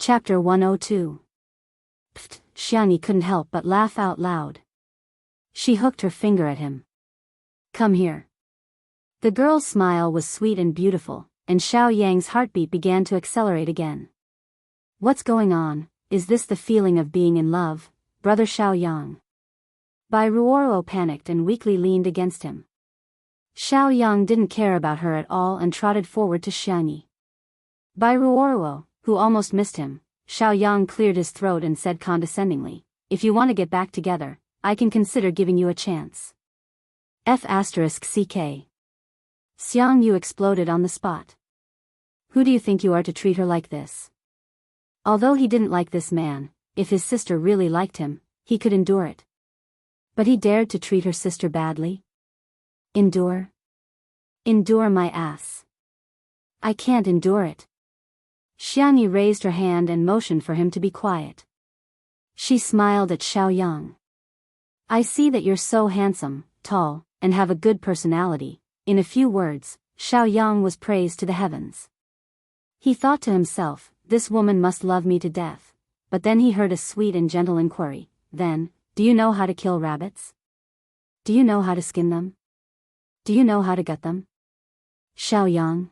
Chapter 102. Pfft, Xiangyi couldn't help but laugh out loud. She hooked her finger at him. Come here. The girl's smile was sweet and beautiful, and Xiao Yang's heartbeat began to accelerate again. What's going on? Is this the feeling of being in love, brother Xiao Yang? Bai Ruoro panicked and weakly leaned against him. Xiao Yang didn't care about her at all and trotted forward to Xiangyi. Bai Ruoro, who almost missed him, Xiao Yang cleared his throat and said condescendingly, if you want to get back together, I can consider giving you a chance. F***ck. Xiang Yu exploded on the spot. Who do you think you are to treat her like this? Although he didn't like this man, if his sister really liked him, he could endure it. But he dared to treat her sister badly? Endure? Endure my ass. I can't endure it. Xiangyi raised her hand and motioned for him to be quiet. She smiled at Xiao Yang. I see that you're so handsome, tall, and have a good personality. In a few words, Xiao Yang was praised to the heavens. He thought to himself, this woman must love me to death. But then he heard a sweet and gentle inquiry. Then, do you know how to kill rabbits? Do you know how to skin them? Do you know how to gut them? Xiao Yang?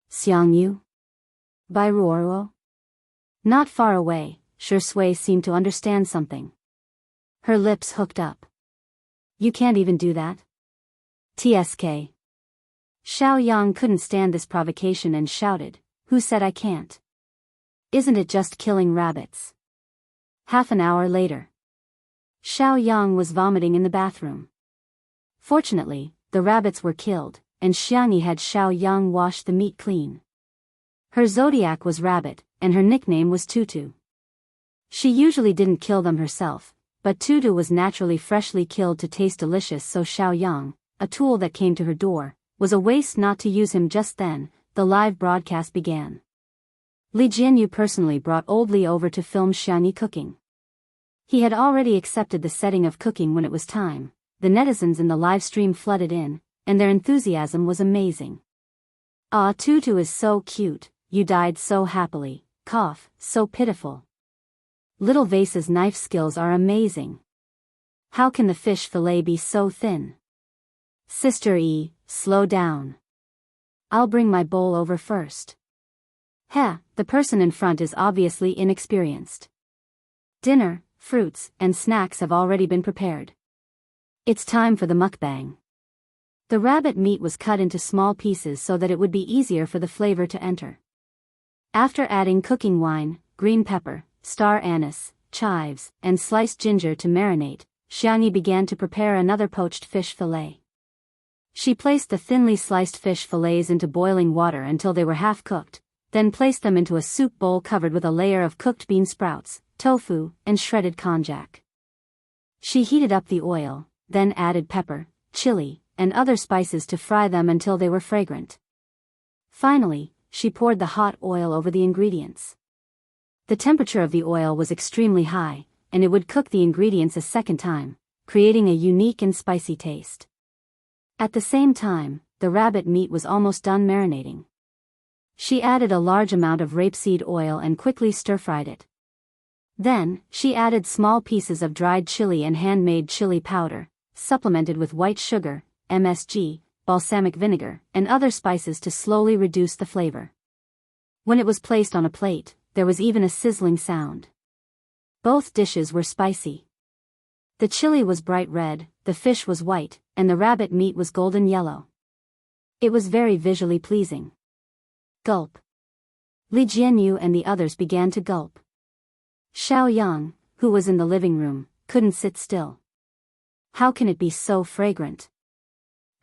Xiang Yu? Bai Ruoro? Not far away, Shi Sui seemed to understand something. Her lips hooked up. You can't even do that? TSK. Xiao Yang couldn't stand this provocation and shouted, who said I can't? Isn't it just killing rabbits? Half an hour later. Xiao Yang was vomiting in the bathroom. Fortunately, the rabbits were killed, and Xiangyi had Xiao Yang wash the meat clean. Her zodiac was rabbit, and her nickname was Tutu. She usually didn't kill them herself, but Tutu was naturally freshly killed to taste delicious, so Xiao Yang, a tool that came to her door, was a waste not to use him. Just then, the live broadcast began. Li Jianyu personally brought old Li over to film Xiangyi cooking. He had already accepted the setting of cooking when it was time. The netizens in the live stream flooded in, and their enthusiasm was amazing. Ah, Tutu is so cute, you died so happily, cough, so pitiful. Little Vase's knife skills are amazing. How can the fish fillet be so thin? Sister E, slow down. I'll bring my bowl over first. Heh, the person in front is obviously inexperienced. Dinner, fruits, and snacks have already been prepared. It's time for the mukbang. The rabbit meat was cut into small pieces so that it would be easier for the flavor to enter. After adding cooking wine, green pepper, star anise, chives, and sliced ginger to marinate, Xiangyi began to prepare another poached fish fillet. She placed the thinly sliced fish fillets into boiling water until they were half cooked, then placed them into a soup bowl covered with a layer of cooked bean sprouts, tofu, and shredded konjac. She heated up the oil, then added pepper, chili, and other spices to fry them until they were fragrant. Finally, she poured the hot oil over the ingredients. The temperature of the oil was extremely high, and it would cook the ingredients a second time, creating a unique and spicy taste. At the same time, the rabbit meat was almost done marinating. She added a large amount of rapeseed oil and quickly stir-fried it. Then, she added small pieces of dried chili and handmade chili powder, supplemented with white sugar, MSG, balsamic vinegar, and other spices to slowly reduce the flavor. When it was placed on a plate, there was even a sizzling sound. Both dishes were spicy. The chili was bright red, the fish was white, and the rabbit meat was golden yellow. It was very visually pleasing. Gulp. Li Jianyu and the others began to gulp. Xiao Yang, who was in the living room, couldn't sit still. How can it be so fragrant?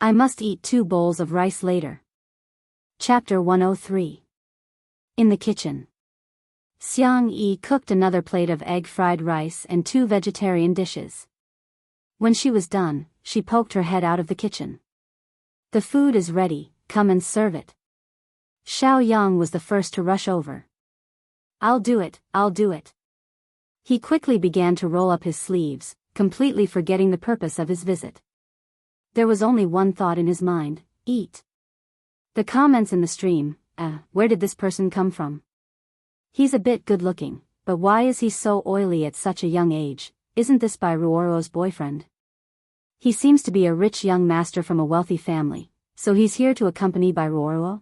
I must eat 2 bowls of rice later. Chapter 103. In the kitchen. Xiang Yi cooked another plate of egg-fried rice and 2 vegetarian dishes. When she was done, she poked her head out of the kitchen. The food is ready, come and serve it. Xiao Yang was the first to rush over. I'll do it, I'll do it. He quickly began to roll up his sleeves, completely forgetting the purpose of his visit. There was only one thought in his mind, eat. The comments in the stream, where did this person come from? He's a bit good-looking, but why is he so oily at such a young age? Isn't this by Ruoro's boyfriend? He seems to be a rich young master from a wealthy family, so he's here to accompany by Ruoro?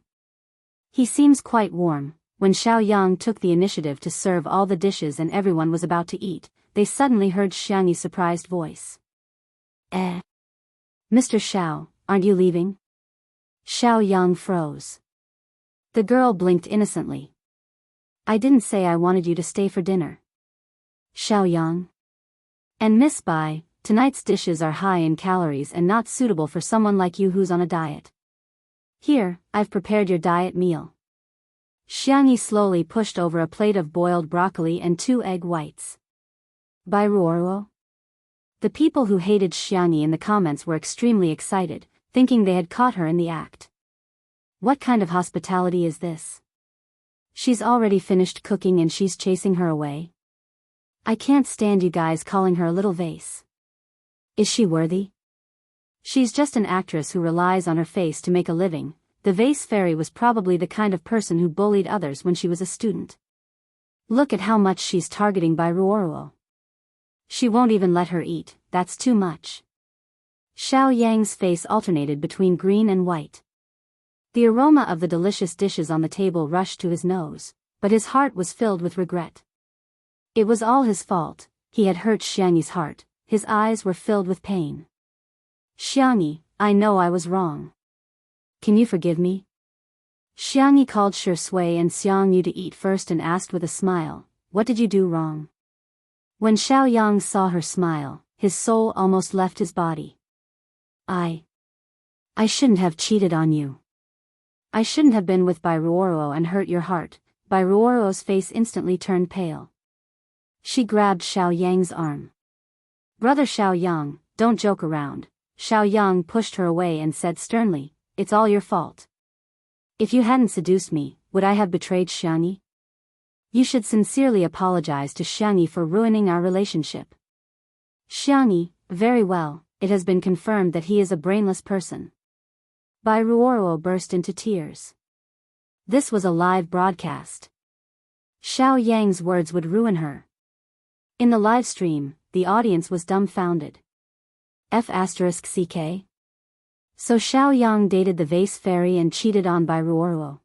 He seems quite warm. When Xiaoyang took the initiative to serve all the dishes and everyone was about to eat, they suddenly heard Xiangyi's surprised voice. Mr. Xiao, aren't you leaving? Xiaoyang froze. The girl blinked innocently. I didn't say I wanted you to stay for dinner. Xiaoyang. And Miss Bai, tonight's dishes are high in calories and not suitable for someone like you who's on a diet. Here, I've prepared your diet meal. Xiangyi slowly pushed over a plate of boiled broccoli and 2 egg whites. By Ruoro? The people who hated Xiangyi in the comments were extremely excited, thinking they had caught her in the act. What kind of hospitality is this? She's already finished cooking and she's chasing her away. I can't stand you guys calling her a little vase. Is she worthy? She's just an actress who relies on her face to make a living. The vase fairy was probably the kind of person who bullied others when she was a student. Look at how much she's targeting by Ruoro. She won't even let her eat, that's too much. Xiaoyang's face alternated between green and white. The aroma of the delicious dishes on the table rushed to his nose, but his heart was filled with regret. It was all his fault, he had hurt Xiangyi's heart, his eyes were filled with pain. Xiangyi, I know I was wrong. Can you forgive me? Xiangyi called Shui and Xiangyu to eat first and asked with a smile, what did you do wrong? When Xiaoyang saw her smile, his soul almost left his body. I shouldn't have cheated on you. I shouldn't have been with Bai Ruoro and hurt your heart. Bai Ruoro's face instantly turned pale. She grabbed Xiaoyang's arm. Brother Xiaoyang, don't joke around. Xiaoyang pushed her away and said sternly, it's all your fault. If you hadn't seduced me, would I have betrayed Xiangyi? You should sincerely apologize to Xiangyi for ruining our relationship. Xiangyi, very well, it has been confirmed that he is a brainless person. Bai Ruoro burst into tears. This was a live broadcast. Xiaoyang's words would ruin her. In the live stream, the audience was dumbfounded. F***ck? So Xiaoyang dated the vase fairy and cheated on Bai Ruoro.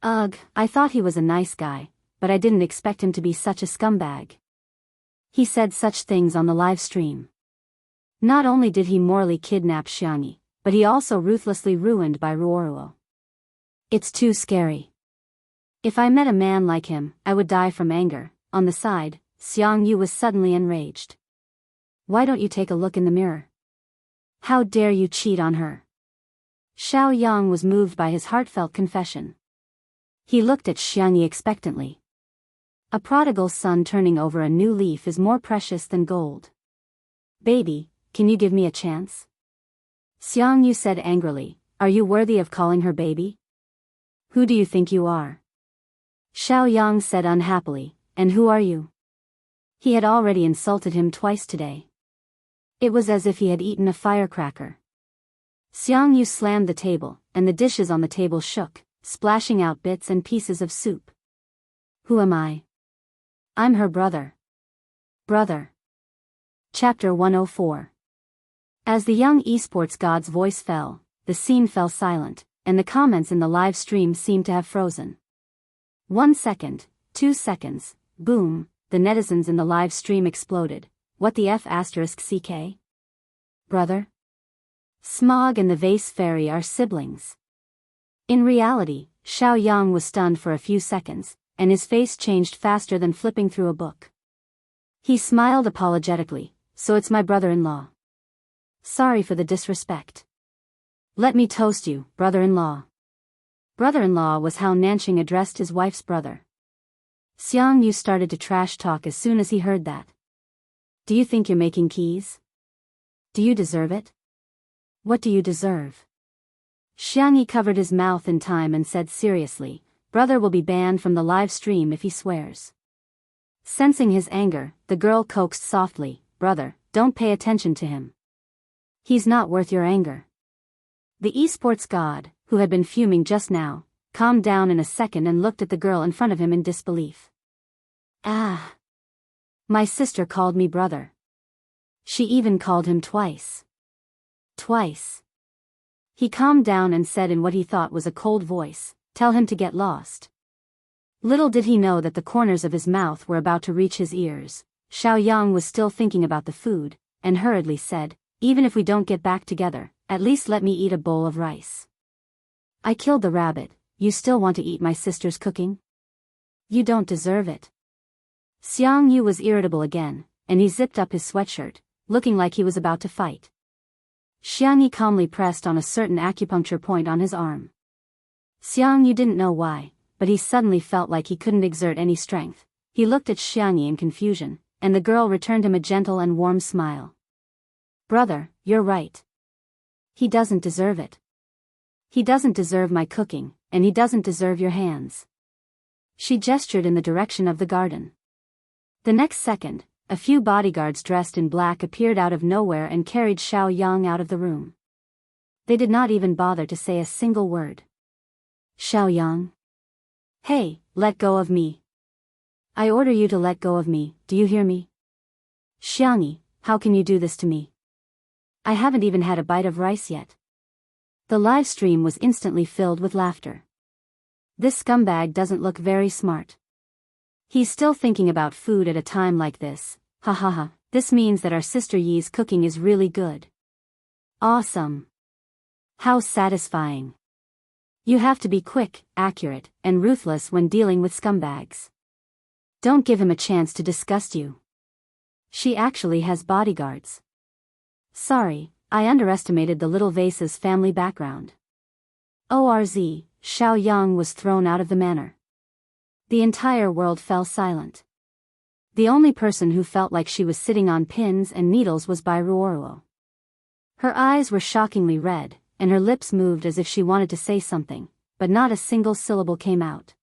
Ugh, I thought he was a nice guy, but I didn't expect him to be such a scumbag. He said such things on the live stream. Not only did he morally kidnap Xiangyi, but he also ruthlessly ruined Bai Ruoro. It's too scary. If I met a man like him, I would die from anger. On the side, Xiangyu was suddenly enraged. Why don't you take a look in the mirror? How dare you cheat on her? Xiaoyang was moved by his heartfelt confession. He looked at Xiangyi expectantly. A prodigal son turning over a new leaf is more precious than gold. Baby, can you give me a chance? Xiangyu said angrily, are you worthy of calling her baby? Who do you think you are? Xiaoyang said unhappily, and who are you? He had already insulted him twice today. It was as if he had eaten a firecracker. Xiangyu slammed the table, and the dishes on the table shook, splashing out bits and pieces of soup. Who am I? I'm her brother. Brother. Chapter 104. As the young esports god's voice fell, the scene fell silent, and the comments in the live stream seemed to have frozen. 1 second, 2 seconds, boom, the netizens in the live stream exploded. What the F***ck? Brother? Smog and the vase fairy are siblings. In reality, Xiaoyang was stunned for a few seconds, and his face changed faster than flipping through a book. He smiled apologetically, so it's my brother-in-law. Sorry for the disrespect. Let me toast you, brother-in-law. Brother-in-law was how Nanqing addressed his wife's brother. Xiangyu started to trash talk as soon as he heard that. Do you think you're making keys? Do you deserve it? What do you deserve? Xiangyi covered his mouth in time and said seriously, brother will be banned from the live stream if he swears. Sensing his anger, the girl coaxed softly, brother, don't pay attention to him. He's not worth your anger. The esports god, who had been fuming just now, calmed down in a second and looked at the girl in front of him in disbelief. Ah! My sister called me brother. She even called him twice. Twice. He calmed down and said in what he thought was a cold voice, "Tell him to get lost." Little did he know that the corners of his mouth were about to reach his ears. Xiaoyang was still thinking about the food, and hurriedly said, "Even if we don't get back together, at least let me eat a bowl of rice. I killed the rabbit, you still want to eat my sister's cooking? You don't deserve it." Xiang Yu was irritable again, and he zipped up his sweatshirt, looking like he was about to fight. Xiang Yi calmly pressed on a certain acupuncture point on his arm. Xiang Yu didn't know why, but he suddenly felt like he couldn't exert any strength. He looked at Xiang Yi in confusion, and the girl returned him a gentle and warm smile. "Brother, you're right. He doesn't deserve it. He doesn't deserve my cooking, and he doesn't deserve your hands." She gestured in the direction of the garden. The next second, a few bodyguards dressed in black appeared out of nowhere and carried Xiaoyang out of the room. They did not even bother to say a single word. "Xiaoyang. Hey, let go of me. I order you to let go of me, do you hear me? Xiangyi, how can you do this to me? I haven't even had a bite of rice yet." The live stream was instantly filled with laughter. This scumbag doesn't look very smart. He's still thinking about food at a time like this. Ha ha ha, this means that our sister Yi's cooking is really good. Awesome. How satisfying. You have to be quick, accurate, and ruthless when dealing with scumbags. Don't give him a chance to disgust you. She actually has bodyguards. Sorry, I underestimated the little vase's family background. Orz, Xiaoyang was thrown out of the manor. The entire world fell silent. The only person who felt like she was sitting on pins and needles was Biyao. Her eyes were shockingly red, and her lips moved as if she wanted to say something, but not a single syllable came out.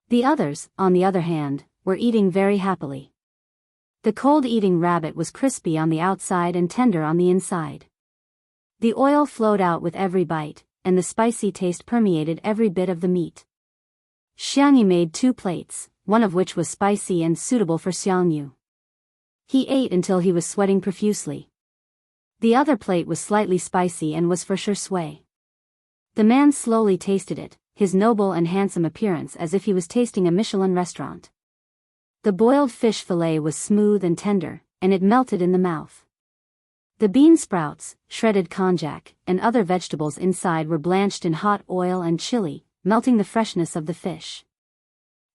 The others, on the other hand, were eating very happily. The cold-eating rabbit was crispy on the outside and tender on the inside. The oil flowed out with every bite, and the spicy taste permeated every bit of the meat. Xiangyi made 2 plates, one of which was spicy and suitable for Xiangyu. He ate until he was sweating profusely. The other plate was slightly spicy and was for sure Shui. The man slowly tasted it, his noble and handsome appearance as if he was tasting a Michelin restaurant. The boiled fish fillet was smooth and tender, and it melted in the mouth. The bean sprouts, shredded konjac, and other vegetables inside were blanched in hot oil and chili, melting the freshness of the fish.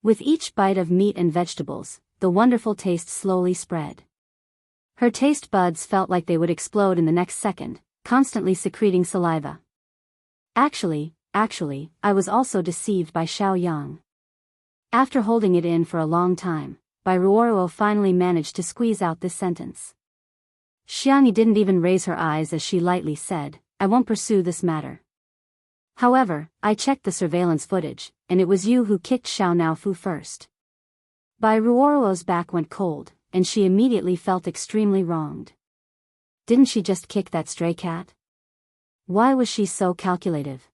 With each bite of meat and vegetables, the wonderful taste slowly spread. Her taste buds felt like they would explode in the next second, constantly secreting saliva. Actually, I was also deceived by Xiaoyang. After holding it in for a long time, Biyao finally managed to squeeze out this sentence. Xiangyi didn't even raise her eyes as she lightly said, "I won't pursue this matter. However, I checked the surveillance footage, and it was you who kicked Xiao Naofu first." Biyuo's back went cold, and she immediately felt extremely wronged. Didn't she just kick that stray cat? Why was she so calculative?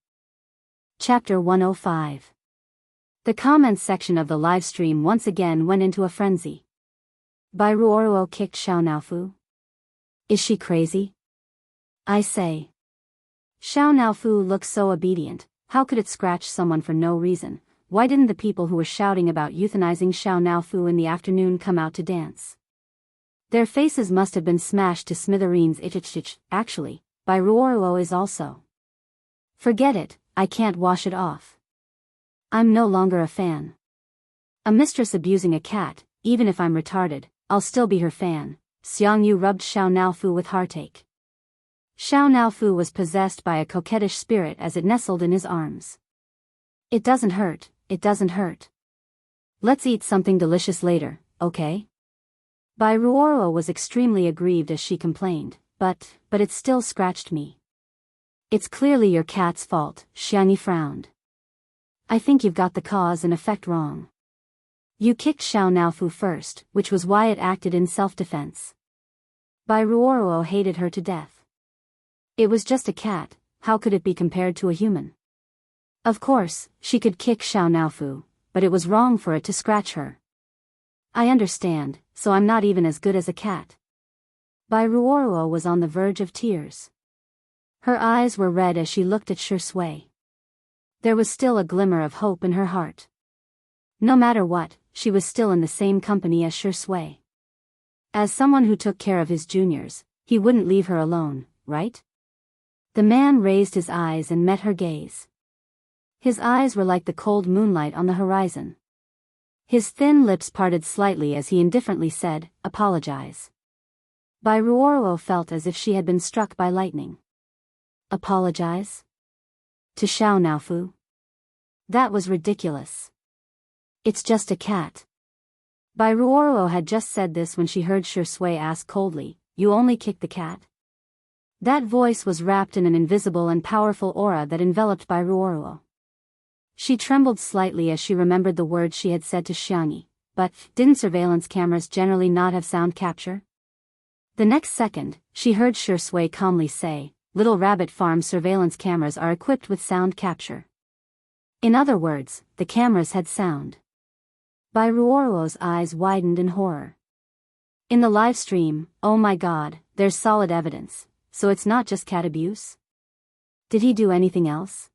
Chapter 105. The comments section of the live stream once again went into a frenzy. Biyuo kicked Xiao Naofu? Is she crazy? I say. Xiao Naofu looks so obedient, how could it scratch someone for no reason? Why didn't the people who were shouting about euthanizing Xiao Naofu in the afternoon come out to dance? Their faces must have been smashed to smithereens. Actually, Biyuo is also. Forget it, I can't wash it off. I'm no longer a fan. A mistress abusing a cat, even if I'm retarded, I'll still be her fan. Xiangyu rubbed Xiao Naofu with heartache. Xiao Naofu was possessed by a coquettish spirit as it nestled in his arms. It doesn't hurt, it doesn't hurt. Let's eat something delicious later, okay? Biyuo was extremely aggrieved as she complained, but it still scratched me. It's clearly your cat's fault, Xiangyi frowned. I think you've got the cause and effect wrong. You kicked Xiao Naofu first, which was why it acted in self-defense. Biyuo hated her to death. It was just a cat, how could it be compared to a human? Of course, she could kick Xiao Naofu, but it was wrong for it to scratch her. I understand, so I'm not even as good as a cat. Bai Ruoruo was on the verge of tears. Her eyes were red as she looked at Shi Sui. There was still a glimmer of hope in her heart. No matter what, she was still in the same company as Shi Sui. As someone who took care of his juniors, he wouldn't leave her alone, right? The man raised his eyes and met her gaze. His eyes were like the cold moonlight on the horizon. His thin lips parted slightly as he indifferently said, "Apologize." Bai Ruoruo felt as if she had been struck by lightning. Apologize? To Xiao Naofu? That was ridiculous. It's just a cat. Bai Ruoruo had just said this when she heard Shi Sui ask coldly, "You only kicked the cat?" That voice was wrapped in an invisible and powerful aura that enveloped Bai Ruoruo. She trembled slightly as she remembered the words she had said to Xiangyi, but didn't surveillance cameras generally not have sound capture? The next second, she heard Shi Sui calmly say, "Little Rabbit Farm surveillance cameras are equipped with sound capture." In other words, the cameras had sound. Bai Ruoruo's eyes widened in horror. In the live stream, oh my god, there's solid evidence, so it's not just cat abuse? Did he do anything else?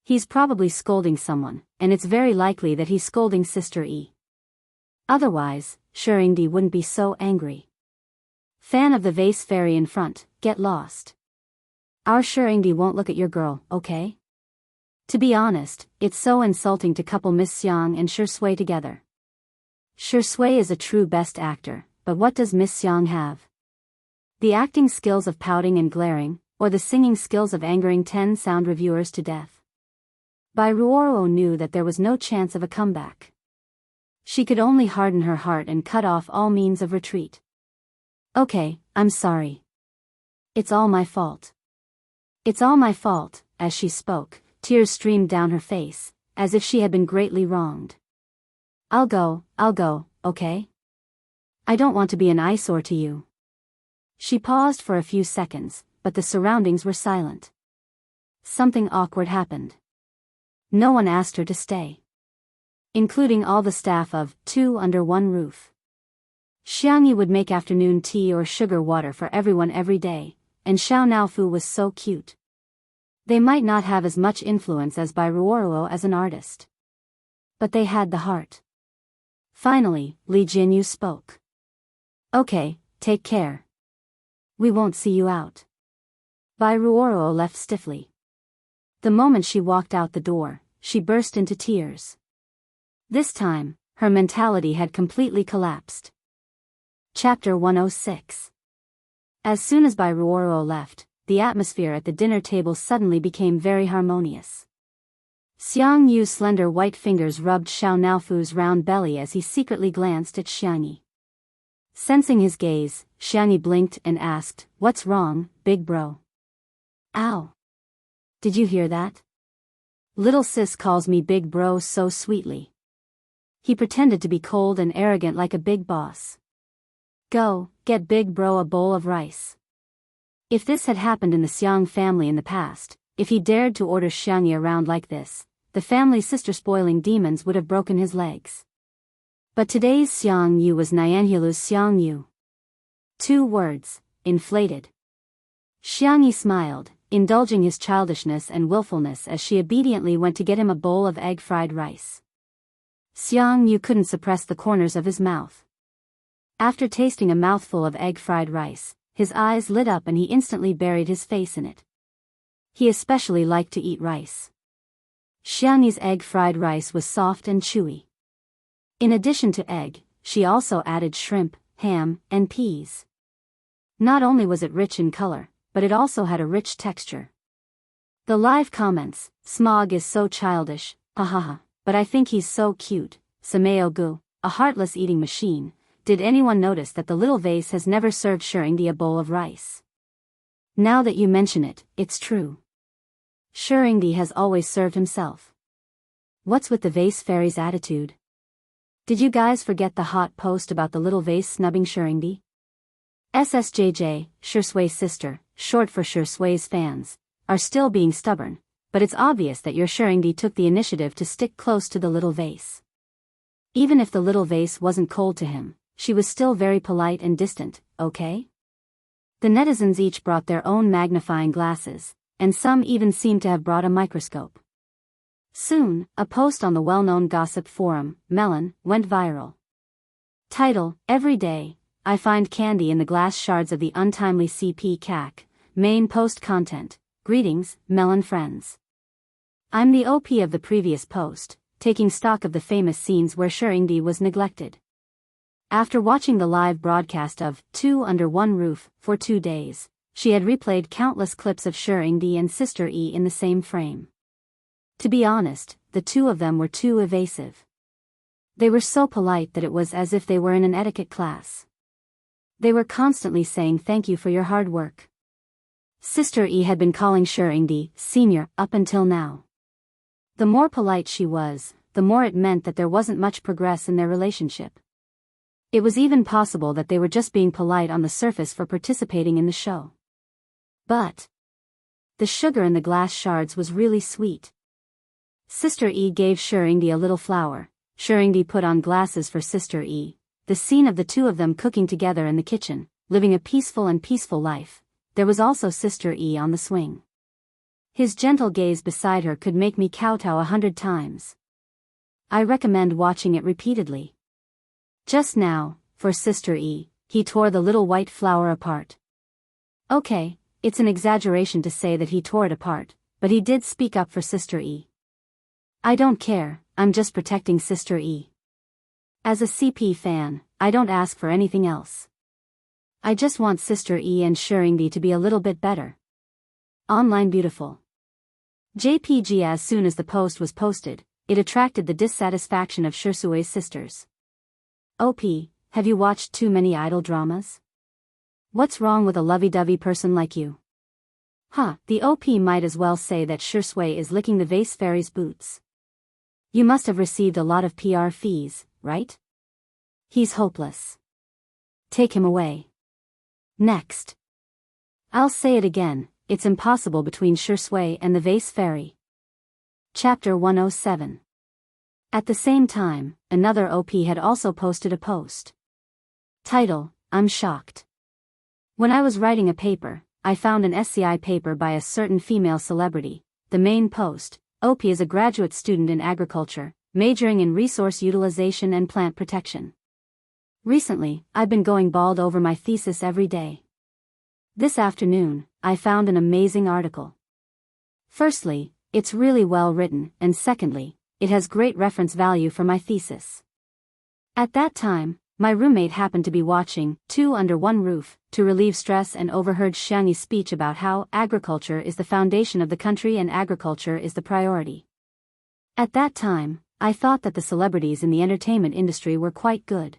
He's probably scolding someone, and it's very likely that he's scolding Sister E. Otherwise, Shurindi wouldn't be so angry. Fan of the vase fairy in front, get lost. Our Shurindi won't look at your girl, okay? To be honest, it's so insulting to couple Miss Xiang and Shi Sui together. Shi Sui is a true best actor, but what does Miss Xiang have? The acting skills of pouting and glaring, or the singing skills of angering 10 sound reviewers to death? Bai Ruoruo knew that there was no chance of a comeback. She could only harden her heart and cut off all means of retreat. Okay, I'm sorry. It's all my fault. It's all my fault. As she spoke, tears streamed down her face, as if she had been greatly wronged. I'll go, okay? I don't want to be an eyesore to you. She paused for a few seconds, but the surroundings were silent. Something awkward happened. No one asked her to stay. Including all the staff of Two Under One Roof. Xiangyi would make afternoon tea or sugar water for everyone every day, and Xiao Naofu was so cute. They might not have as much influence as Bai Ruoruo as an artist. But they had the heart. Finally, Li Jinyu spoke. Okay, take care. We won't see you out. Bai Ruoruo left stiffly. The moment she walked out the door, she burst into tears. This time, her mentality had completely collapsed. Chapter 106. As soon as Bai Ruoruo left, the atmosphere at the dinner table suddenly became very harmonious. Xiang Yu's slender white fingers rubbed Xiao Naofu's round belly as he secretly glanced at Xiangyi. Sensing his gaze, Xiangyi blinked and asked, "What's wrong, big bro?" Ow! Did you hear that? Little sis calls me big bro so sweetly. He pretended to be cold and arrogant like a big boss. Go, get big bro a bowl of rice. If this had happened in the Xiang family in the past, if he dared to order Xiangyi around like this, the family's sister-spoiling demons would have broken his legs. But today's Xiang Yu was Nianhilu's Xiang Yu. 2 words, inflated. Xiangyi smiled, indulging his childishness and willfulness as she obediently went to get him a bowl of egg-fried rice. Xiang Yu couldn't suppress the corners of his mouth. After tasting a mouthful of egg-fried rice, his eyes lit up and he instantly buried his face in it. He especially liked to eat rice. Xiangyi's egg-fried rice was soft and chewy. In addition to egg, she also added shrimp, ham, and peas. Not only was it rich in color, but it also had a rich texture. The live comments, "Smog is so childish, hahaha, but I think he's so cute, Sameo-gu, a heartless eating machine. Did anyone notice that the little vase has never served Shurindi a bowl of rice? Now that you mention it, it's true. Shurindi has always served himself. What's with the vase fairy's attitude? Did you guys forget the hot post about the little vase snubbing Shurindi? SSJJ, Shi Sui's sister, short for Shi Sui's fans, are still being stubborn, but it's obvious that your Shurindi took the initiative to stick close to the little vase. Even if the little vase wasn't cold to him, she was still very polite and distant, okay? The netizens each brought their own magnifying glasses, and some even seemed to have brought a microscope. Soon, a post on the well-known gossip forum, Melon, went viral. Title: Every day, I find candy in the glass shards of the untimely CP CAC. Main post content: Greetings, Melon friends. I'm the OP of the previous post, taking stock of the famous scenes where Shurindi was neglected. After watching the live broadcast of Two Under One Roof for 2 days, she had replayed countless clips of Shurindi and Sister E in the same frame. To be honest, the two of them were too evasive. They were so polite that it was as if they were in an etiquette class. They were constantly saying thank you for your hard work. Sister E had been calling Shurindi Senior up until now. The more polite she was, the more it meant that there wasn't much progress in their relationship. It was even possible that they were just being polite on the surface for participating in the show. But the sugar in the glass shards was really sweet. Sister E gave Shurindi a little flour. Shurindi put on glasses for Sister E. The scene of the two of them cooking together in the kitchen, living a peaceful life. There was also Sister E on the swing. His gentle gaze beside her could make me kowtow 100 times. I recommend watching it repeatedly. Just now, for Sister E, he tore the little white flower apart. Okay, it's an exaggeration to say that he tore it apart, but he did speak up for Sister E. I don't care, I'm just protecting Sister E. As a CP fan, I don't ask for anything else. I just want Sister E and Shurindi to be a little bit better. Online beautiful. JPG. As soon as the post was posted, it attracted the dissatisfaction of Shursue's sisters. OP, have you watched too many idol dramas? What's wrong with a lovey-dovey person like you? The OP might as well say that Shursui is licking the vase fairy's boots. You must have received a lot of PR fees, right? He's hopeless. Take him away. Next. I'll say it again, it's impossible between Shursui and the vase fairy. Chapter 107. At the same time, another OP had also posted a post. Title: I'm shocked. When I was writing a paper, I found an SCI paper by a certain female celebrity. The main post: OP is a graduate student in agriculture, majoring in resource utilization and plant protection. Recently, I've been going bald over my thesis every day. This afternoon, I found an amazing article. Firstly, it's really well written, and secondly, it has great reference value for my thesis. At that time, my roommate happened to be watching Two Under One Roof to relieve stress and overheard Xiangyi's speech about how agriculture is the foundation of the country and agriculture is the priority. At that time, I thought that the celebrities in the entertainment industry were quite good.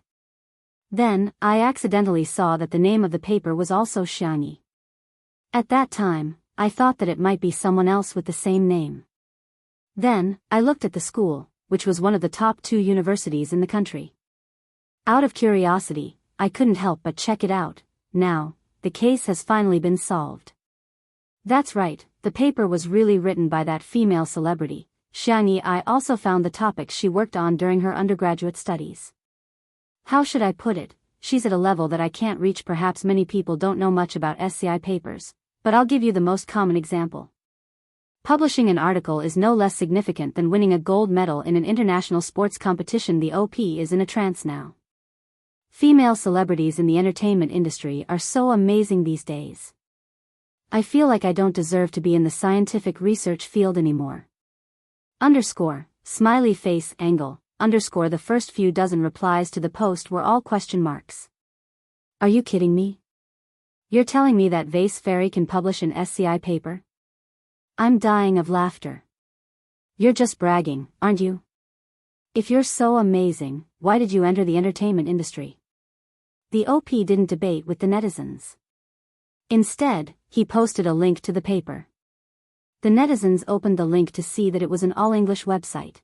Then, I accidentally saw that the name of the paper was also Xiangyi. At that time, I thought that it might be someone else with the same name. Then, I looked at the school, which was one of the top 2 universities in the country. Out of curiosity, I couldn't help but check it out. Now, the case has finally been solved. That's right, the paper was really written by that female celebrity, Xiangyi. I also found the topics she worked on during her undergraduate studies. How should I put it? She's at a level that I can't reach. Perhaps many people don't know much about SCI papers, but I'll give you the most common example. Publishing an article is no less significant than winning a gold medal in an international sports competition. The OP is in a trance now. Female celebrities in the entertainment industry are so amazing these days. I feel like I don't deserve to be in the scientific research field anymore. Smiley face angle, the first few dozen replies to the post were all question marks. Are you kidding me? You're telling me that Vase Fairy can publish an SCI paper? I'm dying of laughter. You're just bragging, aren't you? If you're so amazing, why did you enter the entertainment industry? The OP didn't debate with the netizens. Instead, he posted a link to the paper. The netizens opened the link to see that it was an all-English website.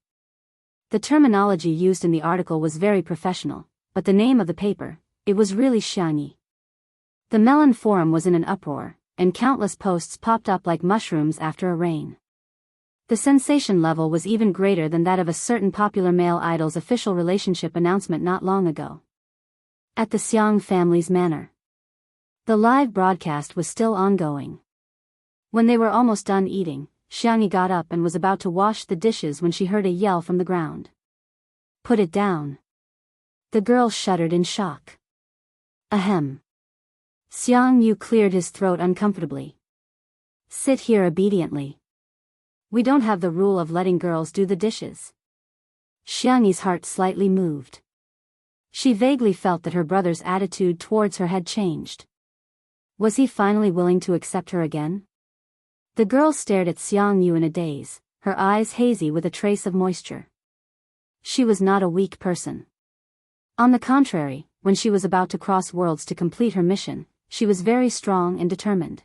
The terminology used in the article was very professional, but the name of the paper, it was really Xiangyi. The Melon forum was in an uproar, and countless posts popped up like mushrooms after a rain. The sensation level was even greater than that of a certain popular male idol's official relationship announcement not long ago. At the Xiang family's manor. The live broadcast was still ongoing. When they were almost done eating, Xiangyi got up and was about to wash the dishes when she heard a yell from the ground. "Put it down." The girl shuddered in shock. Ahem. Xiang Yu cleared his throat uncomfortably. "Sit here obediently. We don't have the rule of letting girls do the dishes." Xiangyi's heart slightly moved. She vaguely felt that her brother's attitude towards her had changed. Was he finally willing to accept her again? The girl stared at Xiang Yu in a daze, her eyes hazy with a trace of moisture. She was not a weak person. On the contrary, when she was about to cross worlds to complete her mission, she was very strong and determined.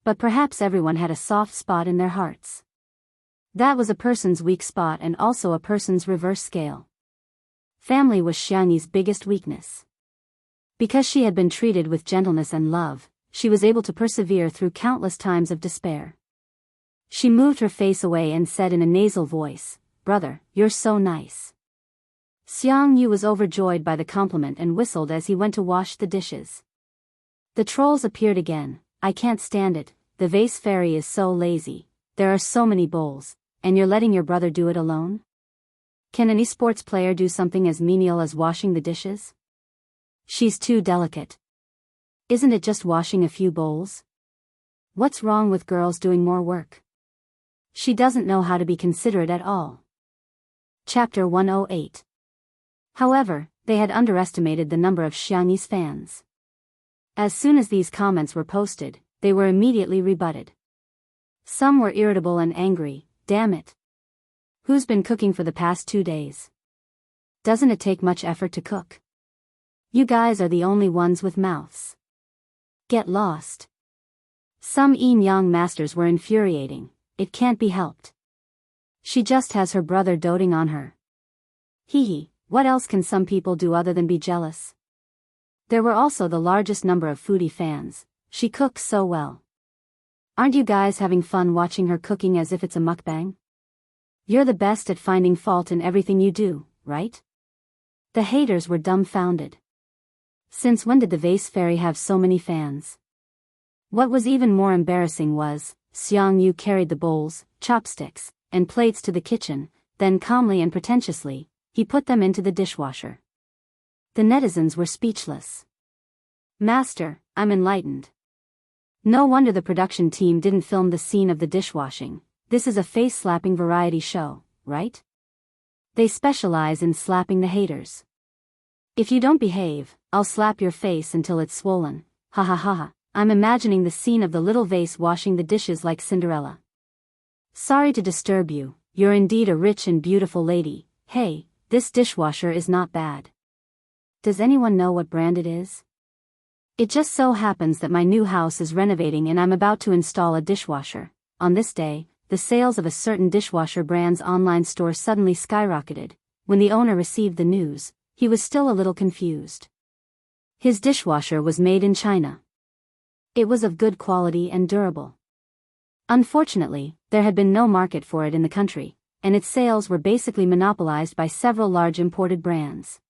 But perhaps everyone had a soft spot in their hearts. That was a person's weak spot and also a person's reverse scale. Family was Xiangyi's biggest weakness. Because she had been treated with gentleness and love, she was able to persevere through countless times of despair. She moved her face away and said in a nasal voice, "Brother, you're so nice." Xiang Yu was overjoyed by the compliment and whistled as he went to wash the dishes. The trolls appeared again. "I can't stand it, the vase fairy is so lazy, there are so many bowls, and you're letting your brother do it alone? Can an esports player do something as menial as washing the dishes? She's too delicate. Isn't it just washing a few bowls? What's wrong with girls doing more work? She doesn't know how to be considerate at all." Chapter 108. However, they had underestimated the number of Xiangyi's fans. As soon as these comments were posted, they were immediately rebutted. Some were irritable and angry. "Damn it. Who's been cooking for the past 2 days? Doesn't it take much effort to cook? You guys are the only ones with mouths. Get lost." Some yin-yang masters were infuriating. "It can't be helped. She just has her brother doting on her. Hee, what else can some people do other than be jealous?" There were also the largest number of foodie fans. "She cooks so well. Aren't you guys having fun watching her cooking as if it's a mukbang? You're the best at finding fault in everything you do, right?" The haters were dumbfounded. Since when did the vase fairy have so many fans? What was even more embarrassing was, Xiang Yu carried the bowls, chopsticks, and plates to the kitchen, then calmly and pretentiously, he put them into the dishwasher. The netizens were speechless. "Master, I'm enlightened. No wonder the production team didn't film the scene of the dishwashing. This is a face-slapping variety show, right? They specialize in slapping the haters. If you don't behave, I'll slap your face until it's swollen. Ha ha ha ha. I'm imagining the scene of the little vase washing the dishes like Cinderella. Sorry to disturb you, you're indeed a rich and beautiful lady. Hey, this dishwasher is not bad. Does anyone know what brand it is? It just so happens that my new house is renovating and I'm about to install a dishwasher." On this day, the sales of a certain dishwasher brand's online store suddenly skyrocketed. When the owner received the news, he was still a little confused. His dishwasher was made in China. It was of good quality and durable. Unfortunately, there had been no market for it in the country, and its sales were basically monopolized by several large imported brands.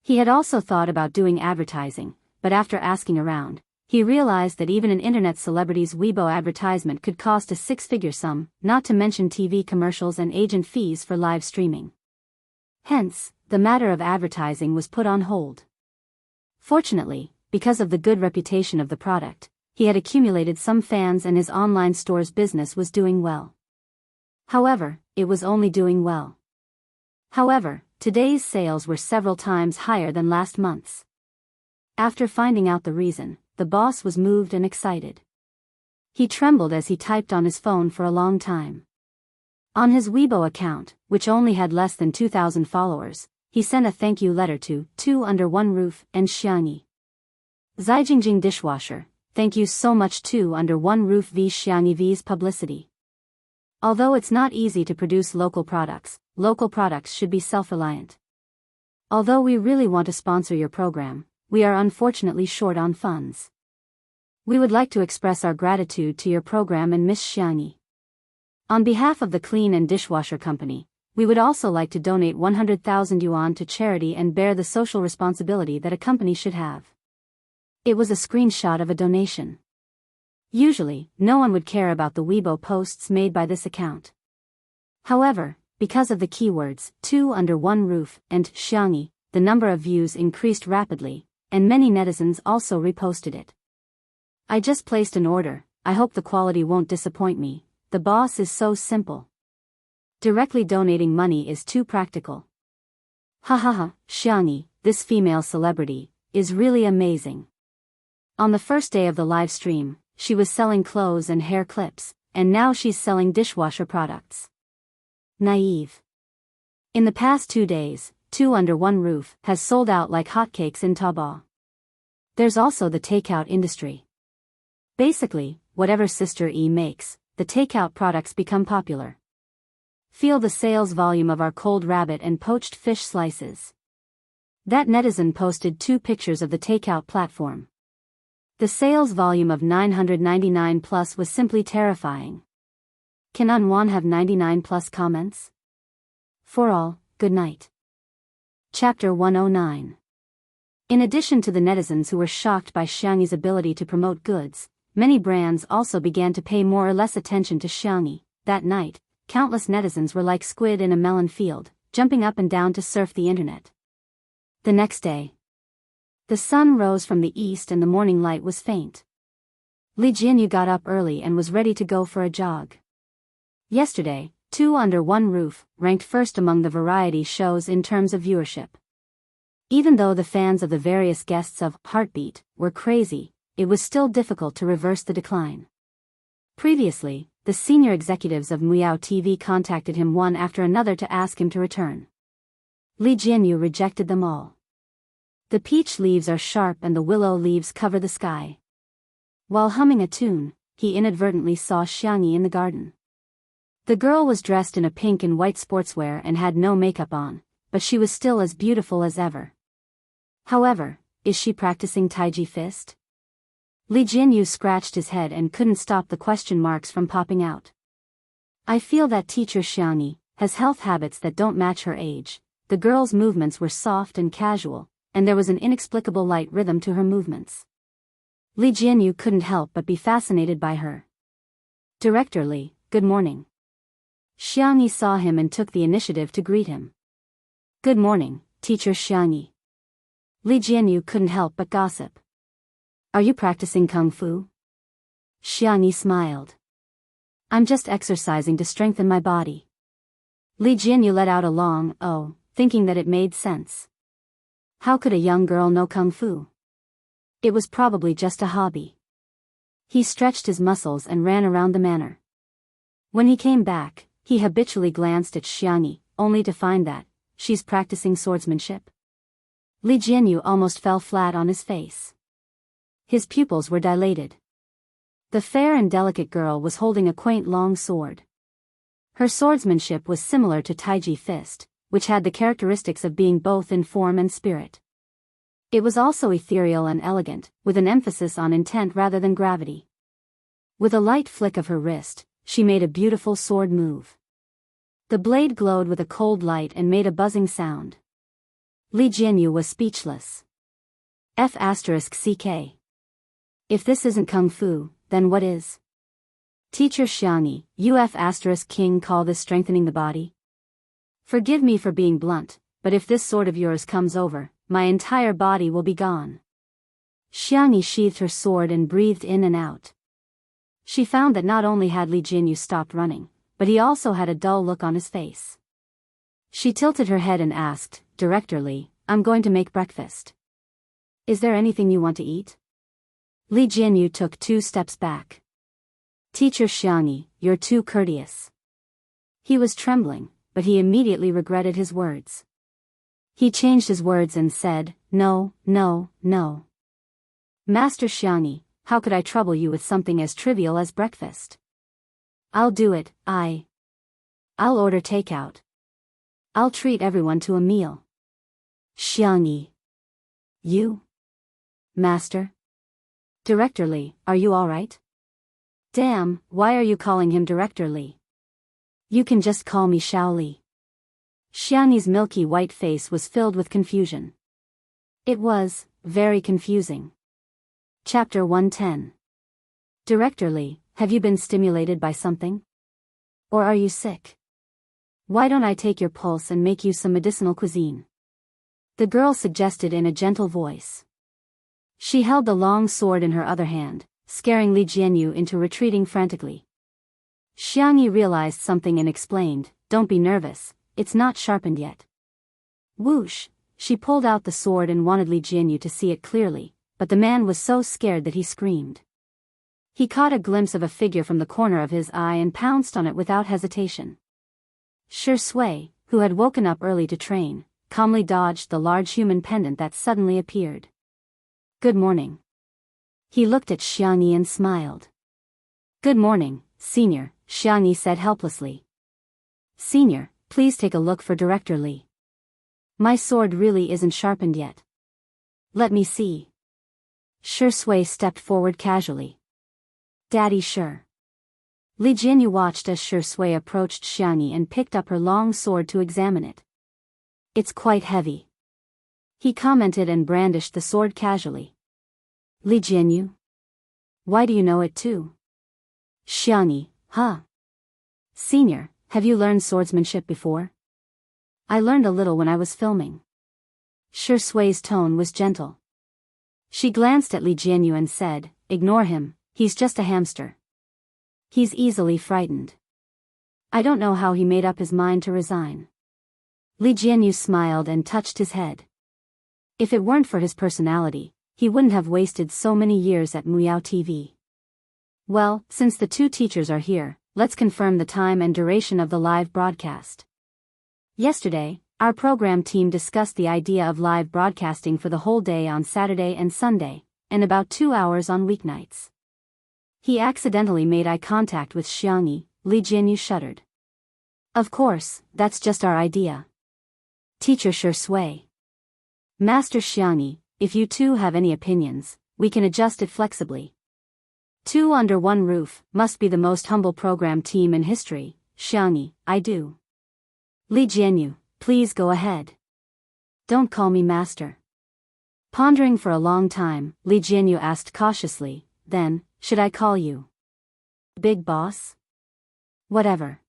He had also thought about doing advertising, but after asking around, he realized that even an internet celebrity's Weibo advertisement could cost a six-figure sum, not to mention TV commercials and agent fees for live streaming. Hence, the matter of advertising was put on hold. Fortunately, because of the good reputation of the product, he had accumulated some fans and his online store's business was doing well. However, it was only doing well. However, today's sales were several times higher than last month's. After finding out the reason, the boss was moved and excited. He trembled as he typed on his phone for a long time. On his Weibo account, which only had less than 2,000 followers, he sent a thank you letter to Two Under One Roof and Xiangyi. Zijingjing dishwasher, thank you so much Two Under One Roof v Xiangyi v's publicity. Although it's not easy to produce local products should be self-reliant. Although we really want to sponsor your program, we are unfortunately short on funds. We would like to express our gratitude to your program and Miss Xiangyi. On behalf of the Clean and Dishwasher Company, we would also like to donate 100,000 yuan to charity and bear the social responsibility that a company should have. It was a screenshot of a donation. Usually, no one would care about the Weibo posts made by this account. However, because of the keywords, 2 under one roof, and Xiangyi, the number of views increased rapidly, and many netizens also reposted it. I just placed an order, I hope the quality won't disappoint me, the boss is so simple. Directly donating money is too practical. Hahaha, Xiangyi, this female celebrity, is really amazing. On the first day of the live stream, she was selling clothes and hair clips, and now she's selling dishwasher products. Naive. In the past 2 days, 2 under one roof has sold out like hotcakes in Taobao. There's also the takeout industry. Basically, whatever Sister E makes, the takeout products become popular. Feel the sales volume of our cold rabbit and poached fish slices. That netizen posted 2 pictures of the takeout platform. The sales volume of 999 plus was simply terrifying. Can Unwan have 99 plus comments? For all, good night. Chapter 109. In addition to the netizens who were shocked by Xiangyi's ability to promote goods, many brands also began to pay more or less attention to Xiangyi. That night, countless netizens were like squid in a melon field, jumping up and down to surf the internet. The next day, the sun rose from the east and the morning light was faint. Li Jinyu got up early and was ready to go for a jog. Yesterday, 2 under one roof ranked first among the variety shows in terms of viewership. Even though the fans of the various guests of Heartbeat were crazy, it was still difficult to reverse the decline. Previously, the senior executives of Biyao TV contacted him one after another to ask him to return. Li Jinyu rejected them all. The peach leaves are sharp and the willow leaves cover the sky. While humming a tune, he inadvertently saw Xiangyi in the garden. The girl was dressed in a pink and white sportswear and had no makeup on, but she was still as beautiful as ever. However, is she practicing Taiji fist? Li Jinyu scratched his head and couldn't stop the question marks from popping out. I feel that teacher Xiangyi has health habits that don't match her age. The girl's movements were soft and casual, and there was an inexplicable light rhythm to her movements. Li Jinyu couldn't help but be fascinated by her. Director Li, good morning. Xiangyi saw him and took the initiative to greet him. Good morning, teacher Xiangyi. Li Jinyu couldn't help but gossip. Are you practicing kung fu? Xiangyi smiled. I'm just exercising to strengthen my body. Li Jinyu let out a long oh, thinking that it made sense. How could a young girl know kung fu? It was probably just a hobby. He stretched his muscles and ran around the manor. When he came back, he habitually glanced at Xiangyi, only to find that she's practicing swordsmanship. Li Jinyu almost fell flat on his face. His pupils were dilated. The fair and delicate girl was holding a quaint long sword. Her swordsmanship was similar to Taiji fist, which had the characteristics of being both in form and spirit. It was also ethereal and elegant, with an emphasis on intent rather than gravity. With a light flick of her wrist, she made a beautiful sword move. The blade glowed with a cold light and made a buzzing sound. Li Jinyu was speechless. F***ck. If this isn't kung fu, then what is? Teacher Xiangyi, you F***king call this strengthening the body? Forgive me for being blunt, but if this sword of yours comes over, my entire body will be gone. Xiangyi sheathed her sword and breathed in and out. She found that not only had Li Jinyu stopped running, but he also had a dull look on his face. She tilted her head and asked, Director Li, I'm going to make breakfast. Is there anything you want to eat? Li Jinyu took 2 steps back. Teacher Xiangyi, you're too courteous. He was trembling, but he immediately regretted his words. He changed his words and said, No, no, no. Master Xiangyi, how could I trouble you with something as trivial as breakfast? I'll do it, I'll order takeout. I'll treat everyone to a meal. Xiangyi. You? Master? Director Li, are you alright? Damn, why are you calling him Director Li? You can just call me Shaoli. Xiangni's milky white face was filled with confusion. It was very confusing. Chapter 110. Director Li, have you been stimulated by something? Or are you sick? Why don't I take your pulse and make you some medicinal cuisine? The girl suggested in a gentle voice. She held the long sword in her other hand, scaring Li Jianyu into retreating frantically. Xiangni realized something and explained, "Don't be nervous, it's not sharpened yet." Whoosh! She pulled out the sword and wanted Li Jianyu to see it clearly, but the man was so scared that he screamed. He caught a glimpse of a figure from the corner of his eye and pounced on it without hesitation. Shi Sui, who had woken up early to train, calmly dodged the large human pendant that suddenly appeared. "Good morning." He looked at Xiangni and smiled. "Good morning, Senior," Xiangni said helplessly. "Senior, please take a look for Director Li. My sword really isn't sharpened yet." "Let me see." Shi Sui stepped forward casually. "Daddy sure." Li Jianyu watched as Shi Sui approached Xiangni and picked up her long sword to examine it. "It's quite heavy," he commented and brandished the sword casually. "Li Jianyu? Why do you know it too?" Xiangni, huh? "Senior, have you learned swordsmanship before?" "I learned a little when I was filming." Shi Sui's tone was gentle. She glanced at Li Jianyu and said, "Ignore him, he's just a hamster. He's easily frightened. I don't know how he made up his mind to resign." Li Jianyu smiled and touched his head. If it weren't for his personality, he wouldn't have wasted so many years at Biyao TV. "Well, since the two teachers are here, let's confirm the time and duration of the live broadcast." Yesterday, our program team discussed the idea of live broadcasting for the whole day on Saturday and Sunday, and about 2 hours on weeknights. He accidentally made eye contact with Xiangni. Li Jianyu shuddered. "Of course, that's just our idea. Teacher Shi Sui. Master Xiangni, if you two have any opinions, we can adjust it flexibly." "Two under one roof must be the most humble program team in history, Xiangni, I do." "Li Jianyu, please go ahead. Don't call me master." Pondering for a long time, Li Jianyu asked cautiously, "Then, should I call you Big Boss?" "Whatever."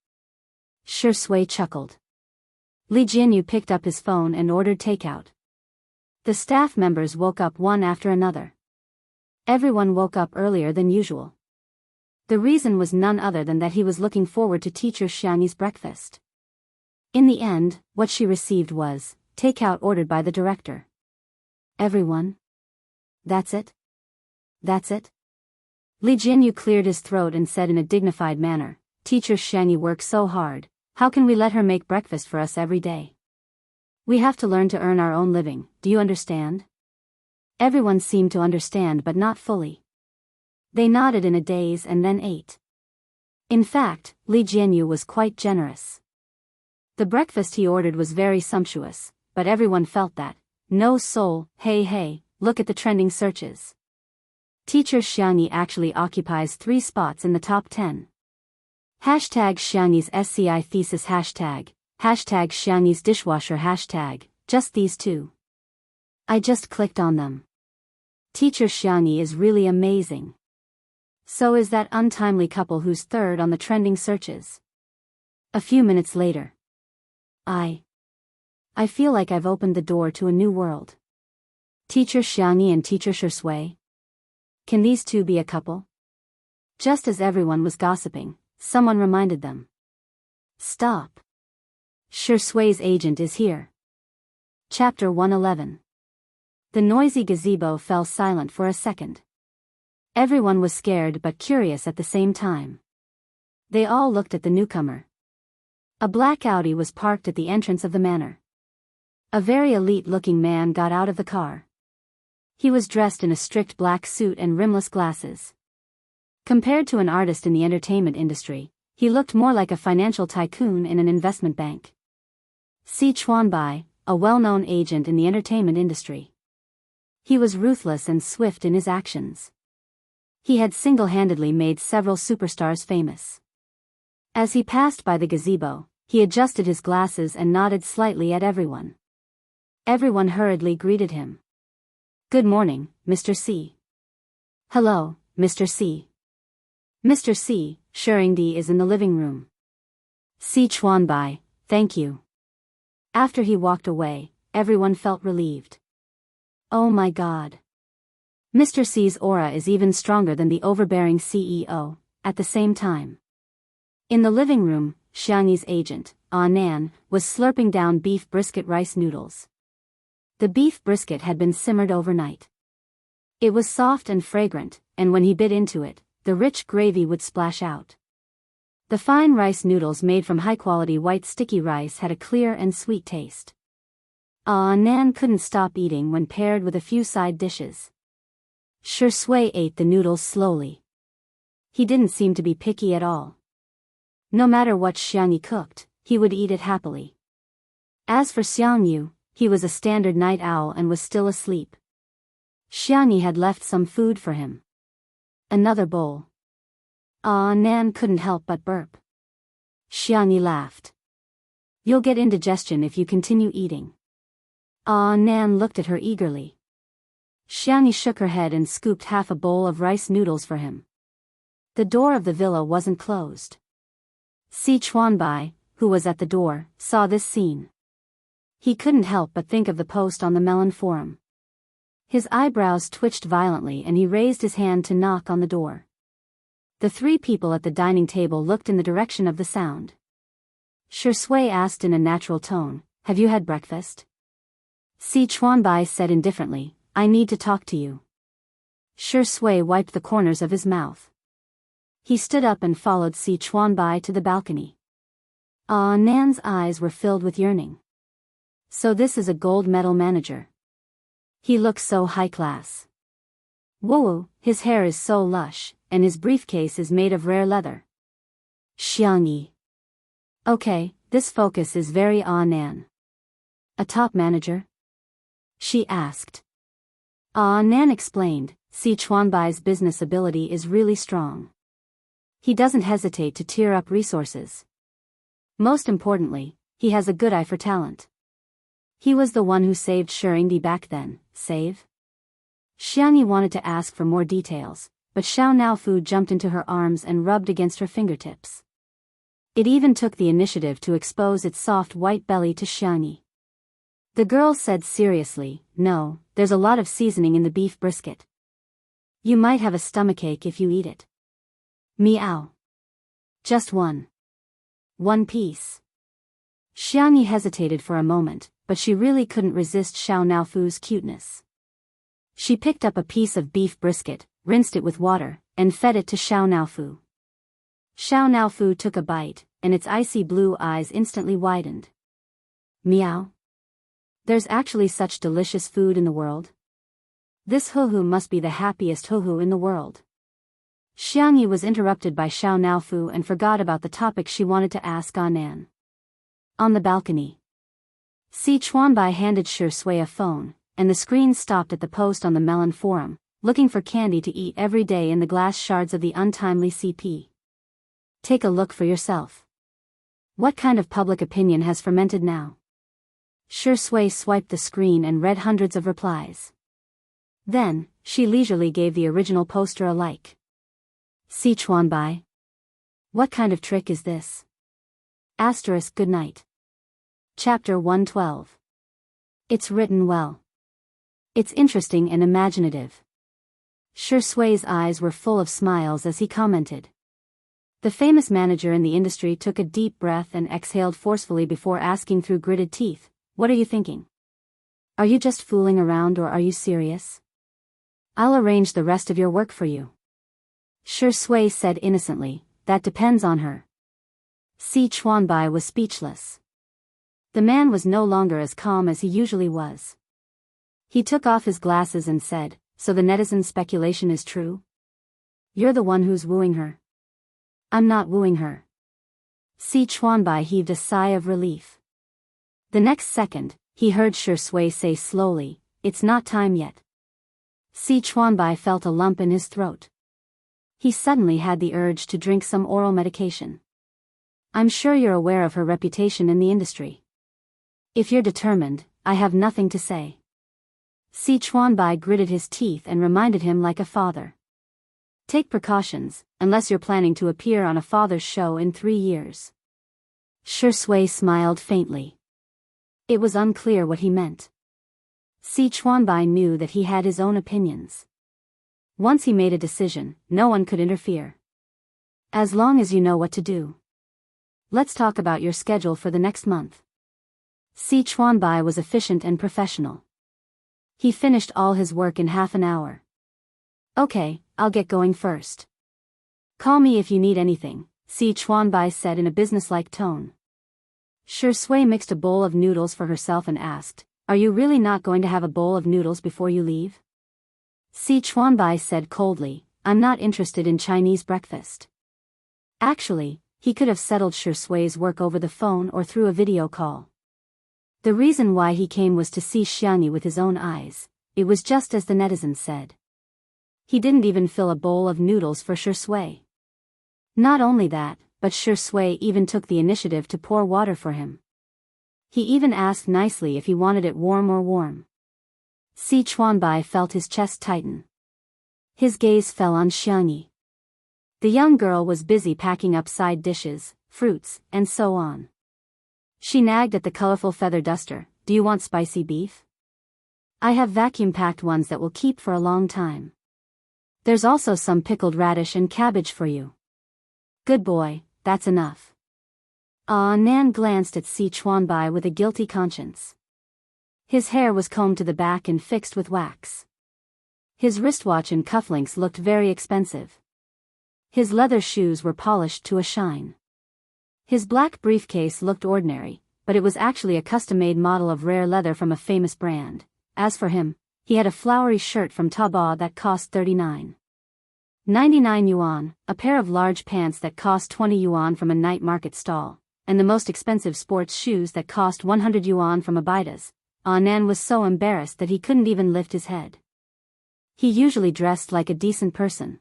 Shi Sui chuckled. Li Jianyu picked up his phone and ordered takeout. The staff members woke up one after another. Everyone woke up earlier than usual. The reason was none other than that he was looking forward to teacher Xiangni's breakfast. In the end, what she received was takeout ordered by the director. "Everyone? That's it? That's it?" Li Jianyu cleared his throat and said in a dignified manner, "Teacher Xiangni works so hard, how can we let her make breakfast for us every day? We have to learn to earn our own living, do you understand?" Everyone seemed to understand but not fully. They nodded in a daze and then ate. In fact, Li Jianyu was quite generous. The breakfast he ordered was very sumptuous, but everyone felt that. No soul. Hey, look at the trending searches. Teacher Xiangni actually occupies 3 spots in the top 10. Hashtag Xiangni's SCI thesis hashtag Xiangni's dishwasher hashtag, just these 2. I just clicked on them. Teacher Xiangni is really amazing. So is that untimely couple who's 3rd on the trending searches. A few minutes later. I feel like I've opened the door to a new world. Teacher Xiangni and Teacher Shi Sui. Can these two be a couple? Just as everyone was gossiping, someone reminded them. "Stop. Shi Sui's agent is here." Chapter 111. The noisy gazebo fell silent for a second. Everyone was scared but curious at the same time. They all looked at the newcomer. A black Audi was parked at the entrance of the manor. A very elite-looking man got out of the car. He was dressed in a strict black suit and rimless glasses. Compared to an artist in the entertainment industry, he looked more like a financial tycoon in an investment bank. Si Chuanbai, a well-known agent in the entertainment industry. He was ruthless and swift in his actions. He had single-handedly made several superstars famous. As he passed by the gazebo, he adjusted his glasses and nodded slightly at everyone. Everyone hurriedly greeted him. "Good morning, Mr. C." "Hello, Mr. C." "Mr. C, Shuringdi is in the living room." "Si Chuanbai, thank you." After he walked away, everyone felt relieved. Oh my God. Mr. C's aura is even stronger than the overbearing CEO. At the same time, in the living room, Xiangyi's agent, Nan, was slurping down beef brisket rice noodles. The beef brisket had been simmered overnight. It was soft and fragrant, and when he bit into it, the rich gravy would splash out. The fine rice noodles made from high-quality white sticky rice had a clear and sweet taste. Nan couldn't stop eating when paired with a few side dishes. Shui ate the noodles slowly. He didn't seem to be picky at all. No matter what Xiangyi cooked, he would eat it happily. As for Xiangyu, he was a standard night owl and was still asleep. Xiangyi had left some food for him. Another bowl. Nan couldn't help but burp. Xiangyi laughed. "You'll get indigestion if you continue eating." Nan looked at her eagerly. Xiangyi shook her head and scooped half a bowl of rice noodles for him. The door of the villa wasn't closed. Si Chuanbai, who was at the door, saw this scene. He couldn't help but think of the post on the Melon Forum. His eyebrows twitched violently and he raised his hand to knock on the door. The three people at the dining table looked in the direction of the sound. Shui asked in a natural tone, "Have you had breakfast?" Si Chuanbai said indifferently, "I need to talk to you." Shui wiped the corners of his mouth. He stood up and followed Si Chuanbai to the balcony. Nan's eyes were filled with yearning. So this is a gold medal manager. He looks so high class. Whoa, his hair is so lush, and his briefcase is made of rare leather. Xiangyi. Okay, this focus is very Nan. A top manager? She asked. Nan explained, Si Chuanbai's business ability is really strong. He doesn't hesitate to tear up resources. Most importantly, he has a good eye for talent. He was the one who saved Shuringdi back then. Save? Xiangyi wanted to ask for more details, but Xiao Naofu jumped into her arms and rubbed against her fingertips. It even took the initiative to expose its soft white belly to Xiangyi. The girl said seriously, "No, there's a lot of seasoning in the beef brisket. You might have a stomachache if you eat it." Meow. Just one. One piece. Xiangyi hesitated for a moment, but she really couldn't resist Xiao Naofu's cuteness. She picked up a piece of beef brisket, rinsed it with water, and fed it to Xiao Naofu. Xiao Naofu took a bite, and its icy blue eyes instantly widened. Meow. There's actually such delicious food in the world. This Huhu must be the happiest Huhu in the world. Xiangyi was interrupted by Xiao Naofu and forgot about the topic she wanted to ask Nan. On the balcony, Si Chuanbai handed Shui a phone, and the screen stopped at the post on the Melon Forum, looking for candy to eat every day in the glass shards of the untimely CP. Take a look for yourself. What kind of public opinion has fermented now? Shui swiped the screen and read hundreds of replies. Then, she leisurely gave the original poster a like. Si Chuanbai. What kind of trick is this? Asterisk good night. Chapter 112. It's written well. It's interesting and imaginative. Shui's eyes were full of smiles as he commented. The famous manager in the industry took a deep breath and exhaled forcefully before asking through gritted teeth, "What are you thinking? Are you just fooling around or are you serious? I'll arrange the rest of your work for you." Shui said innocently, "That depends on her." Si Chuanbai was speechless. The man was no longer as calm as he usually was. He took off his glasses and said, "So the netizen speculation is true? You're the one who's wooing her." "I'm not wooing her." Si Chuanbai heaved a sigh of relief. The next second, he heard Shui say slowly, "It's not time yet." Si Chuanbai felt a lump in his throat. He suddenly had the urge to drink some oral medication. I'm sure you're aware of her reputation in the industry. If you're determined, I have nothing to say. Si Chuanbai gritted his teeth and reminded him like a father. Take precautions, unless you're planning to appear on a father's show in 3 years. Shi Sui smiled faintly. It was unclear what he meant. Si Chuanbai knew that he had his own opinions. Once he made a decision, no one could interfere. As long as you know what to do. Let's talk about your schedule for the next month. Si Chuanbai was efficient and professional. He finished all his work in half an hour. Okay, I'll get going first. Call me if you need anything, Si Chuanbai said in a businesslike tone. Shi Sui mixed a bowl of noodles for herself and asked, Are you really not going to have a bowl of noodles before you leave? Si Chuanbai said coldly, I'm not interested in Chinese breakfast. Actually, he could have settled Shi Sui's work over the phone or through a video call. The reason why he came was to see Xiangyu with his own eyes. It was just as the netizens said. He didn't even fill a bowl of noodles for Shi Sui. Not only that, but Shi Sui even took the initiative to pour water for him. He even asked nicely if he wanted it warm or warm. Si Chuanbai felt his chest tighten. His gaze fell on Xiangyu. The young girl was busy packing up side dishes, fruits, and so on. She nagged at the colorful feather duster, Do you want spicy beef? I have vacuum-packed ones that will keep for a long time. There's also some pickled radish and cabbage for you. Good boy, that's enough. Nan glanced at Si Chuanbai with a guilty conscience. His hair was combed to the back and fixed with wax. His wristwatch and cufflinks looked very expensive. His leather shoes were polished to a shine. His black briefcase looked ordinary, but it was actually a custom-made model of rare leather from a famous brand. As for him, he had a flowery shirt from Taobao that cost 39.99 yuan, a pair of large pants that cost 20 yuan from a night market stall, and the most expensive sports shoes that cost 100 yuan from a Baida's. Nan was so embarrassed that he couldn't even lift his head. He usually dressed like a decent person.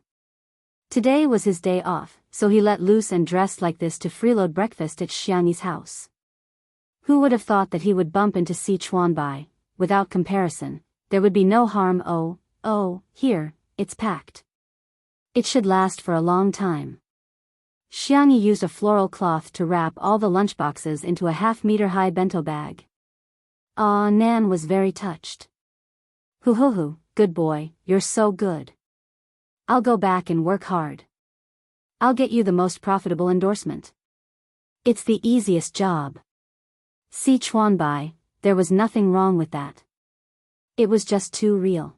Today was his day off, so he let loose and dressed like this to freeload breakfast at Xiangyi's house. Who would have thought that he would bump into Si Chuanbai? Without comparison, there would be no harm. Here, it's packed. It should last for a long time. Xiangyi used a floral cloth to wrap all the lunchboxes into a half-meter-high bento bag. Nan was very touched. Hoo, good boy, you're so good. I'll go back and work hard. I'll get you the most profitable endorsement. It's the easiest job. Si Chuanbai, there was nothing wrong with that. It was just too real.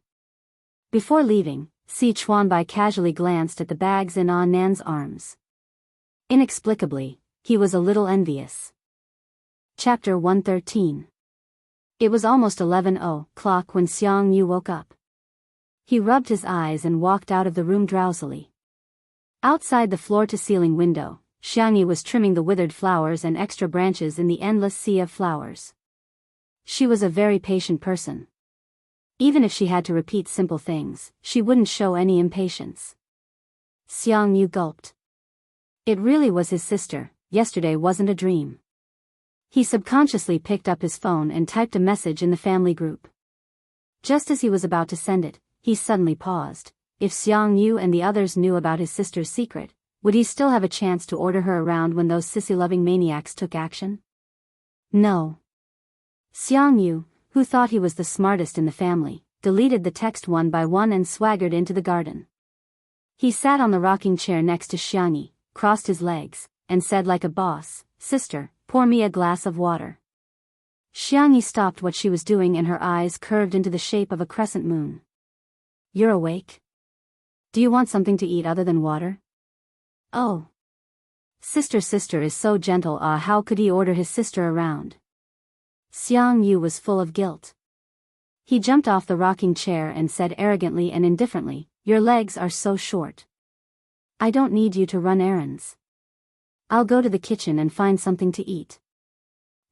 Before leaving, Si Chuanbai casually glanced at the bags in Nan's arms. Inexplicably, he was a little envious. Chapter 113. It was almost 11:00 when Xiangyu woke up. He rubbed his eyes and walked out of the room drowsily. Outside the floor-to-ceiling window, Xiangyu was trimming the withered flowers and extra branches in the endless sea of flowers. She was a very patient person. Even if she had to repeat simple things, she wouldn't show any impatience. Xiangyu gulped. It really was his sister. Yesterday wasn't a dream. He subconsciously picked up his phone and typed a message in the family group. Just as he was about to send it, he suddenly paused. If Xiangyu and the others knew about his sister's secret, would he still have a chance to order her around when those sissy-loving maniacs took action? No. Xiangyu, who thought he was the smartest in the family, deleted the text one by one and swaggered into the garden. He sat on the rocking chair next to Xiangyu, crossed his legs, and said like a boss, Sister, pour me a glass of water. Xiangyu stopped what she was doing and her eyes curved into the shape of a crescent moon. You're awake? Do you want something to eat other than water? Oh. Sister is so gentle. How could he order his sister around? Xiangyu was full of guilt. He jumped off the rocking chair and said arrogantly and indifferently, Your legs are so short. I don't need you to run errands. I'll go to the kitchen and find something to eat.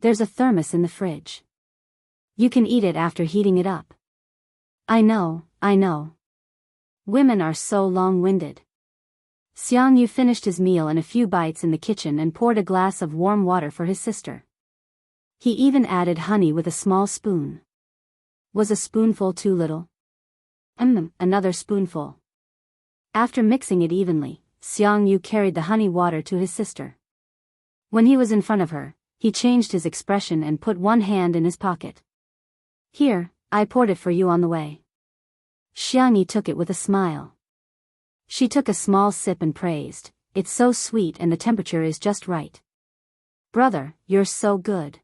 There's a thermos in the fridge. You can eat it after heating it up. I know. Women are so long-winded. Xiangyu finished his meal and a few bites in the kitchen and poured a glass of warm water for his sister. He even added honey with a small spoon. Was a spoonful too little? Another spoonful. After mixing it evenly, Xiangyu carried the honey water to his sister. When he was in front of her, he changed his expression and put one hand in his pocket. Here, I poured it for you on the way. Xiangyu took it with a smile. She took a small sip and praised, it's so sweet and the temperature is just right. Brother, you're so good.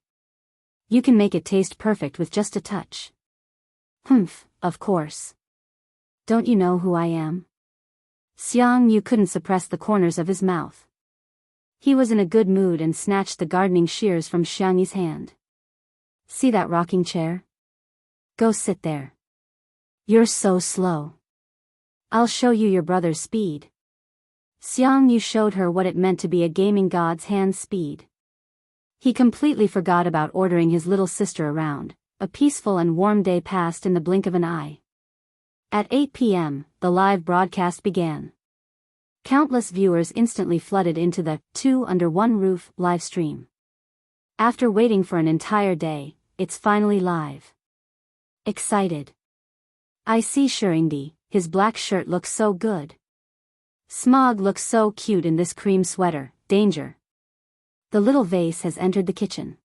You can make it taste perfect with just a touch. Of course. Don't you know who I am? Xiangyu couldn't suppress the corners of his mouth. He was in a good mood and snatched the gardening shears from Xiangyu's hand. See that rocking chair? Go sit there. You're so slow. I'll show you your brother's speed. Xiangyu showed her what it meant to be a gaming god's hand speed. He completely forgot about ordering his little sister around. A peaceful and warm day passed in the blink of an eye. At 8 p.m., the live broadcast began. Countless viewers instantly flooded into the Two Under One Roof live stream. After waiting for an entire day, it's finally live. Excited. I see Shurindi, his black shirt looks so good. Smog looks so cute in this cream sweater, danger. The little vase has entered the kitchen.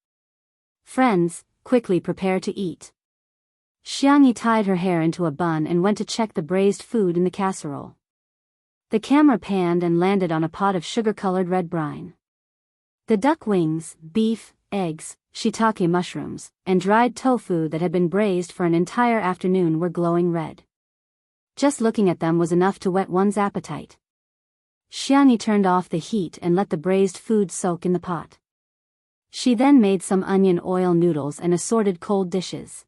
Friends, quickly prepare to eat. Xiangyu tied her hair into a bun and went to check the braised food in the casserole. The camera panned and landed on a pot of sugar-colored red brine. The duck wings, beef, eggs, shiitake mushrooms, and dried tofu that had been braised for an entire afternoon were glowing red. Just looking at them was enough to whet one's appetite. Xiangyu turned off the heat and let the braised food soak in the pot. She then made some onion oil noodles and assorted cold dishes.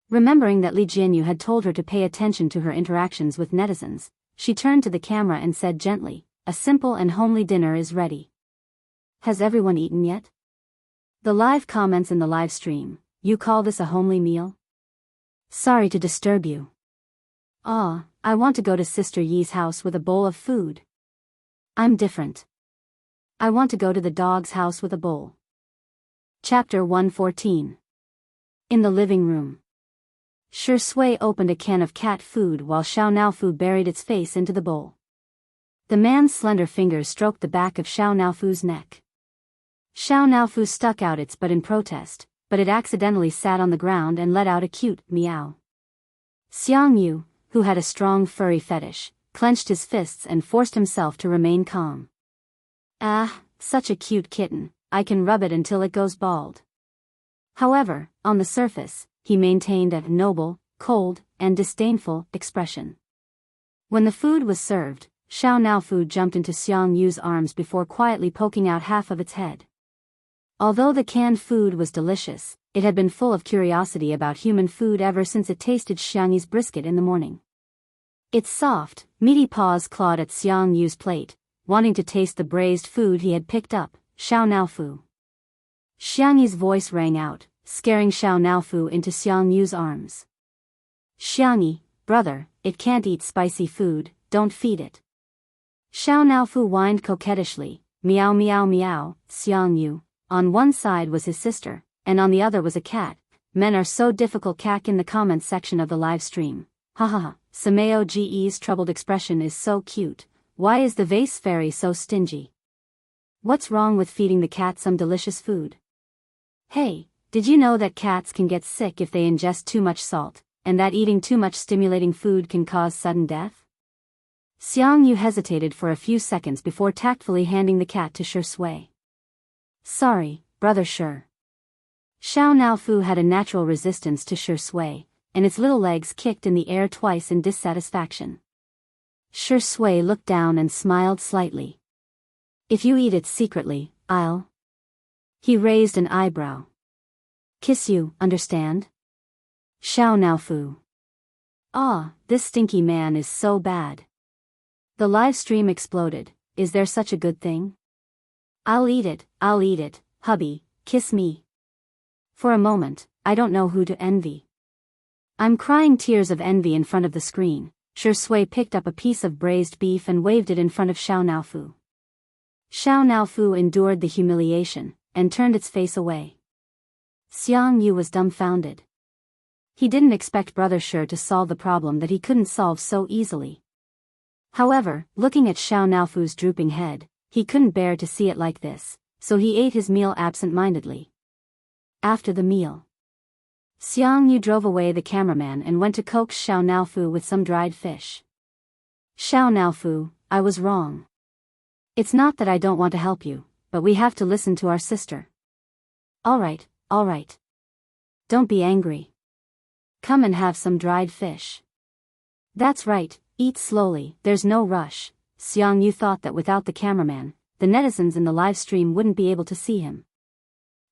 Remembering that Li Jianyu had told her to pay attention to her interactions with netizens, she turned to the camera and said gently, "A simple and homely dinner is ready. Has everyone eaten yet?" The live comments in the live stream, "You call this a homely meal? Sorry to disturb you. I want to go to Sister Yi's house with a bowl of food. I'm different. I want to go to the dog's house with a bowl." Chapter 114. In the living room. Shi Sui opened a can of cat food while Xiao Naofu buried its face into the bowl. The man's slender fingers stroked the back of Xiao Naofu's neck. Xiao Naofu stuck out its butt in protest, but it accidentally sat on the ground and let out a cute meow. Xiangyu, who had a strong furry fetish, clenched his fists and forced himself to remain calm. Such a cute kitten, I can rub it until it goes bald. However, on the surface, he maintained a noble, cold, and disdainful expression. When the food was served, Xiao Naofu jumped into Xiangyu's arms before quietly poking out half of its head. Although the canned food was delicious, it had been full of curiosity about human food ever since it tasted Xiangyu's brisket in the morning. Its soft, meaty paws clawed at Xiangyu's plate, wanting to taste the braised food he had picked up. Xiao Naofu. Xiangyu's voice rang out, scaring Xiao Naofu into Xiangyu's arms. Xiangyu, brother, it can't eat spicy food, don't feed it. Xiao Naofu whined coquettishly, meow meow meow. Xiangyu. On one side was his sister, and on the other was a cat. Men are so difficult. Cack in the comments section of the live stream. Hahaha, Sameo Ge's troubled expression is so cute. Why is the vase fairy so stingy? What's wrong with feeding the cat some delicious food? Hey, did you know that cats can get sick if they ingest too much salt, and that eating too much stimulating food can cause sudden death? Xiangyu hesitated for a few seconds before tactfully handing the cat to Shi Sui. Sorry, brother Shi. Xiao Naofu had a natural resistance to Shi Sui, and its little legs kicked in the air twice in dissatisfaction. Shi Sui looked down and smiled slightly. If you eat it secretly, I'll... He raised an eyebrow. Kiss you, understand? Xiao Naofu. This stinky man is so bad. The live stream exploded. Is there such a good thing? I'll eat it, hubby, kiss me. For a moment, I don't know who to envy. I'm crying tears of envy in front of the screen. Shui picked up a piece of braised beef and waved it in front of Xiao Naofu. Xiao Naofu endured the humiliation, and turned its face away. Xiang Yu was dumbfounded. He didn't expect Brother Shi to solve the problem that he couldn't solve so easily. However, looking at Xiao Naofu's drooping head, he couldn't bear to see it like this, so he ate his meal absent-mindedly. After the meal, Xiang Yu drove away the cameraman and went to coax Xiao Naofu with some dried fish. Xiao Naofu, I was wrong. It's not that I don't want to help you, but we have to listen to our sister. Alright. Don't be angry. Come and have some dried fish. That's right, eat slowly, there's no rush. Xiang Yu thought that without the cameraman, the netizens in the live stream wouldn't be able to see him.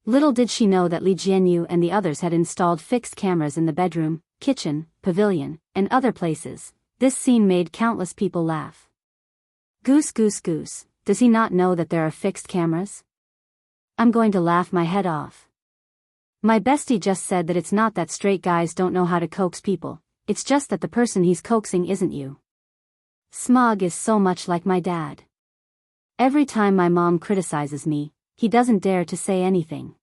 Little did she know that Li Jianyu and the others had installed fixed cameras in the bedroom, kitchen, pavilion, and other places. This scene made countless people laugh. Goose. Does he not know that there are fixed cameras? I'm going to laugh my head off. My bestie just said that it's not that straight guys don't know how to coax people, it's just that the person he's coaxing isn't you. Smog is so much like my dad. Every time my mom criticizes me, he doesn't dare to say anything.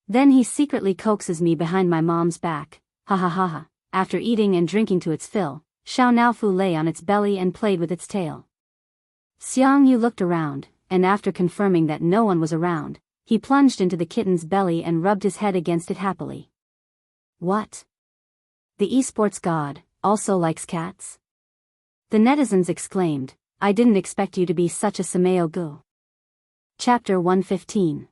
Then he secretly coaxes me behind my mom's back, ha ha ha ha. After eating and drinking to its fill, Xiao Naofu lay on its belly and played with its tail. Xiang Yu looked around, and after confirming that no one was around, he plunged into the kitten's belly and rubbed his head against it happily. What? The esports god also likes cats? The netizens exclaimed, I didn't expect you to be such a Sameo Gu. Chapter 115.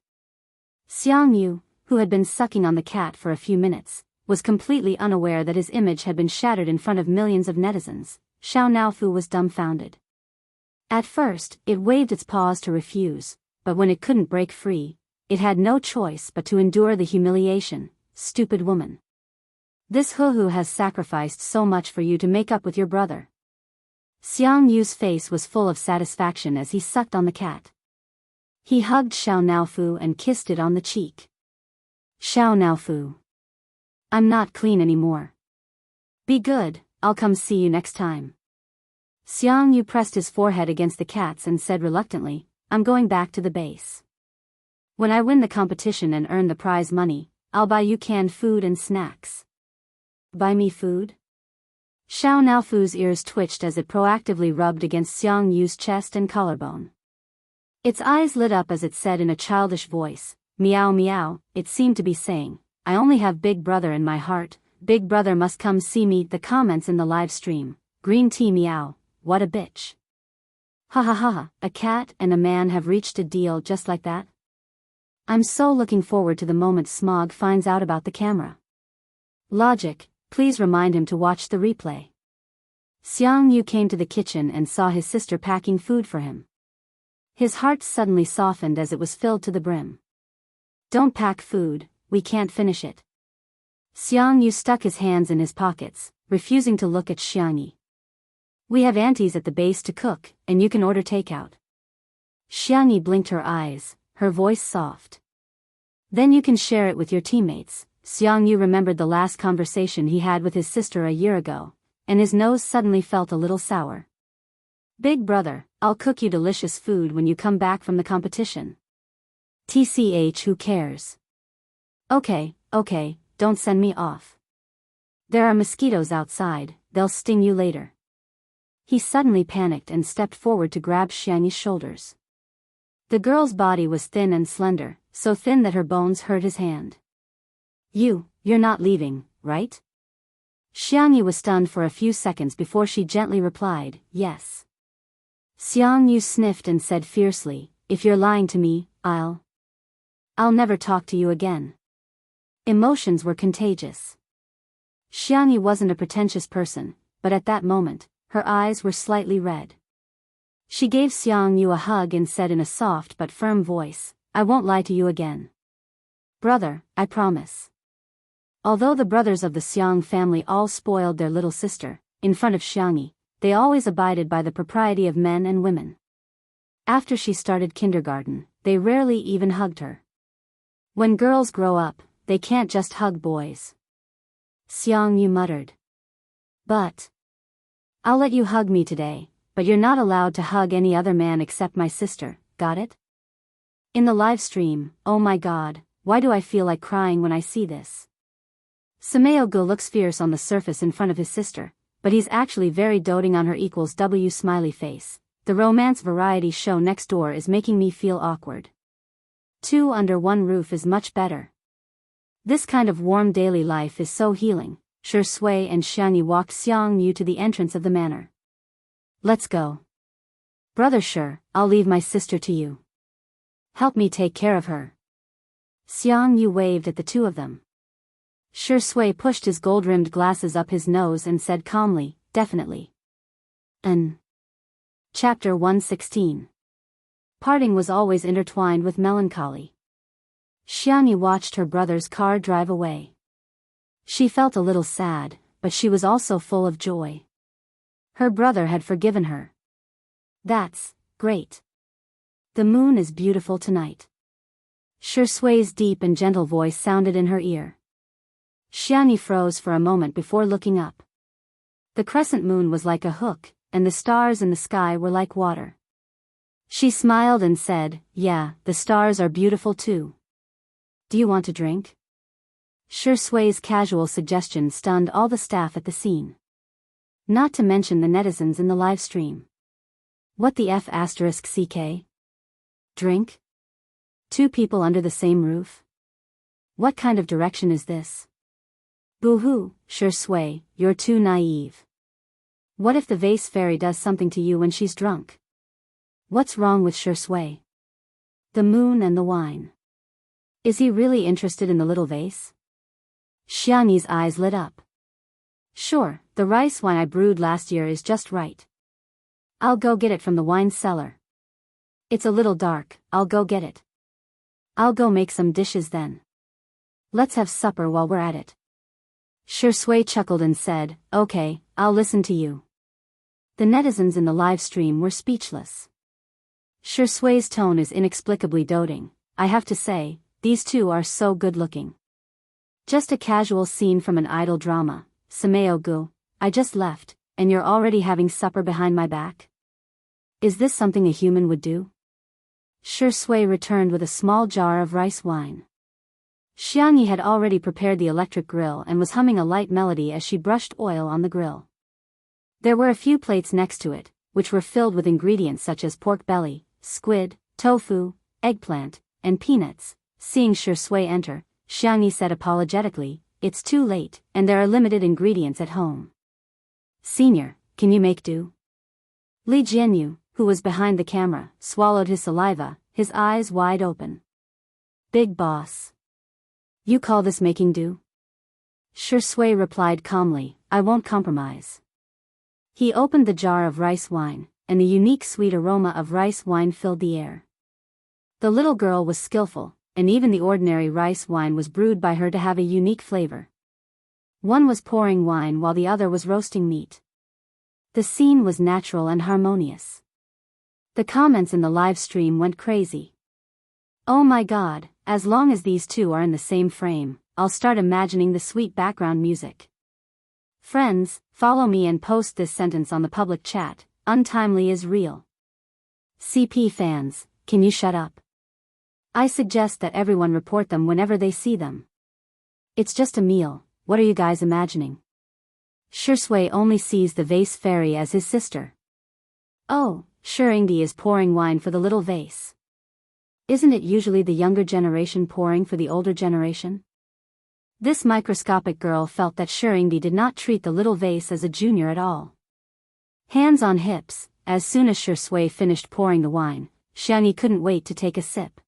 Xiang Yu, who had been sucking on the cat for a few minutes, was completely unaware that his image had been shattered in front of millions of netizens. Xiao Naofu was dumbfounded. At first, it waved its paws to refuse, but when it couldn't break free, it had no choice but to endure the humiliation. Stupid woman. This Hu has sacrificed so much for you to make up with your brother. Xiang Yu's face was full of satisfaction as he sucked on the cat. He hugged Xiao Naofu and kissed it on the cheek. Xiao Naofu. I'm not clean anymore. Be good, I'll come see you next time. Xiang Yu pressed his forehead against the cat's and said reluctantly, I'm going back to the base. When I win the competition and earn the prize money, I'll buy you canned food and snacks. Buy me food? Xiao Naofu's ears twitched as it proactively rubbed against Xiang Yu's chest and collarbone. Its eyes lit up as it said in a childish voice, meow meow. It seemed to be saying, I only have Big Brother in my heart, Big Brother must come see me. The comments in the live stream, green tea meow, what a bitch. Ha ha ha, a cat and a man have reached a deal just like that? I'm so looking forward to the moment Smog finds out about the camera. Logic, please remind him to watch the replay. Xiang Yu came to the kitchen and saw his sister packing food for him. His heart suddenly softened as it was filled to the brim. Don't pack food, we can't finish it. Xiang Yu stuck his hands in his pockets, refusing to look at Xiang Yi. We have aunties at the base to cook, and you can order takeout. Xiang Yi blinked her eyes, her voice soft. Then you can share it with your teammates. Xiang Yu remembered the last conversation he had with his sister a year ago, and his nose suddenly felt a little sour. Big Brother, I'll cook you delicious food when you come back from the competition. TCH, who cares? Okay, don't send me off. There are mosquitoes outside, they'll sting you later. He suddenly panicked and stepped forward to grab Xiang Yi's shoulders. The girl's body was thin and slender, so thin that her bones hurt his hand. You're not leaving, right? Xiang Yi was stunned for a few seconds before she gently replied, yes. Xiang Yu sniffed and said fiercely, if you're lying to me, I'll never talk to you again. Emotions were contagious. Xiang Yi wasn't a pretentious person, but at that moment, her eyes were slightly red. She gave Xiang Yu a hug and said in a soft but firm voice, I won't lie to you again. Brother, I promise. Although the brothers of the Xiang family all spoiled their little sister, in front of Xiang Yi, they always abided by the propriety of men and women. After she started kindergarten, they rarely even hugged her. When girls grow up, they can't just hug boys. Xiang Yu muttered. But I'll let you hug me today, but you're not allowed to hug any other man except my sister, got it? In the live stream, oh my god, why do I feel like crying when I see this? Samayo-gu looks fierce on the surface in front of his sister, but he's actually very doting on her equals W smiley face. The romance variety show next door is making me feel awkward. Two under one roof is much better. This kind of warm daily life is so healing. Shi Sui and Xiangyi walked Xiangyu to the entrance of the manor. Let's go. Brother Shi, I'll leave my sister to you. Help me take care of her. Xiangyu waved at the two of them. Shi Sui pushed his gold-rimmed glasses up his nose and said calmly, definitely. Chapter 116. Parting was always intertwined with melancholy. Xiangyi watched her brother's car drive away. She felt a little sad, but she was also full of joy. Her brother had forgiven her. That's great. The moon is beautiful tonight. Shi Sui's deep and gentle voice sounded in her ear. Xiangyi froze for a moment before looking up. The crescent moon was like a hook, and the stars in the sky were like water. She smiled and said, yeah, the stars are beautiful too. Do you want a drink? Shi Sui's casual suggestion stunned all the staff at the scene. Not to mention the netizens in the live stream. What the F***CK? Drink? Two people under the same roof? What kind of direction is this? Boo-hoo, Shi Sui, you're too naive. What if the vase fairy does something to you when she's drunk? What's wrong with Shi Sui? The moon and the wine. Is he really interested in the little vase? Xiangyi's eyes lit up. Sure, the rice wine I brewed last year is just right. I'll go get it from the wine cellar. It's a little dark, I'll go get it. I'll go make some dishes then. Let's have supper while we're at it. Shi Sui chuckled and said, okay, I'll listen to you. The netizens in the live stream were speechless. Shi Sui's tone is inexplicably doting. I have to say, these two are so good-looking. Just a casual scene from an idol drama. Samayo-gu, I just left, and you're already having supper behind my back? Is this something a human would do? Shi Sui returned with a small jar of rice wine. Xiangyi had already prepared the electric grill and was humming a light melody as she brushed oil on the grill. There were a few plates next to it, which were filled with ingredients such as pork belly, squid, tofu, eggplant, and peanuts. Seeing Shi Sui enter, Xiangyi said apologetically, it's too late, and there are limited ingredients at home. Senior, can you make do? Li Jianyu, who was behind the camera, swallowed his saliva, his eyes wide open. Big boss. You call this making do? Shi Sui replied calmly, I won't compromise. He opened the jar of rice wine, and the unique sweet aroma of rice wine filled the air. The little girl was skillful, and even the ordinary rice wine was brewed by her to have a unique flavor. One was pouring wine while the other was roasting meat. The scene was natural and harmonious. The comments in the live stream went crazy. Oh my god, as long as these two are in the same frame, I'll start imagining the sweet background music. Friends, follow me and post this sentence on the public chat, untimely is real. CP fans, can you shut up? I suggest that everyone report them whenever they see them. It's just a meal, what are you guys imagining? Shi Sui only sees the vase fairy as his sister. Oh, Shirindi is pouring wine for the little vase. Isn't it usually the younger generation pouring for the older generation? This microscopic girl felt that Shirindi did not treat the little vase as a junior at all. Hands on hips, as soon as Shi Sui finished pouring the wine, Xiangyi couldn't wait to take a sip.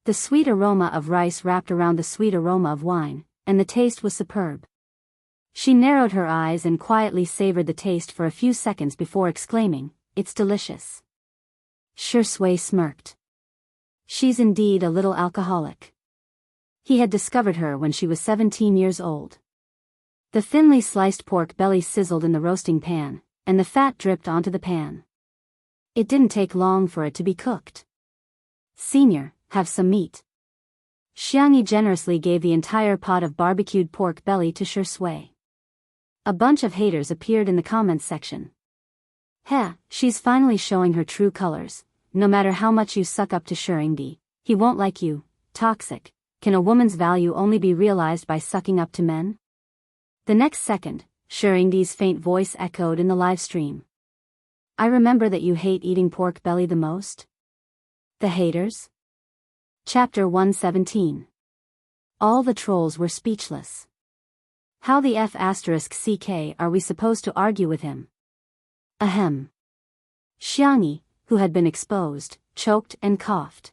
The sweet aroma of rice wrapped around the sweet aroma of wine, and the taste was superb. She narrowed her eyes and quietly savored the taste for a few seconds before exclaiming, it's delicious. Shi Sui smirked. She's indeed a little alcoholic. He had discovered her when she was 17 years old. The thinly sliced pork belly sizzled in the roasting pan, and the fat dripped onto the pan. It didn't take long for it to be cooked. Senior, have some meat. Xiangyi generously gave the entire pot of barbecued pork belly to Shi Sui. A bunch of haters appeared in the comments section. Heh, she's finally showing her true colors. No matter how much you suck up to Shurindi, he won't like you. Toxic. Can a woman's value only be realized by sucking up to men? The next second, Shurindi's faint voice echoed in the live stream. I remember that you hate eating pork belly the most. The haters? Chapter 117. All the trolls were speechless. How the F***ck are we supposed to argue with him? Ahem. Xiangyi, who had been exposed, choked and coughed.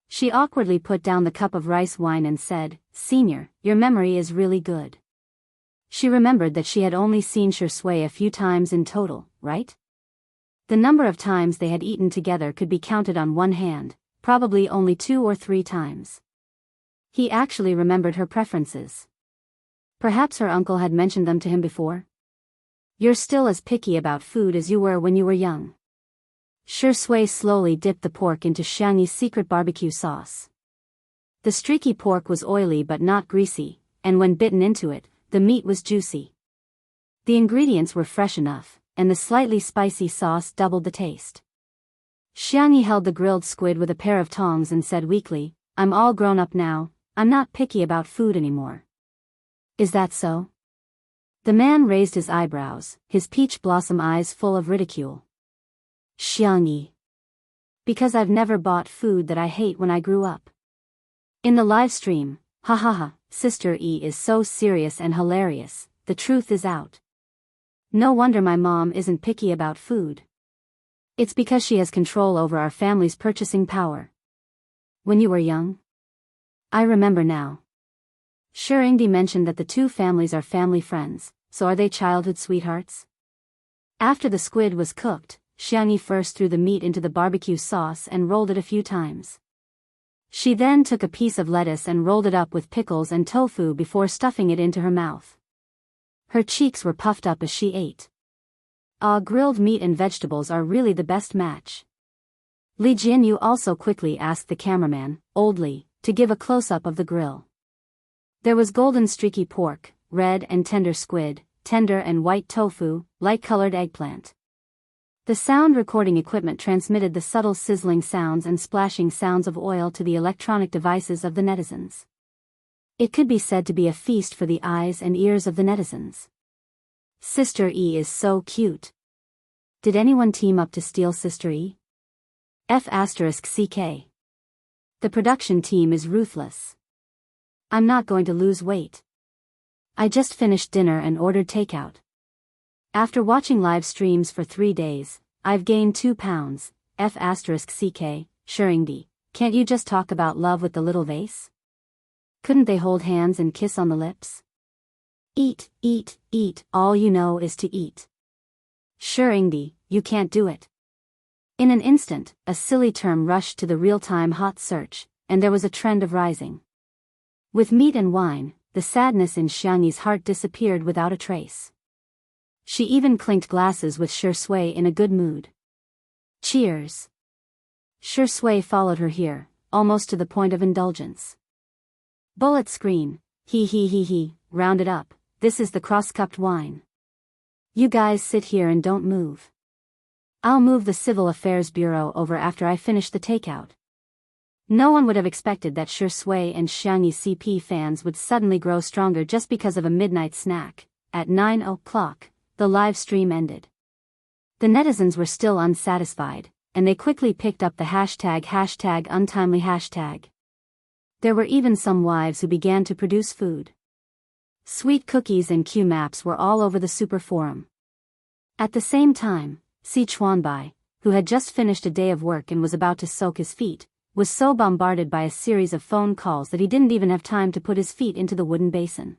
She awkwardly put down the cup of rice wine and said, Senior, your memory is really good. She remembered that she had only seen Shui a few times in total, right? The number of times they had eaten together could be counted on one hand, probably only 2 or 3 times. He actually remembered her preferences. Perhaps her uncle had mentioned them to him before? You're still as picky about food as you were when you were young. Shui slowly dipped the pork into Xiangyi's secret barbecue sauce. The streaky pork was oily but not greasy, and when bitten into it, the meat was juicy. The ingredients were fresh enough, and the slightly spicy sauce doubled the taste. Xiangyi held the grilled squid with a pair of tongs and said weakly, I'm all grown up now, I'm not picky about food anymore. Is that so? The man raised his eyebrows, his peach blossom eyes full of ridicule. Xiangyi. Because I've never bought food that I hate when I grew up. In the live stream, ha, Sister E is so serious and hilarious, the truth is out. No wonder my mom isn't picky about food. It's because she has control over our family's purchasing power. When you were young? I remember now. Shurindi mentioned that the two families are family friends, so are they childhood sweethearts? After the squid was cooked, Xiangyi first threw the meat into the barbecue sauce and rolled it a few times. She then took a piece of lettuce and rolled it up with pickles and tofu before stuffing it into her mouth. Her cheeks were puffed up as she ate. Grilled meat and vegetables are really the best match. Li Jianyu also quickly asked the cameraman, Old Li, to give a close-up of the grill. There was golden streaky pork, red and tender squid, tender and white tofu, light-colored eggplant. The sound recording equipment transmitted the subtle sizzling sounds and splashing sounds of oil to the electronic devices of the netizens. It could be said to be a feast for the eyes and ears of the netizens. Sister E is so cute. Did anyone team up to steal Sister E? F***ck. The production team is ruthless. I'm not going to lose weight. I just finished dinner and ordered takeout. After watching live streams for 3 days, I've gained 2 pounds, F***ck, Shurindi, can't you just talk about love with the little vase? Couldn't they hold hands and kiss on the lips? Eat, eat, eat, all you know is to eat. Shurindi, you can't do it. In an instant, a silly term rushed to the real-time hot search, and there was a trend of rising. With meat and wine, the sadness in Xiangyi's heart disappeared without a trace. She even clinked glasses with Shui in a good mood. Cheers. Shui followed her here, almost to the point of indulgence. Bullet screen, he, round it up, this is the cross-cupped wine. You guys sit here and don't move. I'll move the Civil Affairs Bureau over after I finish the takeout. No one would have expected that Shui and Xiangyi CP fans would suddenly grow stronger just because of a midnight snack. At 9 o'clock, the live stream ended. The netizens were still unsatisfied, and they quickly picked up the hashtag untimely hashtag. There were even some wives who began to produce food. Sweet cookies and Q maps were all over the super forum. At the same time, Si Chuanbai, who had just finished a day of work and was about to soak his feet, was so bombarded by a series of phone calls that he didn't even have time to put his feet into the wooden basin.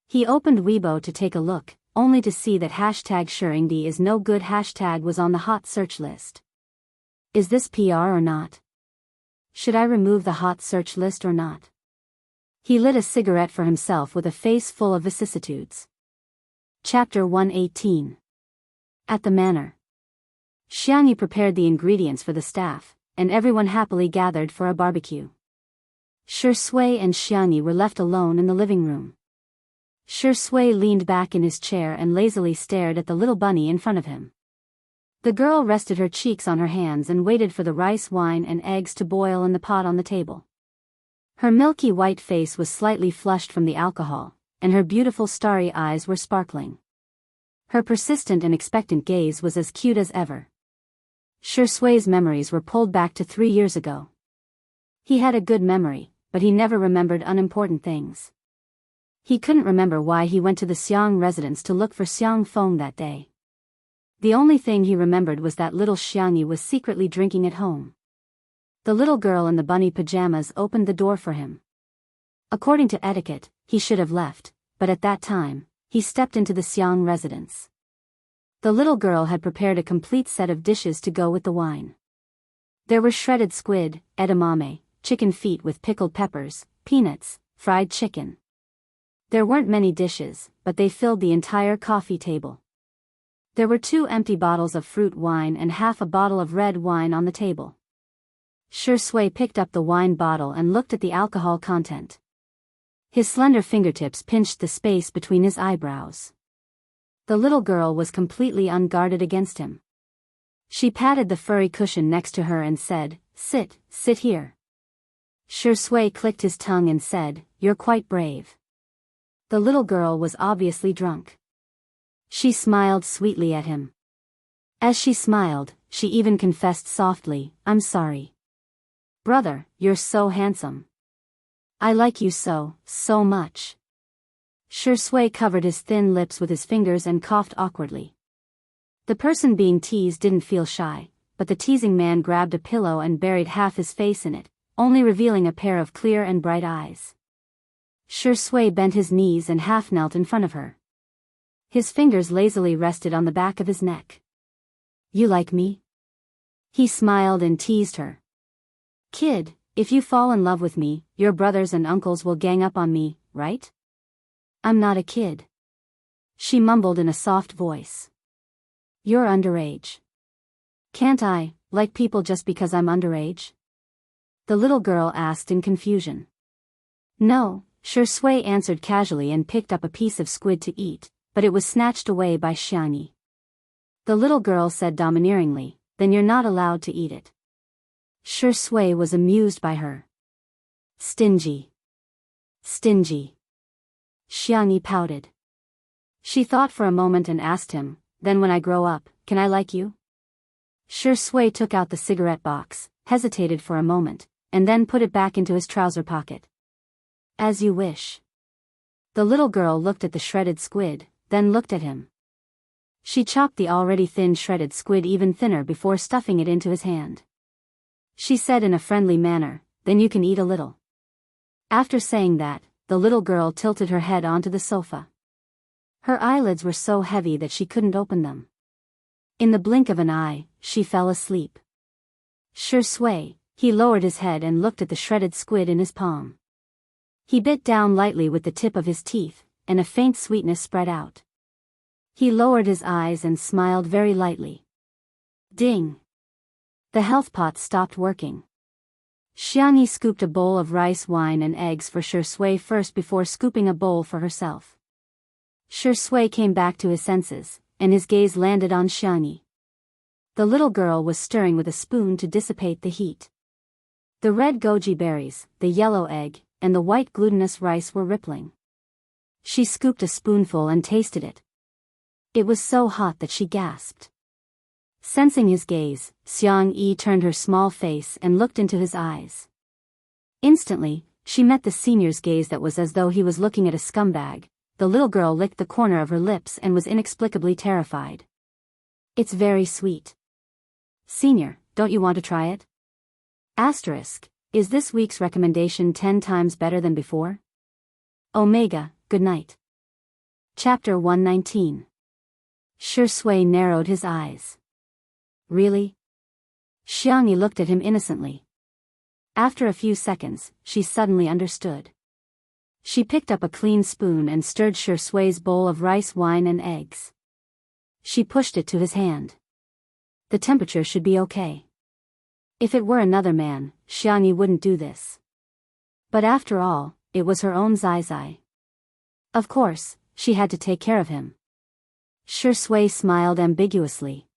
He opened Weibo to take a look, only to see that hashtag Shurindi is no good hashtag was on the hot search list. Is this PR or not? Should I remove the hot search list or not? He lit a cigarette for himself with a face full of vicissitudes. Chapter 118. At the manor. Xiangyi prepared the ingredients for the staff, and everyone happily gathered for a barbecue. Shui and Xiangyi were left alone in the living room. Shi Sui leaned back in his chair and lazily stared at the little bunny in front of him. The girl rested her cheeks on her hands and waited for the rice wine and eggs to boil in the pot on the table. Her milky white face was slightly flushed from the alcohol, and her beautiful starry eyes were sparkling. Her persistent and expectant gaze was as cute as ever. Shi Sui's memories were pulled back to 3 years ago. He had a good memory, but he never remembered unimportant things. He couldn't remember why he went to the Xiang residence to look for Xiang Feng that day. The only thing he remembered was that little Xiangyi was secretly drinking at home. The little girl in the bunny pajamas opened the door for him. According to etiquette, he should have left, but at that time, he stepped into the Xiang residence. The little girl had prepared a complete set of dishes to go with the wine. There were shredded squid, edamame, chicken feet with pickled peppers, peanuts, fried chicken. There weren't many dishes, but they filled the entire coffee table. There were 2 empty bottles of fruit wine and half a bottle of red wine on the table. Shi Sui picked up the wine bottle and looked at the alcohol content. His slender fingertips pinched the space between his eyebrows. The little girl was completely unguarded against him. She patted the furry cushion next to her and said, sit here." Shi Sui clicked his tongue and said, "You're quite brave." The little girl was obviously drunk. She smiled sweetly at him. As she smiled, she even confessed softly, "I'm sorry. Brother, you're so handsome. I like you so much." Shi Sui covered his thin lips with his fingers and coughed awkwardly. The person being teased didn't feel shy, but the teasing man grabbed a pillow and buried half his face in it, only revealing a pair of clear and bright eyes. Shi Sui bent his knees and half knelt in front of her. His fingers lazily rested on the back of his neck. "You like me?" He smiled and teased her. "Kid, if you fall in love with me, your brothers and uncles will gang up on me, right?" "I'm not a kid," she mumbled in a soft voice. "You're underage. Can't I like people just because I'm underage?" the little girl asked in confusion. "No," Shi Sui answered casually and picked up a piece of squid to eat, but it was snatched away by Xiangyi. The little girl said domineeringly, "Then you're not allowed to eat it." Shi Sui was amused by her. Stingy. Xiangyi pouted. She thought for a moment and asked him, "Then when I grow up, can I like you?" Shi Sui took out the cigarette box, hesitated for a moment, and then put it back into his trouser pocket. "As you wish." The little girl looked at the shredded squid, then looked at him. She chopped the already thin shredded squid even thinner before stuffing it into his hand. She said in a friendly manner, "Then you can eat a little." After saying that, the little girl tilted her head onto the sofa. Her eyelids were so heavy that she couldn't open them. In the blink of an eye, she fell asleep. Shi Sui, he lowered his head and looked at the shredded squid in his palm. He bit down lightly with the tip of his teeth, and a faint sweetness spread out. He lowered his eyes and smiled very lightly. Ding! The health pot stopped working. Xiangyi scooped a bowl of rice wine and eggs for Shi Sui first before scooping a bowl for herself. Shi Sui came back to his senses, and his gaze landed on Xiangyi. The little girl was stirring with a spoon to dissipate the heat. The red goji berries, the yellow egg, and the white glutinous rice were rippling. She scooped a spoonful and tasted it. It was so hot that she gasped. Sensing his gaze, Xiangyi turned her small face and looked into his eyes. Instantly, she met the senior's gaze that was as though he was looking at a scumbag. The little girl licked the corner of her lips and was inexplicably terrified. "It's very sweet. Senior, don't you want to try it? Asterisk, is this week's recommendation 10 times better than before? Omega, good night." Chapter 119. Shi Sui narrowed his eyes. "Really?" Xiangyi looked at him innocently. After a few seconds, she suddenly understood. She picked up a clean spoon and stirred Shi Sui's bowl of rice wine and eggs. She pushed it to his hand. The temperature should be okay. If it were another man, Xiangyi wouldn't do this. But after all, it was her own Zai Zai. Of course, she had to take care of him. Shui smiled ambiguously.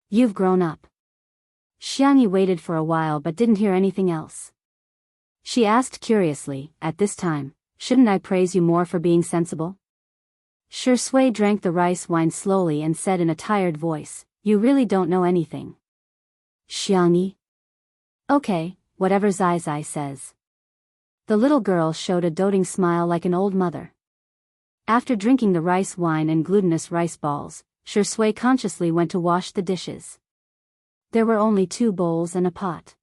You've grown up. Xiangyi waited for a while but didn't hear anything else. She asked curiously, at this time, shouldn't I praise you more for being sensible? Shui drank the rice wine slowly and said in a tired voice, you really don't know anything. Xiangyi? Okay, whatever Zai says. The little girl showed a doting smile like an old mother. After drinking the rice wine and glutinous rice balls, Shui consciously went to wash the dishes. There were only 2 bowls and a pot.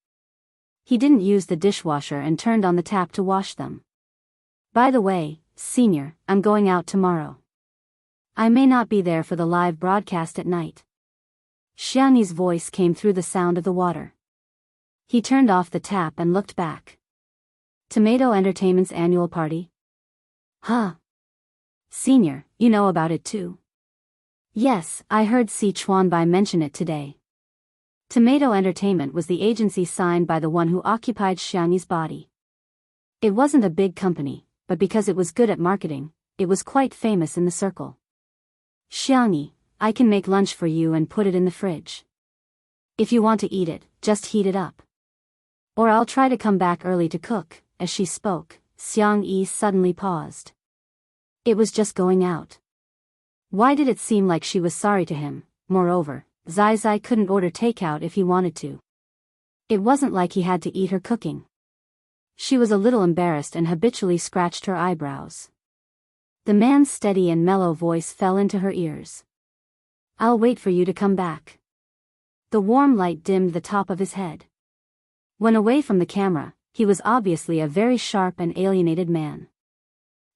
He didn't use the dishwasher and turned on the tap to wash them. By the way, Senior, I'm going out tomorrow. I may not be there for the live broadcast at night. Xiangyi's voice came through the sound of the water. He turned off the tap and looked back. Tomato Entertainment's annual party? Huh. Senior, you know about it too? Yes, I heard Si Chuanbai mention it today. Tomato Entertainment was the agency signed by the one who occupied Xiangyi's body. It wasn't a big company, but because it was good at marketing, it was quite famous in the circle. Xiangyi, I can make lunch for you and put it in the fridge. If you want to eat it, just heat it up. Or I'll try to come back early to cook. As she spoke, Xiangyi suddenly paused. It was just going out. Why did it seem like she was sorry to him? Moreover, Zai couldn't order takeout if he wanted to. It wasn't like he had to eat her cooking. She was a little embarrassed and habitually scratched her eyebrows. The man's steady and mellow voice fell into her ears. I'll wait for you to come back. The warm light dimmed the top of his head. When away from the camera, he was obviously a very sharp and alienated man.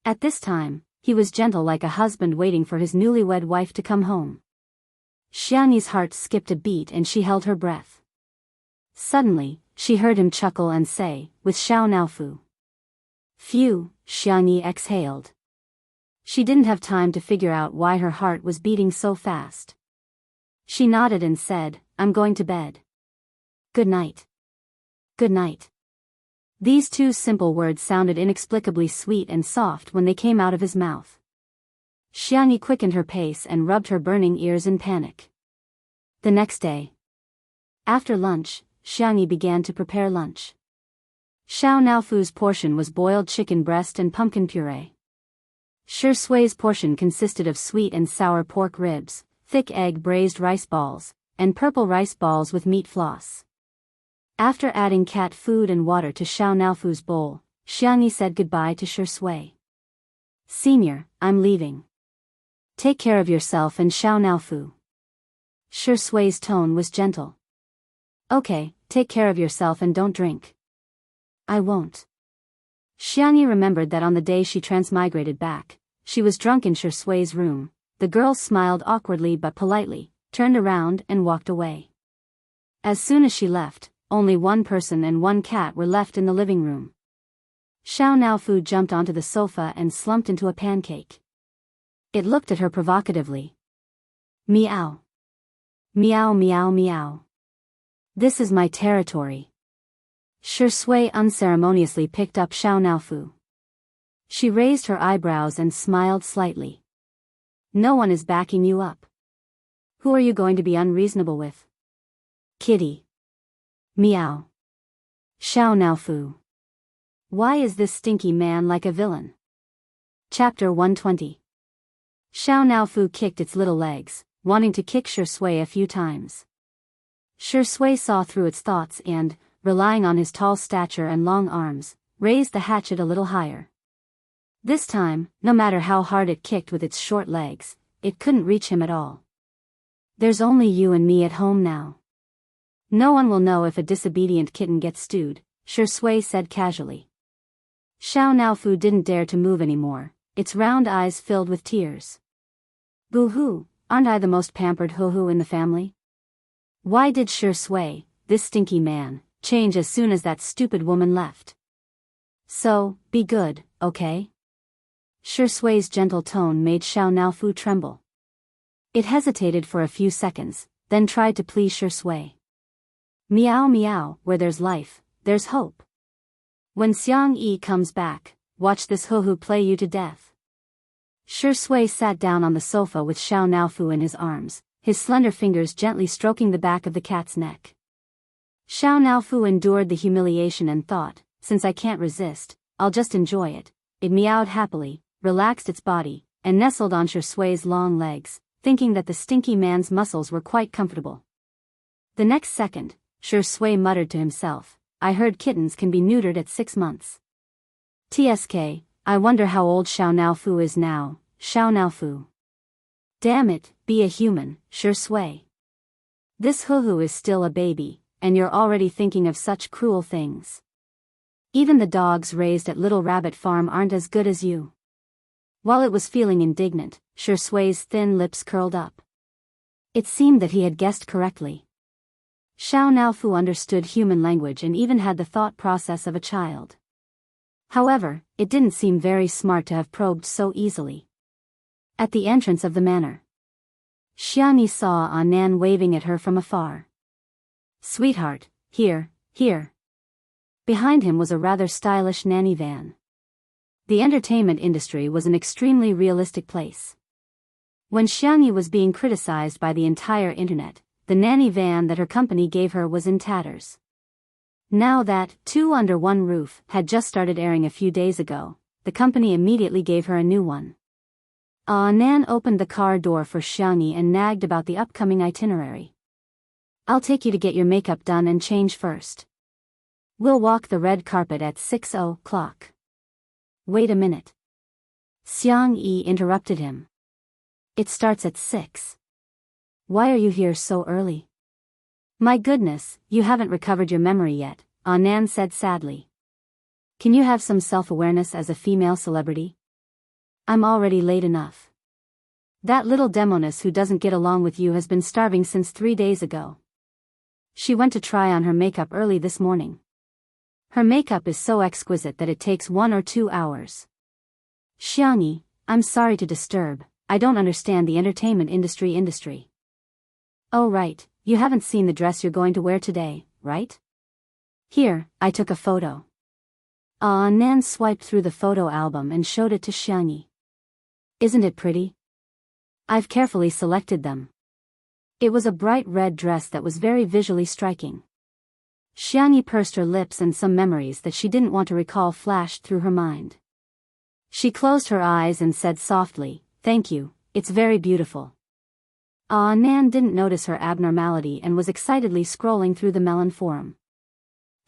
At this time, he was gentle like a husband waiting for his newlywed wife to come home. Xiangyi's heart skipped a beat and she held her breath. Suddenly, she heard him chuckle and say, with Xiao Naofu. Phew, Xiangyi exhaled. She didn't have time to figure out why her heart was beating so fast. She nodded and said, I'm going to bed. Good night. Good night. These 2 simple words sounded inexplicably sweet and soft when they came out of his mouth. Xiangyi quickened her pace and rubbed her burning ears in panic. The next day. After lunch, Xiangyi began to prepare lunch. Xiao Naofu's portion was boiled chicken breast and pumpkin puree. Shui's portion consisted of sweet and sour pork ribs, thick egg braised rice balls, and purple rice balls with meat floss. After adding cat food and water to Xiao Naofu's bowl, Xiangyi said goodbye to Shui. Senior, I'm leaving. Take care of yourself and Xiao Naofu. Shui's tone was gentle. Okay, take care of yourself and don't drink. I won't. Xiangyi remembered that on the day she transmigrated back, she was drunk in Shui's room. The girl smiled awkwardly but politely, turned around and walked away. As soon as she left, only 1 person and 1 cat were left in the living room. Xiao Naofu jumped onto the sofa and slumped into a pancake. It looked at her provocatively. Meow. Meow meow meow. This is my territory. Shui unceremoniously picked up Xiao Naofu. She raised her eyebrows and smiled slightly. No one is backing you up. Who are you going to be unreasonable with? Kitty. Meow. Xiao Naofu. Why is this stinky man like a villain? Chapter 120. Xiao Naofu kicked its little legs, wanting to kick Shui a few times. Shui saw through its thoughts and, relying on his tall stature and long arms, raised the hatchet a little higher. This time, no matter how hard it kicked with its short legs, it couldn't reach him at all. There's only you and me at home now. No one will know if a disobedient kitten gets stewed, Shui said casually. Xiao Naofu didn't dare to move anymore, its round eyes filled with tears. Boo-hoo, aren't I the most pampered hoo-hoo in the family? Why did Shui, this stinky man, change as soon as that stupid woman left? So, be good, okay? Shui's gentle tone made Xiao Naofu tremble. It hesitated for a few seconds, then tried to please Shui. Meow meow, where there's life, there's hope. When Xiangyi comes back, watch this hoo-hoo play you to death. Shi Sui sat down on the sofa with Xiao Naofu in his arms, his slender fingers gently stroking the back of the cat's neck. Xiao Naofu endured the humiliation and thought, since I can't resist, I'll just enjoy it. It meowed happily, relaxed its body, and nestled on Shi Sui's long legs, thinking that the stinky man's muscles were quite comfortable. The next second, Shi Sui muttered to himself, I heard kittens can be neutered at 6 months. TSK, I wonder how old Xiao Naofu is now. Xiao Naofu. Damn it, be a human, Shi Sui. This hoo-hoo is still a baby, and you're already thinking of such cruel things. Even the dogs raised at Little Rabbit Farm aren't as good as you. While it was feeling indignant, Shi Sui's thin lips curled up. It seemed that he had guessed correctly. Xiao Naofu understood human language and even had the thought process of a child. However, it didn't seem very smart to have probed so easily. At the entrance of the manor, Xiangni saw Nan waving at her from afar. Sweetheart, here, here. Behind him was a rather stylish nanny van. The entertainment industry was an extremely realistic place. When Xiangni was being criticized by the entire internet, the nanny van that her company gave her was in tatters. Now that Two Under One Roof had just started airing a few days ago, the company immediately gave her a new one. Nan opened the car door for Xiangni and nagged about the upcoming itinerary. I'll take you to get your makeup done and change first. We'll walk the red carpet at 6 o'clock. Wait a minute. Xiang Yi interrupted him. It starts at 6. Why are you here so early? My goodness, you haven't recovered your memory yet, Nan said sadly. Can you have some self-awareness as a female celebrity? I'm already late enough. That little demoness who doesn't get along with you has been starving since 3 days ago. She went to try on her makeup early this morning. Her makeup is so exquisite that it takes 1 or 2 hours. Xiangyi, I'm sorry to disturb, I don't understand the entertainment industry. Oh right, you haven't seen the dress you're going to wear today, right? Here, I took a photo. Nan swiped through the photo album and showed it to Xiangyi. Isn't it pretty? I've carefully selected them. It was a bright red dress that was very visually striking. Xiangyi pursed her lips and some memories that she didn't want to recall flashed through her mind. She closed her eyes and said softly, Thank you, it's very beautiful. Nan didn't notice her abnormality and was excitedly scrolling through the Melon forum.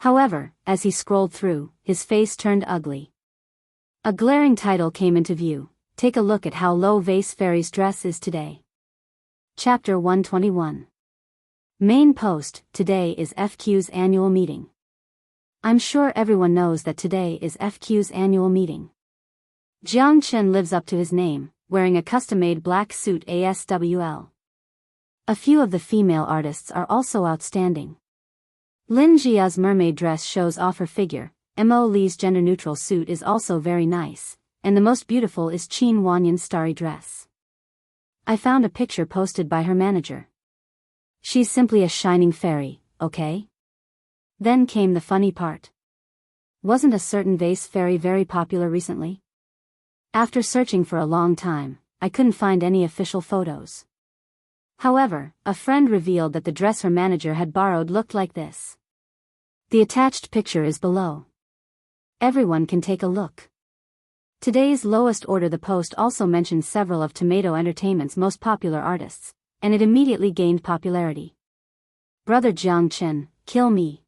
However, as he scrolled through, his face turned ugly. A glaring title came into view. Take a look at how low Vase Fairy's dress is today. Chapter 121. Main post, today is FQ's annual meeting. I'm sure everyone knows that today is FQ's annual meeting. Jiang Chen lives up to his name, wearing a custom-made black suit ASWL. A few of the female artists are also outstanding. Lin Jia's mermaid dress shows off her figure, Mo Li's gender-neutral suit is also very nice, and the most beautiful is Qin Wanyan's starry dress. I found a picture posted by her manager. She's simply a shining fairy, okay? Then came the funny part. Wasn't a certain vase fairy very popular recently? After searching for a long time, I couldn't find any official photos. However, a friend revealed that the dress her manager had borrowed looked like this. The attached picture is below. Everyone can take a look. Today's lowest order. The post also mentioned several of Tomato Entertainment's most popular artists, and it immediately gained popularity. Brother Jiang Chen, kill me.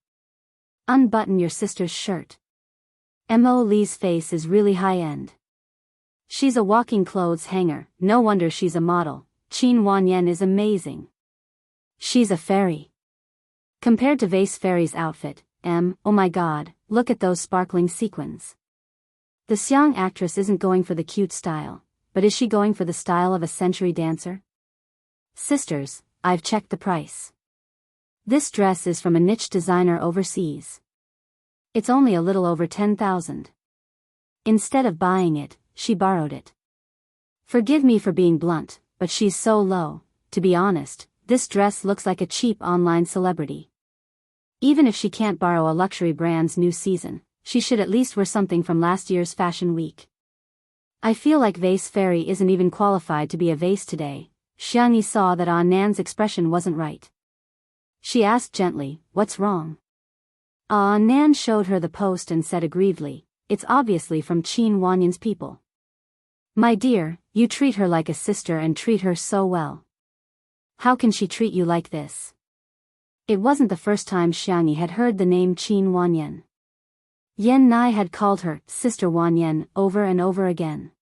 Unbutton your sister's shirt. Mo Li's face is really high-end. She's a walking clothes hanger, no wonder she's a model. Qin Wanyan is amazing. She's a fairy. Compared to Vase Fairy's outfit, oh my god, look at those sparkling sequins. The Xiang actress isn't going for the cute style, but is she going for the style of a century dancer? Sisters, I've checked the price. This dress is from a niche designer overseas. It's only a little over 10,000. Instead of buying it, she borrowed it. Forgive me for being blunt, but she's so low. To be honest, this dress looks like a cheap online celebrity. Even if she can't borrow a luxury brand's new season, she should at least wear something from last year's Fashion Week. I feel like vase fairy isn't even qualified to be a vase today. Xiangyi saw that Nan's expression wasn't right. She asked gently, "What's wrong?" Nan showed her the post and said aggrievedly, "It's obviously from Qin Wanyan's people. My dear, you treat her like a sister and treat her so well. How can she treat you like this?" It wasn't the first time Xiangyi had heard the name Qin Wanyan. Yan Nai had called her Sister Wanyan over and over again.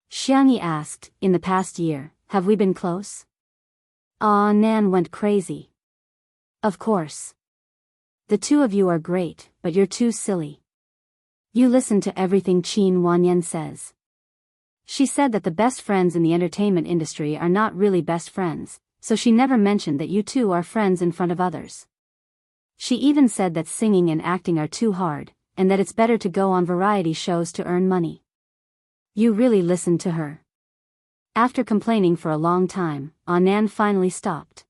Xiangyi asked, "In the past year, have we been close?" Nan went crazy. "Of course. The two of you are great, but you're too silly. You listen to everything Qin Wanyan says. She said that the best friends in the entertainment industry are not really best friends, so she never mentioned that you two are friends in front of others. She even said that singing and acting are too hard, and that it's better to go on variety shows to earn money. You really listened to her." After complaining for a long time, Nan finally stopped.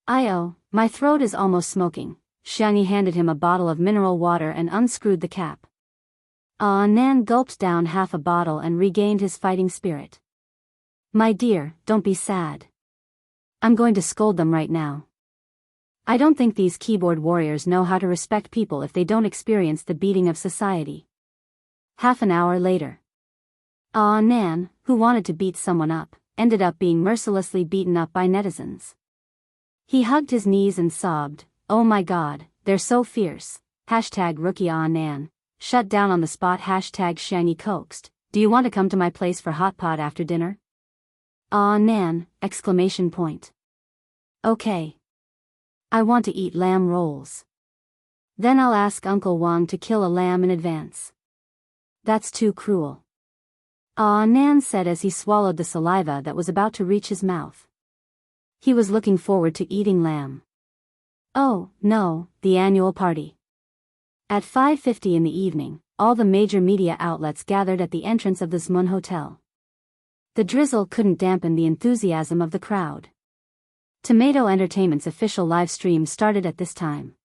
My throat is almost smoking." Xiangyi handed him a bottle of mineral water and unscrewed the cap. Nan gulped down half a bottle and regained his fighting spirit. "My dear, don't be sad. I'm going to scold them right now. I don't think these keyboard warriors know how to respect people if they don't experience the beating of society." Half an hour later. Nan, who wanted to beat someone up, ended up being mercilessly beaten up by netizens. He hugged his knees and sobbed, "Oh my god, they're so fierce." #Rookie Nan. Shut down on the spot. #Xiangyi coaxed, "Do you want to come to my place for hot pot after dinner?" Nan! Okay. I want to eat lamb rolls. Then I'll ask Uncle Wang to kill a lamb in advance. That's too cruel. Nan said as he swallowed the saliva that was about to reach his mouth. He was looking forward to eating lamb. Oh, no, the annual party. At 5:50 in the evening, all the major media outlets gathered at the entrance of the Zmun Hotel. The drizzle couldn't dampen the enthusiasm of the crowd. Tomato Entertainment's official live stream started at this time.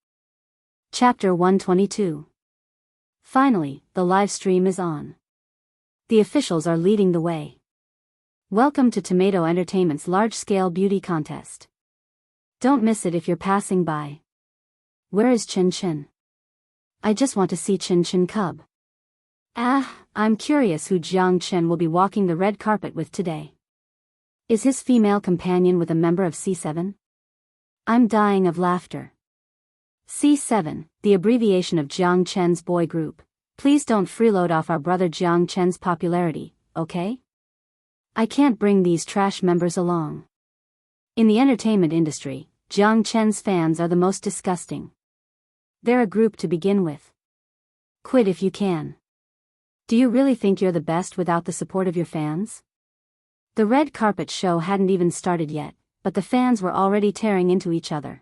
Chapter 122. Finally, the live stream is on. The officials are leading the way. Welcome to Tomato Entertainment's large-scale beauty contest. Don't miss it if you're passing by. Where is Chin Chin? I just want to see Chin Chin Cub. I'm curious who Jiang Chen will be walking the red carpet with today. Is his female companion with a member of C7? I'm dying of laughter. C7, the abbreviation of Jiang Chen's boy group. Please don't freeload off our brother Jiang Chen's popularity, okay? I can't bring these trash members along. In the entertainment industry, Jiang Chen's fans are the most disgusting. They're a group to begin with. Quit if you can. Do you really think you're the best without the support of your fans? The red carpet show hadn't even started yet, but the fans were already tearing into each other.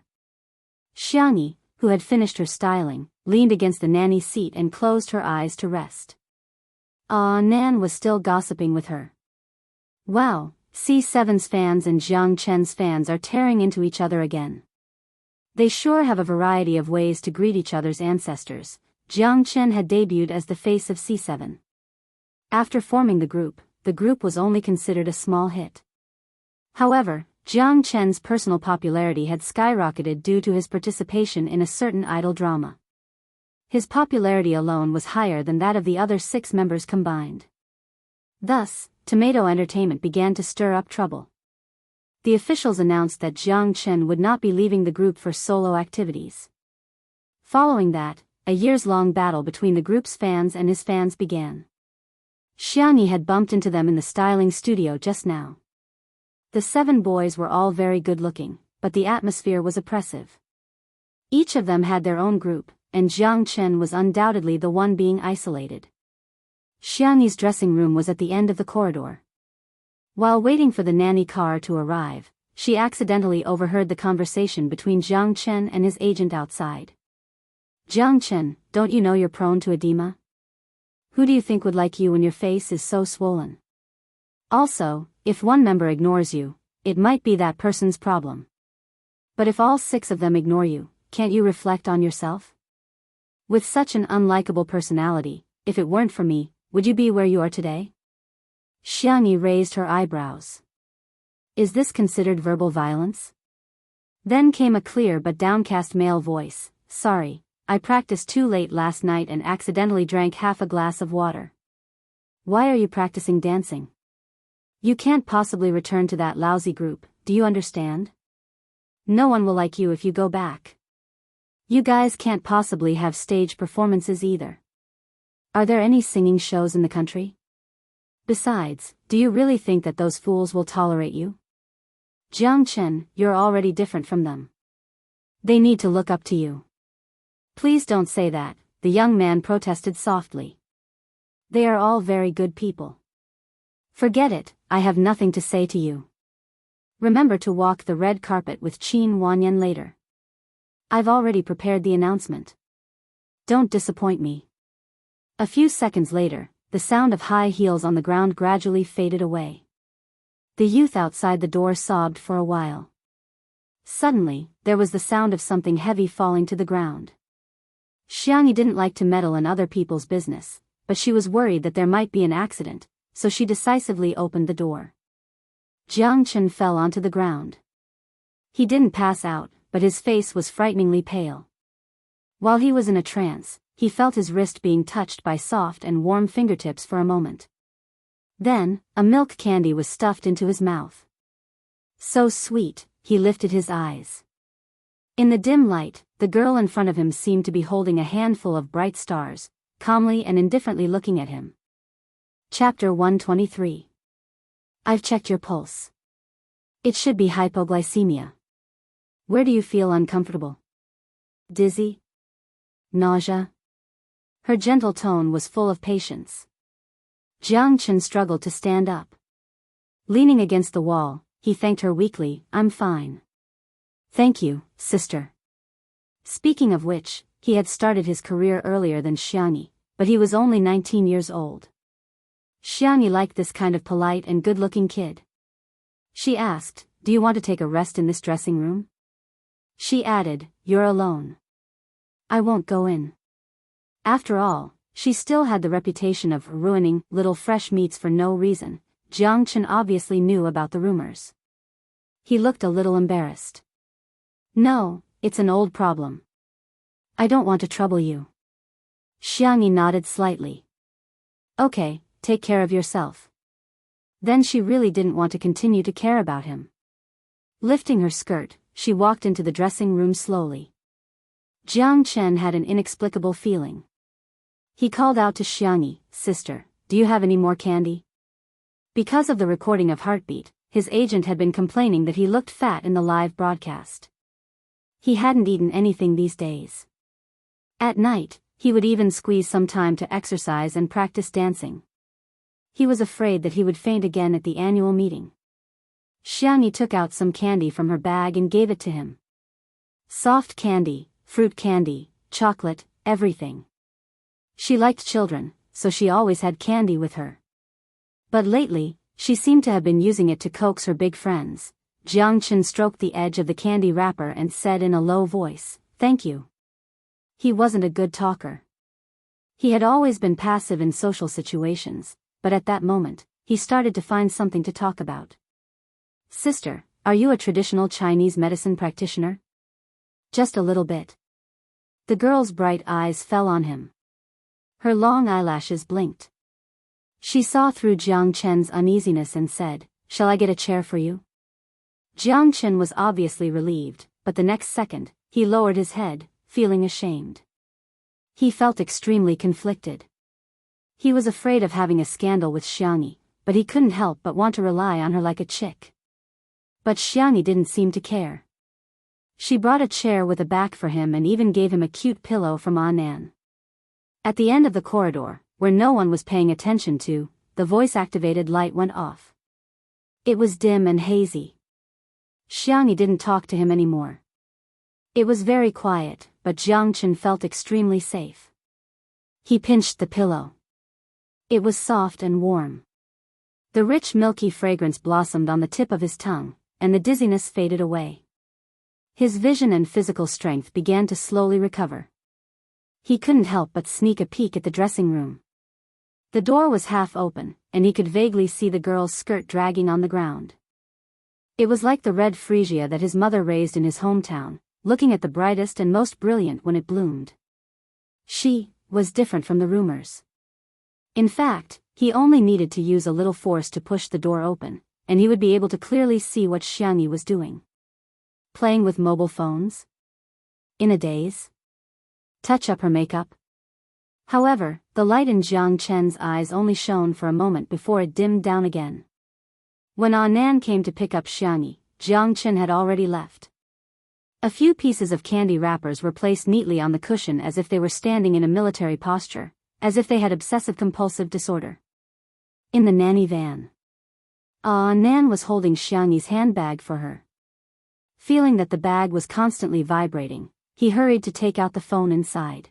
Xiangyi, who had finished her styling, leaned against the nanny's seat and closed her eyes to rest. Nan was still gossiping with her. Wow, C7's fans and Jiang Chen's fans are tearing into each other again. They sure have a variety of ways to greet each other's ancestors. Jiang Chen had debuted as the face of C7. After forming the group was only considered a small hit. However, Jiang Chen's personal popularity had skyrocketed due to his participation in a certain idol drama. His popularity alone was higher than that of the other 6 members combined. Thus, Tomato Entertainment began to stir up trouble. The officials announced that Jiang Chen would not be leaving the group for solo activities. Following that, a years-long battle between the group's fans and his fans began. Xiangyi had bumped into them in the styling studio just now. The 7 boys were all very good-looking, but the atmosphere was oppressive. Each of them had their own group, and Jiang Chen was undoubtedly the one being isolated. Xiangyi's dressing room was at the end of the corridor. While waiting for the nanny car to arrive, she accidentally overheard the conversation between Jiang Chen and his agent outside. Jiang Chen, don't you know you're prone to edema? Who do you think would like you when your face is so swollen? Also, if one member ignores you, it might be that person's problem. But if all 6 of them ignore you, can't you reflect on yourself? With such an unlikable personality, if it weren't for me, would you be where you are today? Xiangyi raised her eyebrows. Is this considered verbal violence? Then came a clear but downcast male voice. Sorry, I practiced too late last night and accidentally drank half a glass of water. Why are you practicing dancing? You can't possibly return to that lousy group, do you understand? No one will like you if you go back. You guys can't possibly have stage performances either. Are there any singing shows in the country? Besides, do you really think that those fools will tolerate you? Jiang Chen, you're already different from them. They need to look up to you. Please don't say that, the young man protested softly. They are all very good people. Forget it, I have nothing to say to you. Remember to walk the red carpet with Qin Wanyan later. I've already prepared the announcement. Don't disappoint me. A few seconds later, the sound of high heels on the ground gradually faded away. The youth outside the door sobbed for a while. Suddenly, there was the sound of something heavy falling to the ground. Xiangyi didn't like to meddle in other people's business, but she was worried that there might be an accident, so she decisively opened the door. Jiang Chen fell onto the ground. He didn't pass out, but his face was frighteningly pale. While he was in a trance, he felt his wrist being touched by soft and warm fingertips for a moment. Then, a milk candy was stuffed into his mouth. So sweet, he lifted his eyes. In the dim light, the girl in front of him seemed to be holding a handful of bright stars, calmly and indifferently looking at him. Chapter 123. I've checked your pulse. It should be hypoglycemia. Where do you feel uncomfortable? Dizzy? Nausea? Her gentle tone was full of patience. Jiang Chen struggled to stand up. Leaning against the wall, he thanked her weakly. I'm fine. Thank you, sister. Speaking of which, he had started his career earlier than Xiangyi, but he was only 19 years old. Xiangyi liked this kind of polite and good-looking kid. She asked, do you want to take a rest in this dressing room? She added, you're alone. I won't go in. After all, she still had the reputation of ruining little fresh meats for no reason. Jiang Chen obviously knew about the rumors. He looked a little embarrassed. No, it's an old problem. I don't want to trouble you. Xiangyi nodded slightly. Okay, take care of yourself. Then she really didn't want to continue to care about him. Lifting her skirt, she walked into the dressing room slowly. Jiang Chen had an inexplicable feeling. He called out to Xiangyi, sister, do you have any more candy? Because of the recording of Heartbeat, his agent had been complaining that he looked fat in the live broadcast. He hadn't eaten anything these days. At night, he would even squeeze some time to exercise and practice dancing. He was afraid that he would faint again at the annual meeting. Xiangyi took out some candy from her bag and gave it to him. Soft candy, fruit candy, chocolate, everything. She liked children, so she always had candy with her. But lately, she seemed to have been using it to coax her big friends. Jiang Chen stroked the edge of the candy wrapper and said in a low voice, thank you. He wasn't a good talker. He had always been passive in social situations, but at that moment, he started to find something to talk about. Sister, are you a traditional Chinese medicine practitioner? Just a little bit. The girl's bright eyes fell on him. Her long eyelashes blinked. She saw through Jiang Chen's uneasiness and said, shall I get a chair for you? Jiang Chen was obviously relieved, but the next second, he lowered his head, feeling ashamed. He felt extremely conflicted. He was afraid of having a scandal with Xiangyi, but he couldn't help but want to rely on her like a chick. But Xiangyi didn't seem to care. She brought a chair with a back for him and even gave him a cute pillow from Anan. At the end of the corridor, where no one was paying attention to, the voice-activated light went off. It was dim and hazy. Xiangyi didn't talk to him anymore. It was very quiet, but Jiang Chen felt extremely safe. He pinched the pillow. It was soft and warm. The rich milky fragrance blossomed on the tip of his tongue, and the dizziness faded away. His vision and physical strength began to slowly recover. He couldn't help but sneak a peek at the dressing room. The door was half open, and he could vaguely see the girl's skirt dragging on the ground. It was like the red freesia that his mother raised in his hometown, looking at the brightest and most brilliant when it bloomed. She was different from the rumors. In fact, he only needed to use a little force to push the door open, and he would be able to clearly see what Xiangyi was doing. Playing with mobile phones? In a daze? Touch up her makeup? However, the light in Jiang Chen's eyes only shone for a moment before it dimmed down again. When Nan came to pick up Xiangyi, Jiang Chen had already left. A few pieces of candy wrappers were placed neatly on the cushion as if they were standing in a military posture, as if they had obsessive-compulsive disorder. In the nanny van. Nan was holding Xiangyi's handbag for her. Feeling that the bag was constantly vibrating, he hurried to take out the phone inside.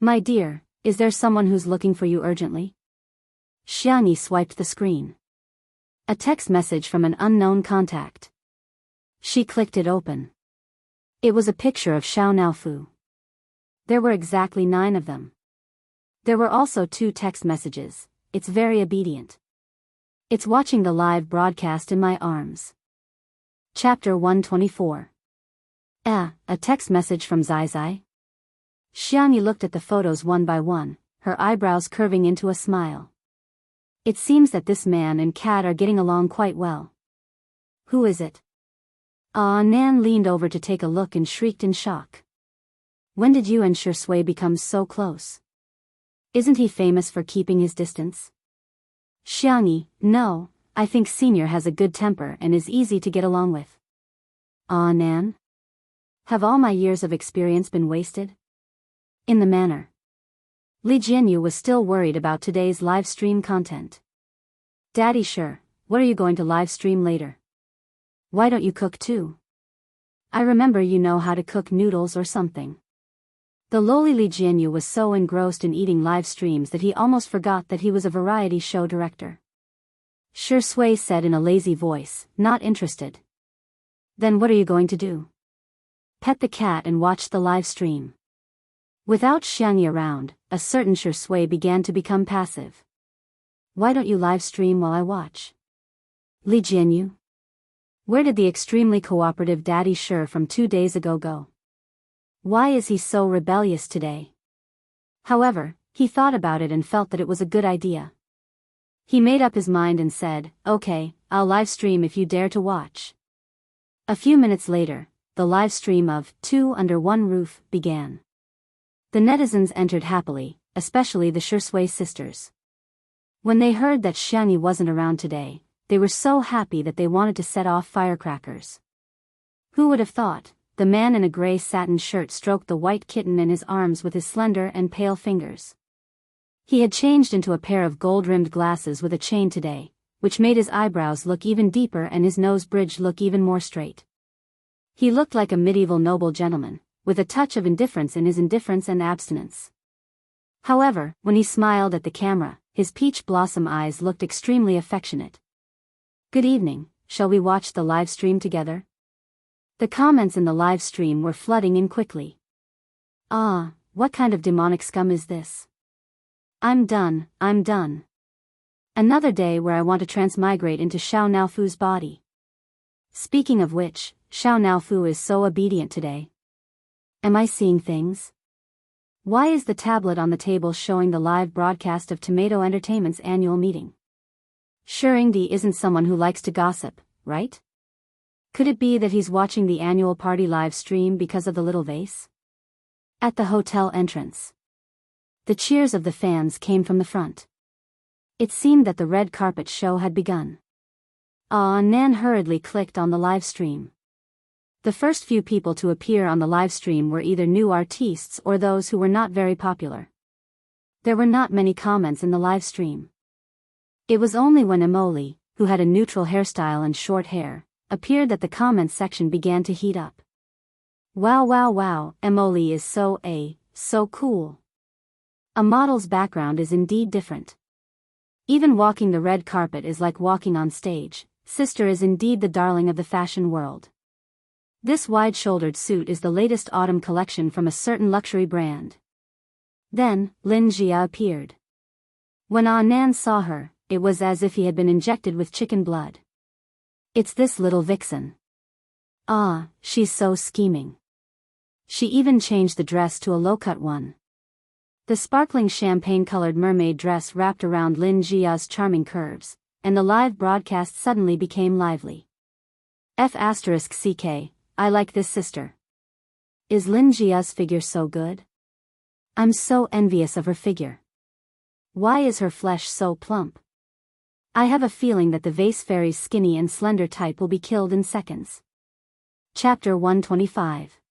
"My dear, is there someone who's looking for you urgently?" Xiangyi swiped the screen. A text message from an unknown contact. She clicked it open. It was a picture of Xiao Naofu. There were exactly 9 of them. There were also 2 text messages. "It's very obedient. It's watching the live broadcast in my arms." Chapter 124. A text message from Zai Zai? Xiangyi looked at the photos one by one, her eyebrows curving into a smile. It seems that this man and cat are getting along quite well. Who is it? Nan leaned over to take a look and shrieked in shock. When did you and Shui become so close? Isn't he famous for keeping his distance? Xiangyi, no, I think Senior has a good temper and is easy to get along with. Nan? Have all my years of experience been wasted? In the manner. Li Jianyu was still worried about today's live stream content. Daddy, sure, what are you going to live stream later? Why don't you cook too? I remember you know how to cook noodles or something. The lowly Li Jianyu was so engrossed in eating live streams that he almost forgot that he was a variety show director. Shui said in a lazy voice, not interested. Then what are you going to do? Pet the cat and watch the live stream. Without Xiangyi around, a certain Shui began to become passive. Why don't you live stream while I watch? Li Jianyu? Where did the extremely cooperative Daddy Sure from 2 days ago go? Why is he so rebellious today? However, he thought about it and felt that it was a good idea. He made up his mind and said, "Okay, I'll live stream if you dare to watch." A few minutes later, the live stream of 2 Under One Roof began. The netizens entered happily, especially the Shui sisters. When they heard that Xiangyi wasn't around today, they were so happy that they wanted to set off firecrackers. Who would have thought? The man in a gray satin shirt stroked the white kitten in his arms with his slender and pale fingers. He had changed into a pair of gold-rimmed glasses with a chain today, which made his eyebrows look even deeper and his nose bridge look even more straight. He looked like a medieval noble gentleman, with a touch of indifference in his indifference and abstinence. However, when he smiled at the camera, his peach blossom eyes looked extremely affectionate. "Good evening, shall we watch the live stream together?" The comments in the live stream were flooding in quickly. What kind of demonic scum is this? I'm done. Another day where I want to transmigrate into Xiao Naofu's body. Speaking of which, Xiao Naofu is so obedient today. Am I seeing things? Why is the tablet on the table showing the live broadcast of Tomato Entertainment's annual meeting? Shuringdi isn't someone who likes to gossip, right? Could it be that he's watching the annual party live stream because of the little vase? At the hotel entrance. The cheers of the fans came from the front. It seemed that the red carpet show had begun. Nan hurriedly clicked on the live stream. The first few people to appear on the live stream were either new artists or those who were not very popular. There were not many comments in the live stream. It was only when Emily, who had a neutral hairstyle and short hair, appeared that the comments section began to heat up. Wow, Emily is so cool. A model's background is indeed different. Even walking the red carpet is like walking on stage. Sister is indeed the darling of the fashion world. This wide-shouldered suit is the latest autumn collection from a certain luxury brand. Then, Lin Jia appeared. When Ah Nan saw her, it was as if he had been injected with chicken blood. It's this little vixen. Ah, she's so scheming. She even changed the dress to a low-cut one. The sparkling champagne-colored mermaid dress wrapped around Lin Jia's charming curves, and the live broadcast suddenly became lively. F***CK, I like this sister. Is Lin Jia's figure so good? I'm so envious of her figure. Why is her flesh so plump? I have a feeling that the vase fairy's skinny and slender type will be killed in seconds. Chapter 125.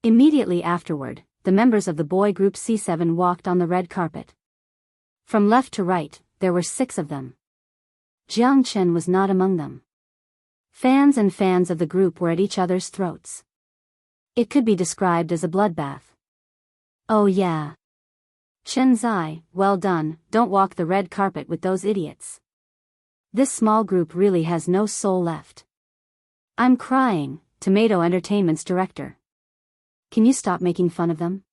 Immediately afterward, the members of the boy group C7 walked on the red carpet. From left to right, there were 6 of them. Jiang Chen was not among them. Fans and fans of the group were at each other's throats. It could be described as a bloodbath. Oh yeah. Chen Zai, well done, don't walk the red carpet with those idiots. This small group really has no soul left. I'm crying, Tomato Entertainment's director. Can you stop making fun of them?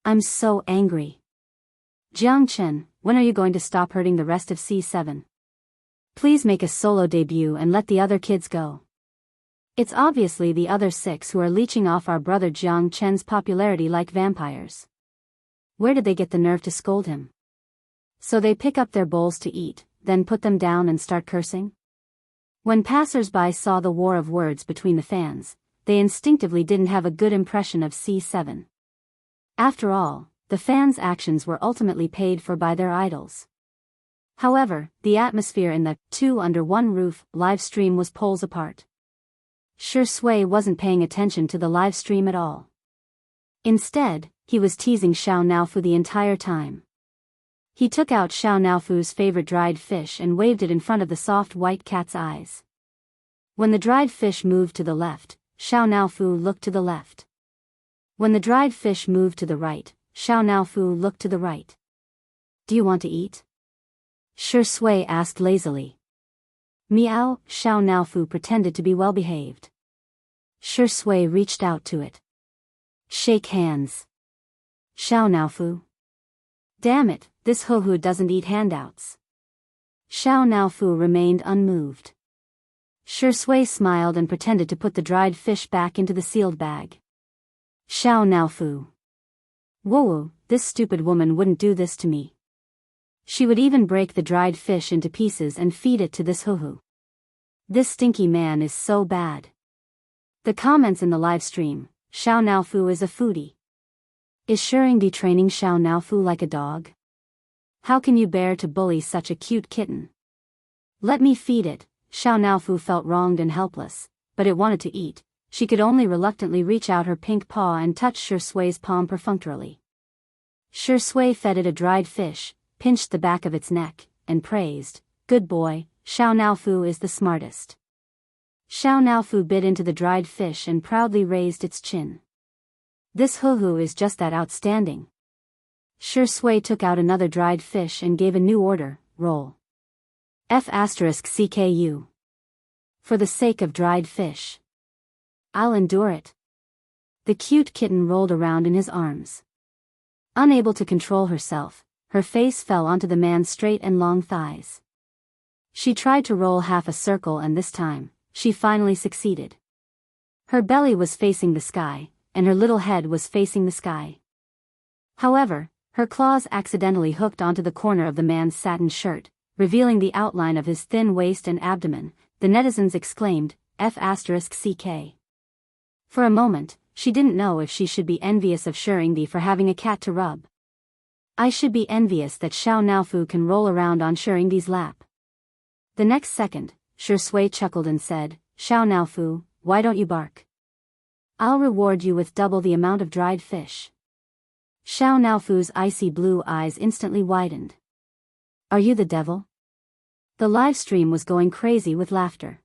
I'm so angry. Jiang Chen, when are you going to stop hurting the rest of C7? Please make a solo debut and let the other kids go. It's obviously the other 6 who are leeching off our brother Jiang Chen's popularity like vampires. Where did they get the nerve to scold him? So they pick up their bowls to eat, then put them down and start cursing? When passers-by saw the war of words between the fans, they instinctively didn't have a good impression of C7. After all, the fans' actions were ultimately paid for by their idols. However, the atmosphere in the 2 under 1 roof live stream was poles apart. Shi Sui wasn't paying attention to the live stream at all. Instead, he was teasing Xiao Naofu the entire time. He took out Xiao Naofu's favorite dried fish and waved it in front of the soft white cat's eyes. When the dried fish moved to the left, Xiao Naofu looked to the left. When the dried fish moved to the right, Xiao Naofu looked to the right. Do you want to eat? Shi Sui asked lazily. Meow, Xiao Naofu pretended to be well behaved. Shi Sui reached out to it. Shake hands. Xiao Naofu. Damn it, this Huhu doesn't eat handouts. Xiao Naofu remained unmoved. Shi Sui smiled and pretended to put the dried fish back into the sealed bag. Xiao Naofu. Whoa, this stupid woman wouldn't do this to me. She would even break the dried fish into pieces and feed it to this Huhu. This stinky man is so bad. The comments in the live stream, Xiao Naofu is a foodie. Is Shuringdi training Xiao Naofu like a dog? How can you bear to bully such a cute kitten? Let me feed it. Xiao Naofu felt wronged and helpless, but it wanted to eat. She could only reluctantly reach out her pink paw and touch Shi Sui's palm perfunctorily. Shi Sui fed it a dried fish, pinched the back of its neck, and praised, "Good boy, Xiao Naofu is the smartest." Xiao Naofu bit into the dried fish and proudly raised its chin. This Huhu is just that outstanding. Shi Sui took out another dried fish and gave a new order, roll. F***CKU. For the sake of dried fish. I'll endure it. The cute kitten rolled around in his arms. Unable to control herself, her face fell onto the man's straight and long thighs. She tried to roll half a circle and this time, she finally succeeded. Her belly was facing the sky, and her little head was facing the sky. However, her claws accidentally hooked onto the corner of the man's satin shirt, revealing the outline of his thin waist and abdomen. The netizens exclaimed, F***CK. For a moment, she didn't know if she should be envious of Shuringdi for having a cat to rub. I should be envious that Xiao Naofu can roll around on Shuringdi's lap. The next second, Shi Sui chuckled and said, Xiao Naofu, why don't you bark? I'll reward you with double the amount of dried fish. Xiao Naofu's icy blue eyes instantly widened. Are you the devil? The live stream was going crazy with laughter.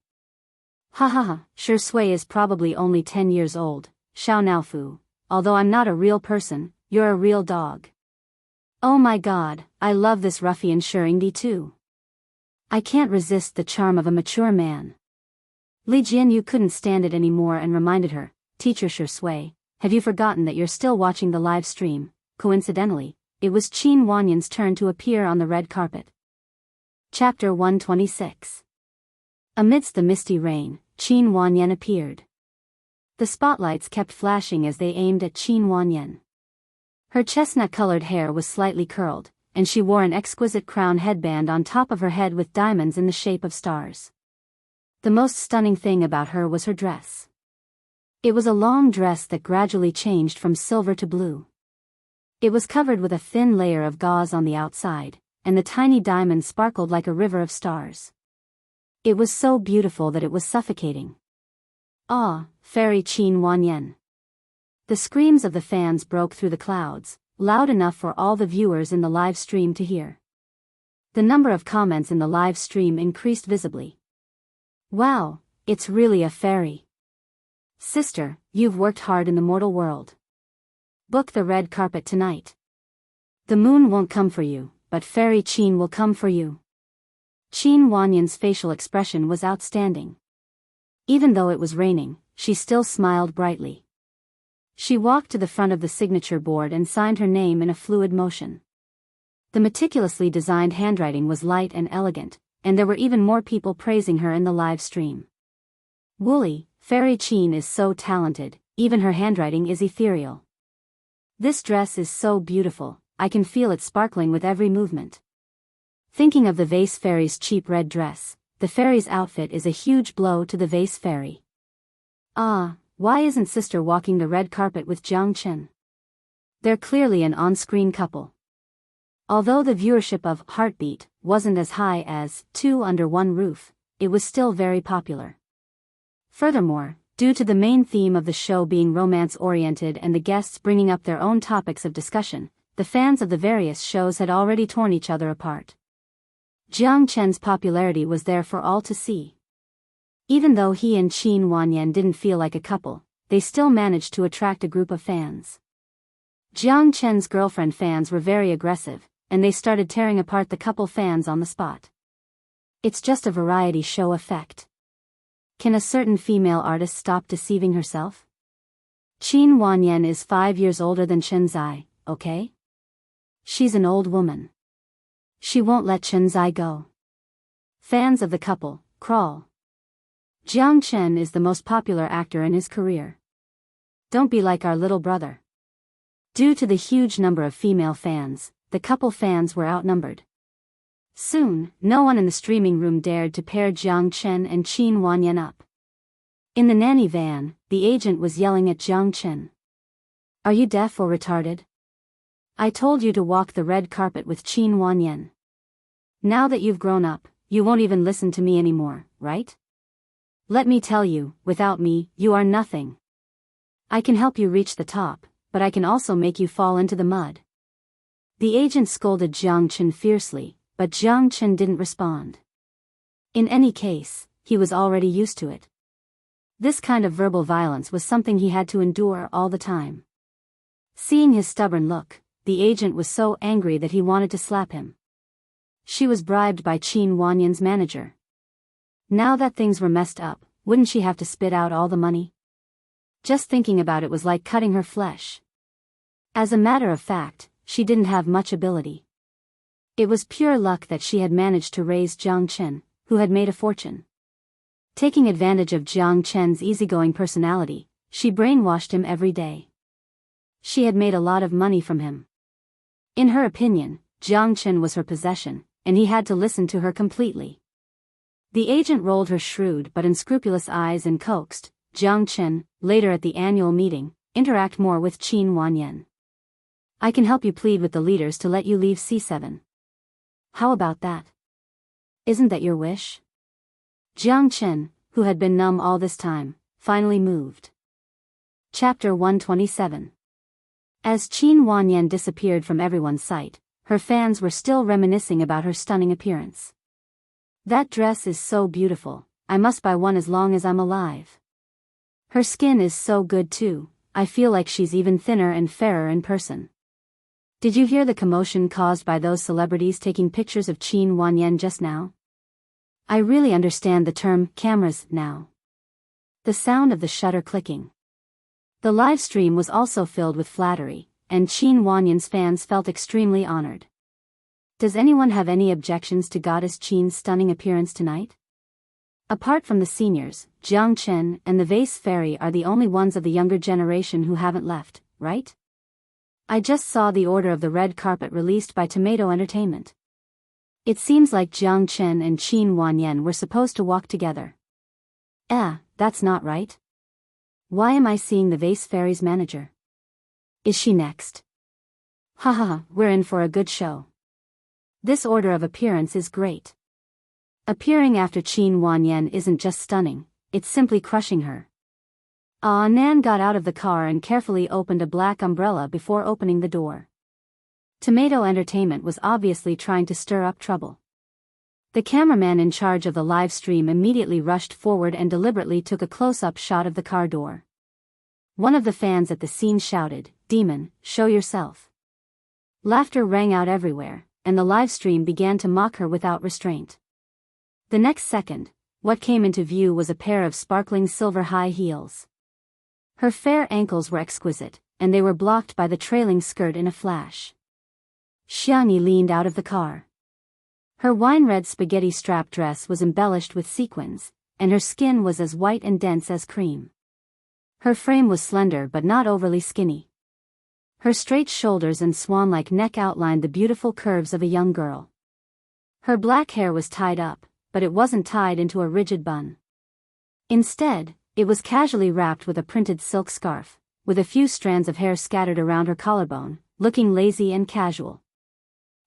Ha ha ha, Shi Sui is probably only 10 years old, Xiao Naofu, although I'm not a real person, you're a real dog. Oh my god, I love this ruffian Shuringdi too. I can't resist the charm of a mature man. Li Jianyu couldn't stand it anymore and reminded her, Teacher Shi Sui, have you forgotten that you're still watching the live stream? Coincidentally, it was Qin Wanyan's turn to appear on the red carpet. Chapter 126. Amidst the misty rain, Qin Wanyan appeared. The spotlights kept flashing as they aimed at Qin Wanyan. Her chestnut-colored hair was slightly curled, and she wore an exquisite crown headband on top of her head with diamonds in the shape of stars. The most stunning thing about her was her dress. It was a long dress that gradually changed from silver to blue. It was covered with a thin layer of gauze on the outside, and the tiny diamonds sparkled like a river of stars. It was so beautiful that it was suffocating. Ah, Fairy Qin Wanyan. The screams of the fans broke through the clouds, loud enough for all the viewers in the live stream to hear. The number of comments in the live stream increased visibly. Wow, it's really a fairy. Sister, you've worked hard in the mortal world. Book the red carpet tonight. The moon won't come for you, but Fairy Qin will come for you. Qin Wanyan's facial expression was outstanding. Even though it was raining, she still smiled brightly. She walked to the front of the signature board and signed her name in a fluid motion. The meticulously designed handwriting was light and elegant, and there were even more people praising her in the live stream. Woolly, Fairy Qin is so talented, even her handwriting is ethereal. This dress is so beautiful, I can feel it sparkling with every movement. Thinking of the vase fairy's cheap red dress, the fairy's outfit is a huge blow to the vase fairy. Ah, why isn't sister walking the red carpet with Jiang Chen? They're clearly an on-screen couple. Although the viewership of Heartbeat wasn't as high as Two Under One Roof, it was still very popular. Furthermore, due to the main theme of the show being romance-oriented and the guests bringing up their own topics of discussion, the fans of the various shows had already torn each other apart. Jiang Chen's popularity was there for all to see. Even though he and Qin Wanyan didn't feel like a couple, they still managed to attract a group of fans. Jiang Chen's girlfriend fans were very aggressive, and they started tearing apart the couple fans on the spot. It's just a variety show effect. Can a certain female artist stop deceiving herself? Qin Wanyan is 5 years older than Chen Zai, okay? She's an old woman. She won't let Chen Zai go. Fans of the couple, crawl. Jiang Chen is the most popular actor in his career. Don't be like our little brother. Due to the huge number of female fans, the couple fans were outnumbered. Soon, no one in the streaming room dared to pair Jiang Chen and Qin Wanyan up. In the nanny van, the agent was yelling at Jiang Chen. Are you deaf or retarded? I told you to walk the red carpet with Qin Wanyan. Now that you've grown up, you won't even listen to me anymore, right? Let me tell you, without me, you are nothing. I can help you reach the top, but I can also make you fall into the mud. The agent scolded Jiang Chen fiercely, but Jiang Chen didn't respond. In any case, he was already used to it. This kind of verbal violence was something he had to endure all the time. Seeing his stubborn look, the agent was so angry that he wanted to slap him. She was bribed by Qin Wanyan's manager. Now that things were messed up, wouldn't she have to spit out all the money? Just thinking about it was like cutting her flesh. As a matter of fact, she didn't have much ability. It was pure luck that she had managed to raise Jiang Chen, who had made a fortune. Taking advantage of Jiang Chen's easygoing personality, she brainwashed him every day. She had made a lot of money from him. In her opinion, Jiang Chen was her possession, and he had to listen to her completely. The agent rolled her shrewd but unscrupulous eyes and coaxed Jiang Chen, later at the annual meeting, interact more with Qin Wanyan. I can help you plead with the leaders to let you leave C7. How about that? Isn't that your wish? Jiang Chen, who had been numb all this time, finally moved. Chapter 127. As Qin Wanyan disappeared from everyone's sight, her fans were still reminiscing about her stunning appearance. That dress is so beautiful, I must buy one as long as I'm alive. Her skin is so good too, I feel like she's even thinner and fairer in person. Did you hear the commotion caused by those celebrities taking pictures of Qin Wanyan just now? I really understand the term cameras now. The sound of the shutter clicking. The live stream was also filled with flattery, and Qin Wanyan's fans felt extremely honored. Does anyone have any objections to Goddess Qin's stunning appearance tonight? Apart from the seniors, Jiang Chen and the Vase Fairy are the only ones of the younger generation who haven't left, right? I just saw the order of the red carpet released by Tomato Entertainment. It seems like Jiang Chen and Qin Wanyan were supposed to walk together. That's not right. Why am I seeing the Vase Fairy's manager? Is she next? Haha, we're in for a good show. This order of appearance is great. Appearing after Qin Wanyan isn't just stunning, it's simply crushing her. Nan got out of the car and carefully opened a black umbrella before opening the door. Tomato Entertainment was obviously trying to stir up trouble. The cameraman in charge of the live stream immediately rushed forward and deliberately took a close-up shot of the car door. One of the fans at the scene shouted, "Demon, show yourself." Laughter rang out everywhere, and the live stream began to mock her without restraint. The next second, what came into view was a pair of sparkling silver high heels. Her fair ankles were exquisite, and they were blocked by the trailing skirt in a flash. Xiangyi leaned out of the car. Her wine-red spaghetti-strap dress was embellished with sequins, and her skin was as white and dense as cream. Her frame was slender but not overly skinny. Her straight shoulders and swan-like neck outlined the beautiful curves of a young girl. Her black hair was tied up, but it wasn't tied into a rigid bun. Instead, it was casually wrapped with a printed silk scarf, with a few strands of hair scattered around her collarbone, looking lazy and casual.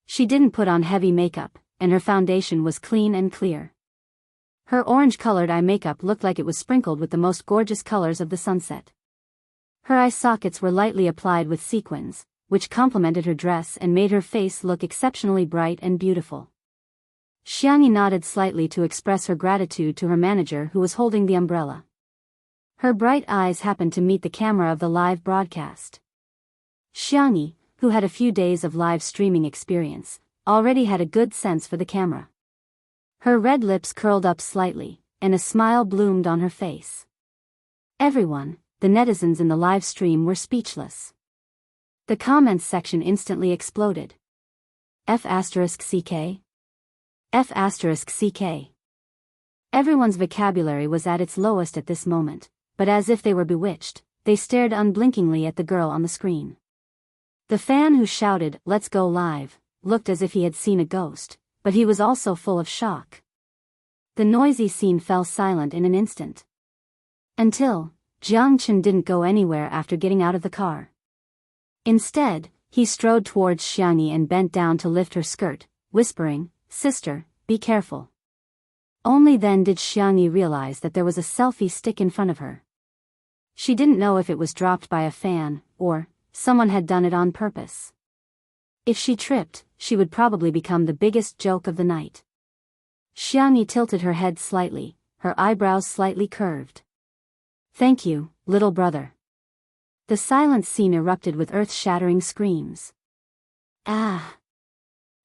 She didn't put on heavy makeup, and her foundation was clean and clear. Her orange-colored eye makeup looked like it was sprinkled with the most gorgeous colors of the sunset. Her eye sockets were lightly applied with sequins, which complemented her dress and made her face look exceptionally bright and beautiful. Xiangyi nodded slightly to express her gratitude to her manager who was holding the umbrella. Her bright eyes happened to meet the camera of the live broadcast. Xiangyi, who had a few days of live streaming experience, already had a good sense for the camera. Her red lips curled up slightly, and a smile bloomed on her face. Everyone, the netizens in the live stream, were speechless. The comments section instantly exploded. F***CK? F***CK. Everyone's vocabulary was at its lowest at this moment, but as if they were bewitched, they stared unblinkingly at the girl on the screen. The fan who shouted, "Let's go live," looked as if he had seen a ghost, but he was also full of shock. The noisy scene fell silent in an instant. Until, Jiang Chen didn't go anywhere after getting out of the car. Instead, he strode towards Xiangyi and bent down to lift her skirt, whispering, "Sister, be careful." Only then did Xiangyi realize that there was a selfie stick in front of her. She didn't know if it was dropped by a fan, or someone had done it on purpose. If she tripped, she would probably become the biggest joke of the night. Xiangyi tilted her head slightly, her eyebrows slightly curved. "Thank you, little brother." The silent scene erupted with earth-shattering screams.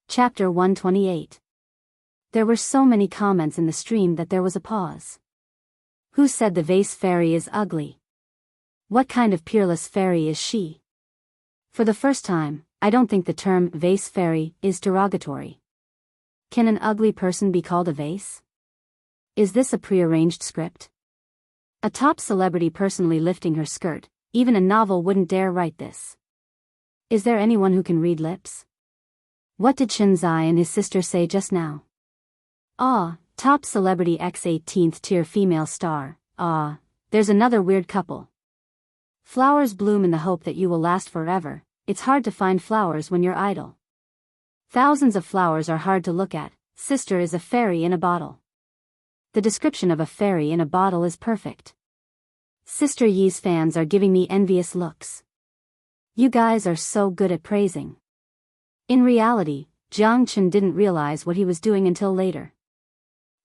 Chapter 128. There were so many comments in the stream that there was a pause. Who said the Vase Fairy is ugly? What kind of peerless fairy is she? For the first time, I don't think the term Vase Fairy is derogatory. Can an ugly person be called a vase? Is this a prearranged script? A top celebrity personally lifting her skirt, even a novel wouldn't dare write this. Is there anyone who can read lips? What did Chen Zai and his sister say just now? Top celebrity X 18th tier female star. There's another weird couple. Flowers bloom in the hope that you will last forever. It's hard to find flowers when you're idle. Thousands of flowers are hard to look at. Sister is a fairy in a bottle. The description of a fairy in a bottle is perfect. Sister Yi's fans are giving me envious looks. You guys are so good at praising. In reality, Jiang Chen didn't realize what he was doing until later.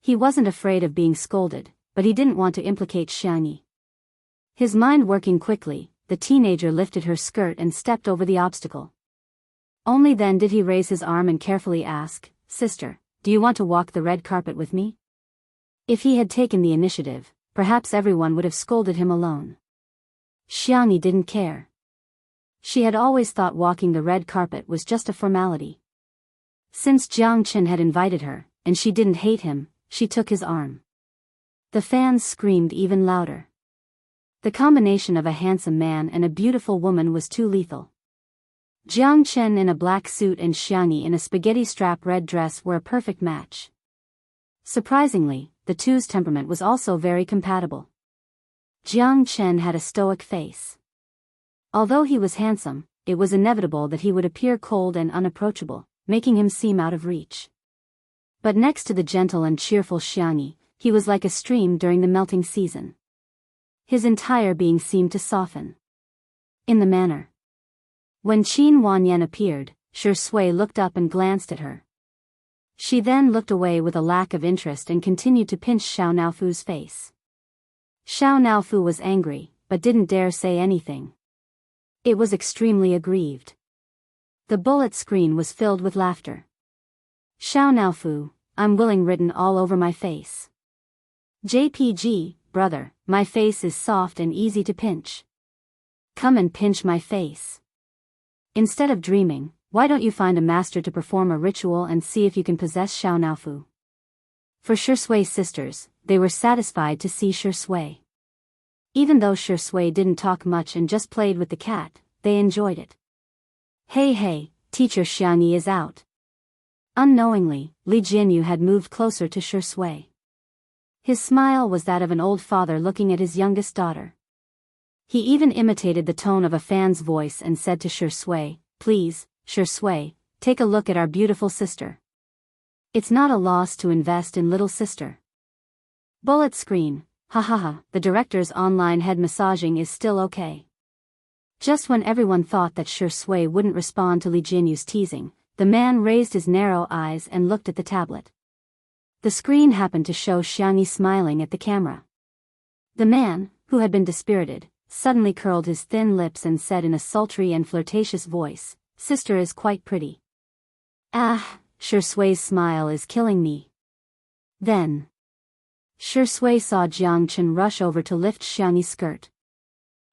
He wasn't afraid of being scolded, but he didn't want to implicate Xiangyi. His mind working quickly, the teenager lifted her skirt and stepped over the obstacle. Only then did he raise his arm and carefully ask, "Sister, do you want to walk the red carpet with me?" If he had taken the initiative, perhaps everyone would have scolded him alone. Xiangyi didn't care. She had always thought walking the red carpet was just a formality. Since Jiang Chen had invited her, and she didn't hate him, she took his arm. The fans screamed even louder. The combination of a handsome man and a beautiful woman was too lethal. Jiang Chen in a black suit and Xiangyi in a spaghetti-strap red dress were a perfect match. Surprisingly, the two's temperament was also very compatible. Jiang Chen had a stoic face. Although he was handsome, it was inevitable that he would appear cold and unapproachable, making him seem out of reach. But next to the gentle and cheerful Xiangyi, he was like a stream during the melting season. His entire being seemed to soften. In the manner. When Qin Wanyan appeared, Shi Sui looked up and glanced at her. She then looked away with a lack of interest and continued to pinch Xiao Naofu's face. Xiao Naofu was angry, but didn't dare say anything. It was extremely aggrieved. The bullet screen was filled with laughter. Xiao Naofu, I'm willing written all over my face. JPG, brother, my face is soft and easy to pinch. Come and pinch my face. Instead of dreaming, why don't you find a master to perform a ritual and see if you can possess Xiao Naofu? For Shi Sui's sisters, they were satisfied to see Shi Sui. Even though Shi Sui didn't talk much and just played with the cat, they enjoyed it. Hey, teacher Xiangyi is out. Unknowingly, Li Jinyu had moved closer to Shi Sui. His smile was that of an old father looking at his youngest daughter. He even imitated the tone of a fan's voice and said to Shi Sui, please, Shi Sui, take a look at our beautiful sister. It's not a loss to invest in little sister. Bullet screen, the director's online head massaging is still okay. Just when everyone thought that Shi Sui wouldn't respond to Li Jinyu's teasing, the man raised his narrow eyes and looked at the tablet. The screen happened to show Xiangyi smiling at the camera. The man, who had been dispirited, suddenly curled his thin lips and said in a sultry and flirtatious voice, sister is quite pretty. Shi Sui's smile is killing me. Then Shi Sui saw Jiang Chen rush over to lift Xiangyi's skirt.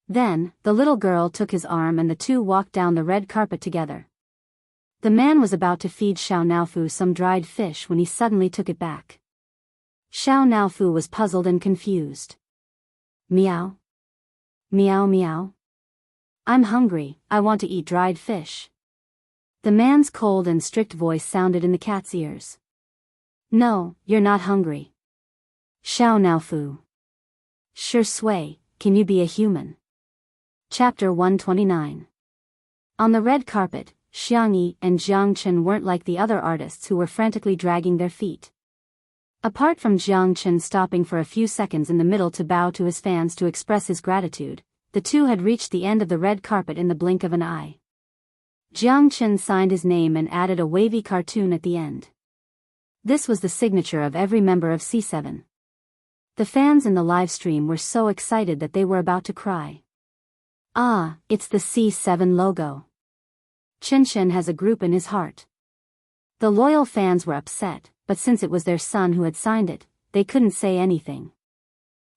Then, the little girl took his arm and the two walked down the red carpet together. The man was about to feed Xiao Naofu some dried fish when he suddenly took it back. Xiao Naofu was puzzled and confused. Meow. Meow meow. I'm hungry, I want to eat dried fish. The man's cold and strict voice sounded in the cat's ears. No, you're not hungry. Xiao Naofu. Shi Sui, can you be a human? Chapter 129. On the red carpet, Xiangyi and Jiang Chen weren't like the other artists who were frantically dragging their feet. Apart from Jiang Chen stopping for a few seconds in the middle to bow to his fans to express his gratitude, the two had reached the end of the red carpet in the blink of an eye. Jiang Chen signed his name and added a wavy cartoon at the end. This was the signature of every member of C7. The fans in the live stream were so excited that they were about to cry. It's the C7 logo. Chen has a group in his heart. The loyal fans were upset, but since it was their son who had signed it, they couldn't say anything.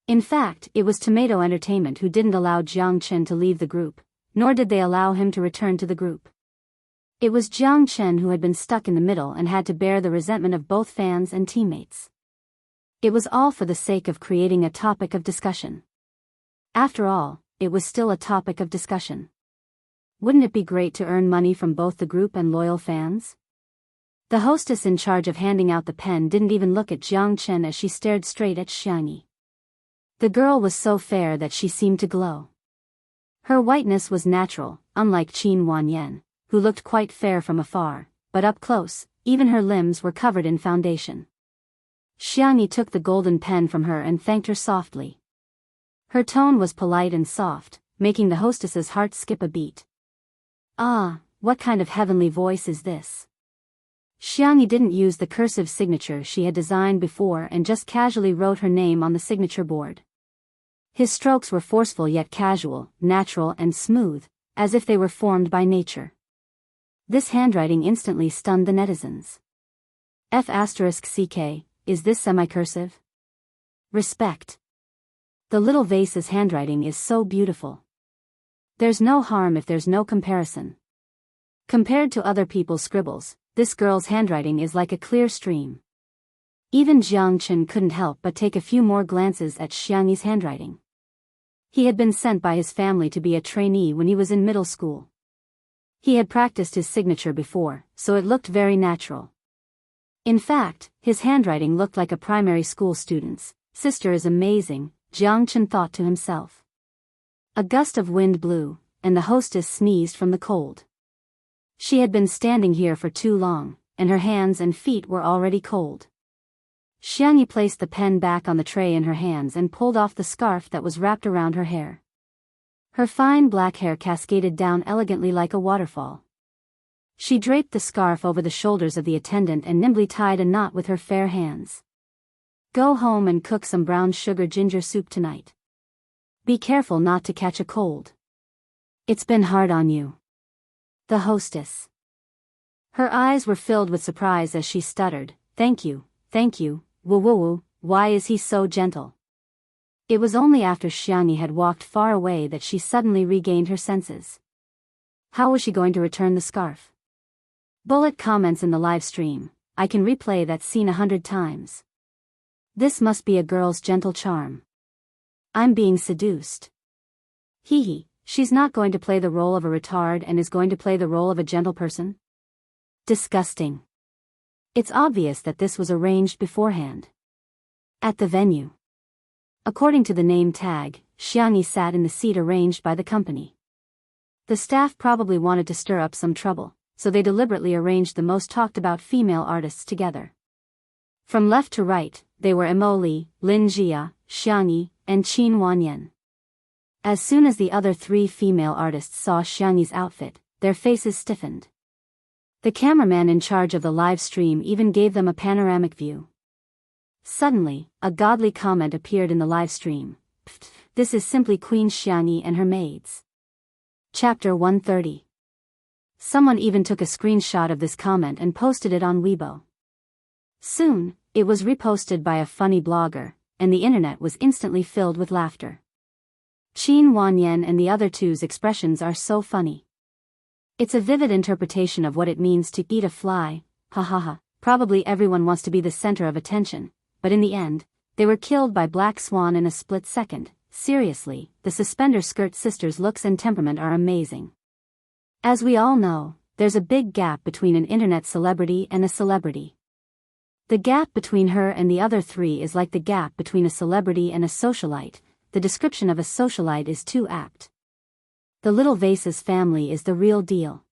In fact, it was Tomato Entertainment who didn't allow Jiang Chen to leave the group, nor did they allow him to return to the group. It was Jiang Chen who had been stuck in the middle and had to bear the resentment of both fans and teammates. It was all for the sake of creating a topic of discussion. After all, it was still a topic of discussion. Wouldn't it be great to earn money from both the group and loyal fans? The hostess in charge of handing out the pen didn't even look at Jiang Chen as she stared straight at Xiangyi. The girl was so fair that she seemed to glow. Her whiteness was natural, unlike Qin Wanyan, who looked quite fair from afar, but up close, even her limbs were covered in foundation. Xiangyi took the golden pen from her and thanked her softly. Her tone was polite and soft, making the hostess's heart skip a beat. What kind of heavenly voice is this? Xiangyi didn't use the cursive signature she had designed before and just casually wrote her name on the signature board. His strokes were forceful yet casual, natural and smooth, as if they were formed by nature. This handwriting instantly stunned the netizens. F***CK, is this semi-cursive? Respect. The little vase's handwriting is so beautiful. There's no harm if there's no comparison. Compared to other people's scribbles, this girl's handwriting is like a clear stream. Even Jiang Chen couldn't help but take a few more glances at Xiangyi's handwriting. He had been sent by his family to be a trainee when he was in middle school. He had practiced his signature before, so it looked very natural. In fact, his handwriting looked like a primary school student's. Sister is amazing, Jiang Chen thought to himself. A gust of wind blew, and the hostess sneezed from the cold. She had been standing here for too long, and her hands and feet were already cold. Xiangyi placed the pen back on the tray in her hands and pulled off the scarf that was wrapped around her hair. Her fine black hair cascaded down elegantly like a waterfall. She draped the scarf over the shoulders of the attendant and nimbly tied a knot with her fair hands. Go home and cook some brown sugar ginger soup tonight. Be careful not to catch a cold. It's been hard on you. The hostess. Her eyes were filled with surprise as she stuttered, thank you, woo woo woo, why is he so gentle? It was only after Xiangyi had walked far away that she suddenly regained her senses. How was she going to return the scarf? Bullet comments in the live stream, I can replay that scene 100 times. This must be a girl's gentle charm. I'm being seduced. Hee hee, she's not going to play the role of a retard and is going to play the role of a gentle person? Disgusting. It's obvious that this was arranged beforehand. At the venue. According to the name tag, Xiangyi sat in the seat arranged by the company. The staff probably wanted to stir up some trouble, so they deliberately arranged the most talked about female artists together. From left to right, they were Emily, Lin Jia, Xiangyi, and Qin Wanyan. As soon as the other three female artists saw Xiangyi's outfit, their faces stiffened. The cameraman in charge of the live stream even gave them a panoramic view. Suddenly, a godly comment appeared in the live stream. Pfft, this is simply Queen Xiangyi and her maids. Chapter 130. Someone even took a screenshot of this comment and posted it on Weibo. Soon, it was reposted by a funny blogger, and the internet was instantly filled with laughter. Qin Wanyan and the other two's expressions are so funny. It's a vivid interpretation of what it means to eat a fly, ha ha ha. Probably everyone wants to be the center of attention, but in the end, they were killed by Black Swan in a split second. Seriously, the suspender skirt sisters' looks and temperament are amazing. As we all know, there's a big gap between an internet celebrity and a celebrity. The gap between her and the other three is like the gap between a celebrity and a socialite. The description of a socialite is too apt. The little Vase's family is the real deal.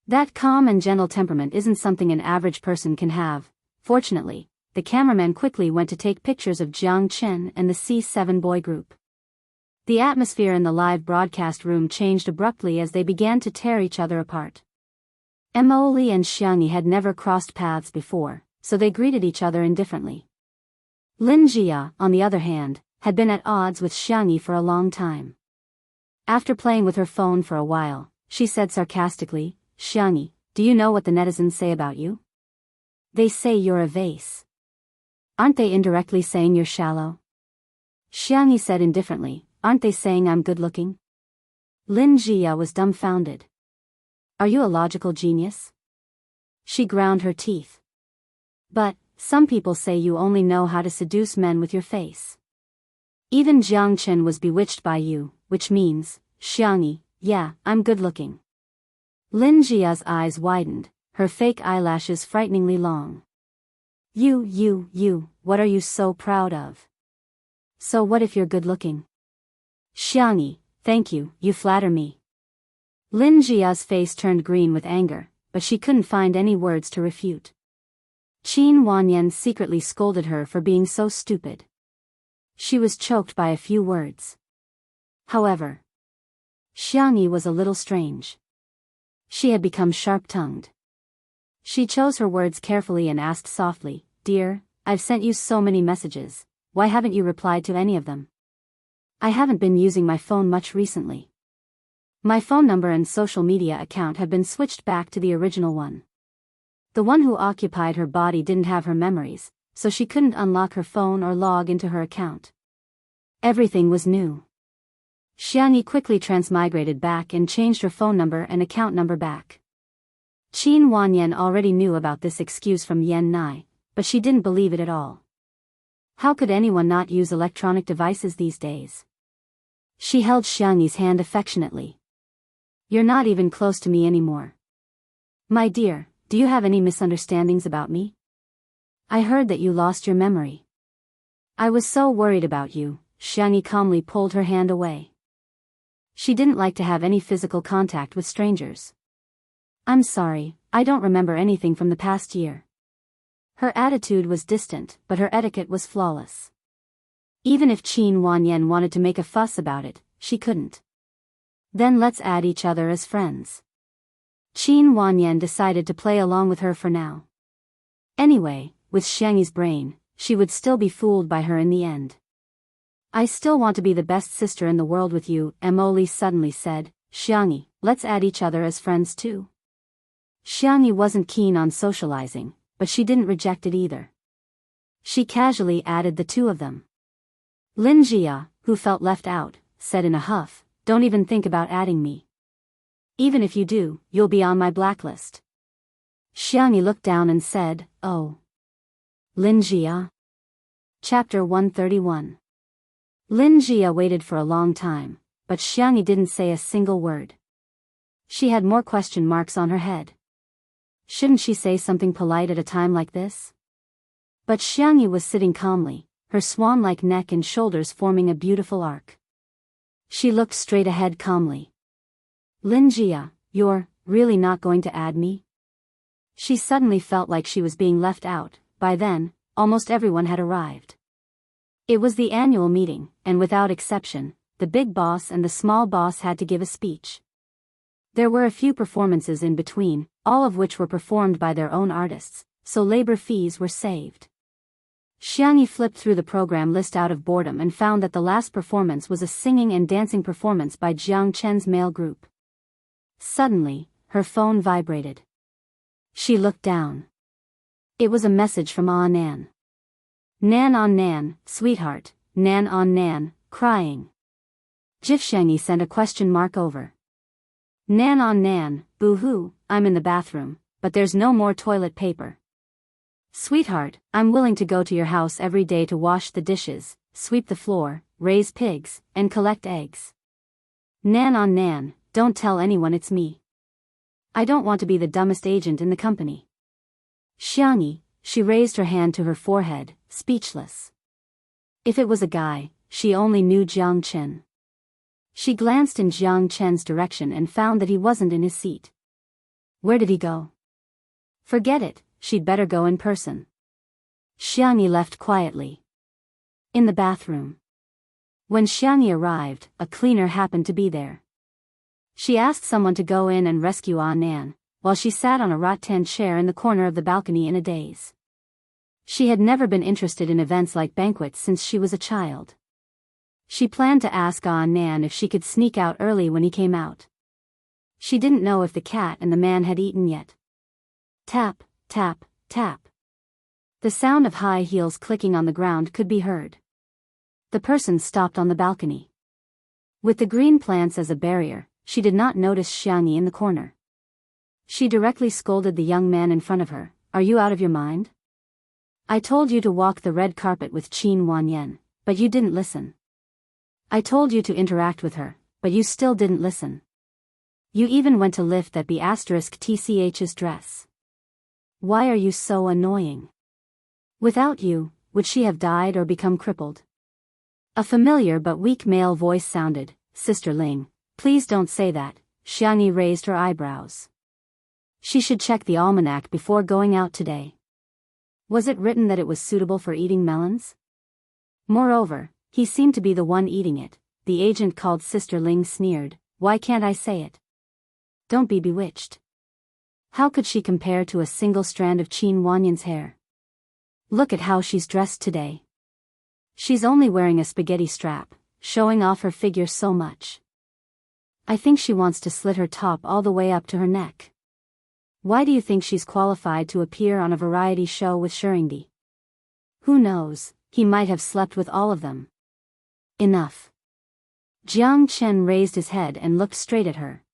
That calm and gentle temperament isn't something an average person can have. Fortunately, the cameraman quickly went to take pictures of Jiang Chen and the C7 boy group. The atmosphere in the live broadcast room changed abruptly as they began to tear each other apart. Emily and Xiangyi had never crossed paths before, so they greeted each other indifferently. Lin Jia, on the other hand, had been at odds with Xiangyi for a long time. After playing with her phone for a while, she said sarcastically, Xiangyi, do you know what the netizens say about you? They say you're a vase. Aren't they indirectly saying you're shallow? Xiangyi said indifferently, aren't they saying I'm good-looking? Lin Jia was dumbfounded. Are you a logical genius? She ground her teeth. But, some people say you only know how to seduce men with your face. Even Jiang Chen was bewitched by you, which means, Xiangyi, yeah, I'm good-looking. Lin Jia's eyes widened, her fake eyelashes frighteningly long. You, what are you so proud of? So what if you're good-looking? Xiangyi, thank you, you flatter me. Lin Jia's face turned green with anger, but she couldn't find any words to refute. Qin Wanyan secretly scolded her for being so stupid. She was choked by a few words. However, Xiangyi was a little strange. She had become sharp-tongued. She chose her words carefully and asked softly, Dear, I've sent you so many messages, why haven't you replied to any of them? I haven't been using my phone much recently. My phone number and social media account have been switched back to the original one. The one who occupied her body didn't have her memories, so she couldn't unlock her phone or log into her account. Everything was new. Xiangyi quickly transmigrated back and changed her phone number and account number back. Qin Wanyan already knew about this excuse from Yan Nai, but she didn't believe it at all. How could anyone not use electronic devices these days? She held Xiangyi's hand affectionately. You're not even close to me anymore. My dear, do you have any misunderstandings about me? I heard that you lost your memory. I was so worried about you. Xiangyi calmly pulled her hand away. She didn't like to have any physical contact with strangers. I'm sorry, I don't remember anything from the past year. Her attitude was distant, but her etiquette was flawless. Even if Qin Wanyan wanted to make a fuss about it, she couldn't. Then let's add each other as friends. Qin Wanyan decided to play along with her for now. Anyway, with Xiangyi's brain, she would still be fooled by her in the end. I still want to be the best sister in the world with you, Mo Li suddenly said. Xiangyi, let's add each other as friends too. Xiangyi wasn't keen on socializing, but she didn't reject it either. She casually added the two of them. Lin Jia, who felt left out, said in a huff, don't even think about adding me. Even if you do, you'll be on my blacklist. Xiangyi looked down and said, oh. Lin Jia? Chapter 131. Lin Jia waited for a long time, but Xiangyi didn't say a single word. She had more question marks on her head. Shouldn't she say something polite at a time like this? But Xiangyi was sitting calmly, her swan-like neck and shoulders forming a beautiful arc. She looked straight ahead calmly. Lin Jia, you're really not going to add me? She suddenly felt like she was being left out. By then, almost everyone had arrived. It was the annual meeting, and without exception, the big boss and the small boss had to give a speech. There were a few performances in between, all of which were performed by their own artists, so labor fees were saved. Xiangyi flipped through the program list out of boredom and found that the last performance was a singing and dancing performance by Jiang Chen's male group. Suddenly, her phone vibrated. She looked down. It was a message from Ah Nan. Nan on Nan, sweetheart, Nan on Nan, crying. Jif Xiangyi sent a question mark over. Nan on Nan, boo-hoo, I'm in the bathroom, but there's no more toilet paper. Sweetheart, I'm willing to go to your house every day to wash the dishes, sweep the floor, raise pigs, and collect eggs. Nan on Nan, don't tell anyone it's me. I don't want to be the dumbest agent in the company. Xiangyi, she raised her hand to her forehead, speechless. If it was a guy, she only knew Jiang Chen. She glanced in Jiang Chen's direction and found that he wasn't in his seat. Where did he go? Forget it, she'd better go in person. Xiangyi left quietly. In the bathroom. When Xiangyi arrived, a cleaner happened to be there. She asked someone to go in and rescue Ah Nan, while she sat on a rattan chair in the corner of the balcony in a daze. She had never been interested in events like banquets since she was a child. She planned to ask Ah Nan if she could sneak out early when he came out. She didn't know if the cat and the man had eaten yet. Tap, tap, tap. The sound of high heels clicking on the ground could be heard. The person stopped on the balcony. With the green plants as a barrier, she did not notice Xiangyi in the corner. She directly scolded the young man in front of her, "Are you out of your mind? I told you to walk the red carpet with Qin Wanyan, but you didn't listen. I told you to interact with her, but you still didn't listen. You even went to lift that B*TCH's dress. Why are you so annoying? Without you, would she have died or become crippled?" A familiar but weak male voice sounded. "Sister Ling, please don't say that." Xiangyi raised her eyebrows. She should check the almanac before going out today. Was it written that it was suitable for eating melons? Moreover, he seemed to be the one eating it. The agent called Sister Ling sneered. "Why can't I say it? Don't be bewitched." How could she compare to a single strand of Qin Wanyan's hair? Look at how she's dressed today. She's only wearing a spaghetti strap, showing off her figure so much. I think she wants to slit her top all the way up to her neck. Why do you think she's qualified to appear on a variety show with Shurindi? Who knows, he might have slept with all of them. Enough. Jiang Chen raised his head and looked straight at her.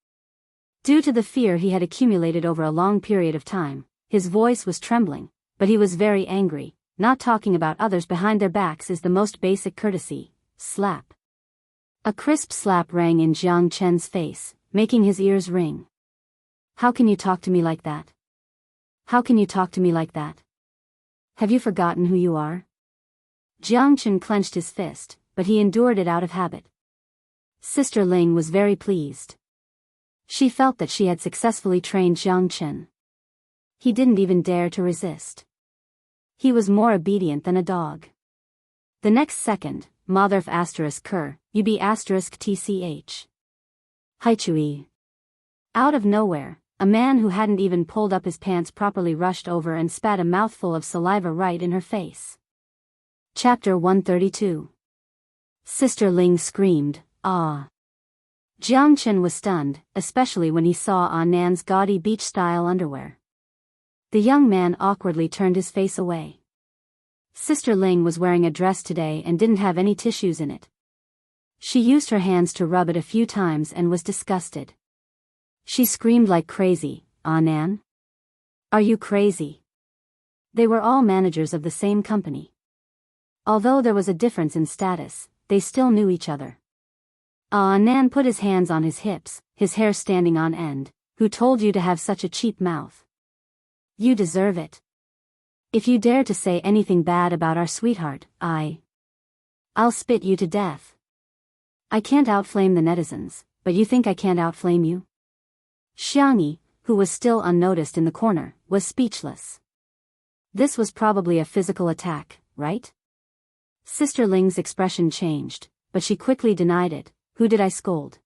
Due to the fear he had accumulated over a long period of time, his voice was trembling, but he was very angry. Not talking about others behind their backs is the most basic courtesy. Slap. A crisp slap rang in Jiang Chen's face, making his ears ring. How can you talk to me like that? How can you talk to me like that? Have you forgotten who you are? Jiang Chen clenched his fist, but he endured it out of habit. Sister Ling was very pleased. She felt that she had successfully trained Jiang Chen. He didn't even dare to resist. He was more obedient than a dog. The next second, Motherf *Ker, UB *TCH. Haichui. Out of nowhere, a man who hadn't even pulled up his pants properly rushed over and spat a mouthful of saliva right in her face. Chapter 132. Sister Ling screamed, "Ah!" Jiang Chen was stunned, especially when he saw Nan's gaudy beach-style underwear. The young man awkwardly turned his face away. Sister Ling was wearing a dress today and didn't have any tissues in it. She used her hands to rub it a few times and was disgusted. She screamed like crazy, "Nan? Are you crazy?" They were all managers of the same company. Although there was a difference in status, they still knew each other. Nan put his hands on his hips, his hair standing on end. "Who told you to have such a cheap mouth? You deserve it. If you dare to say anything bad about our sweetheart, I'll spit you to death. I can't outflame the netizens, but you think I can't outflame you?" Xiangyi, who was still unnoticed in the corner, was speechless. This was probably a physical attack, right? Sister Ling's expression changed, but she quickly denied it. "Who did I scold?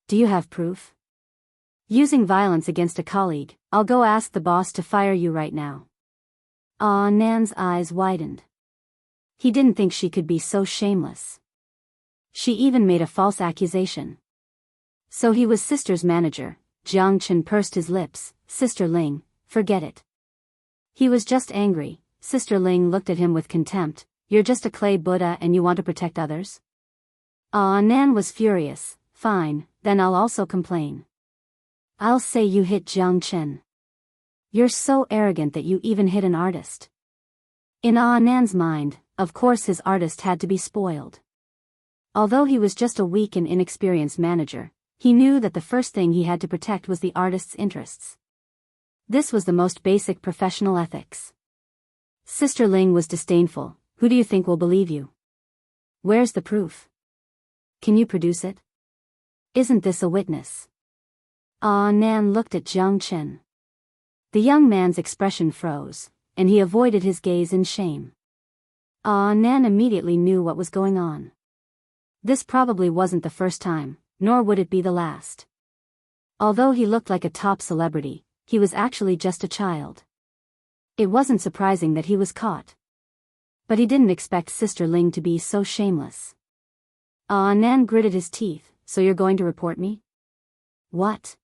Do you have proof? Using violence against a colleague, I'll go ask the boss to fire you right now." Nan's eyes widened. He didn't think she could be so shameless. She even made a false accusation. So he was Sister's manager. Jiang Chen pursed his lips. "Sister Ling, forget it." He was just angry. Sister Ling looked at him with contempt. "You're just a clay Buddha and you want to protect others?" Nan was furious. "Fine, then I'll also complain. I'll say you hit Jiang Chen. You're so arrogant that you even hit an artist." In Nan's mind, of course his artist had to be spoiled. Although he was just a weak and inexperienced manager, he knew that the first thing he had to protect was the artist's interests. This was the most basic professional ethics. Sister Ling was disdainful. "Who do you think will believe you? Where's the proof? Can you produce it? Isn't this a witness?" Nan looked at Jiang Chen. The young man's expression froze, and he avoided his gaze in shame. Nan immediately knew what was going on. This probably wasn't the first time, nor would it be the last. Although he looked like a top celebrity, he was actually just a child. It wasn't surprising that he was caught. But he didn't expect Sister Ling to be so shameless. Nan gritted his teeth. "So you're going to report me? What?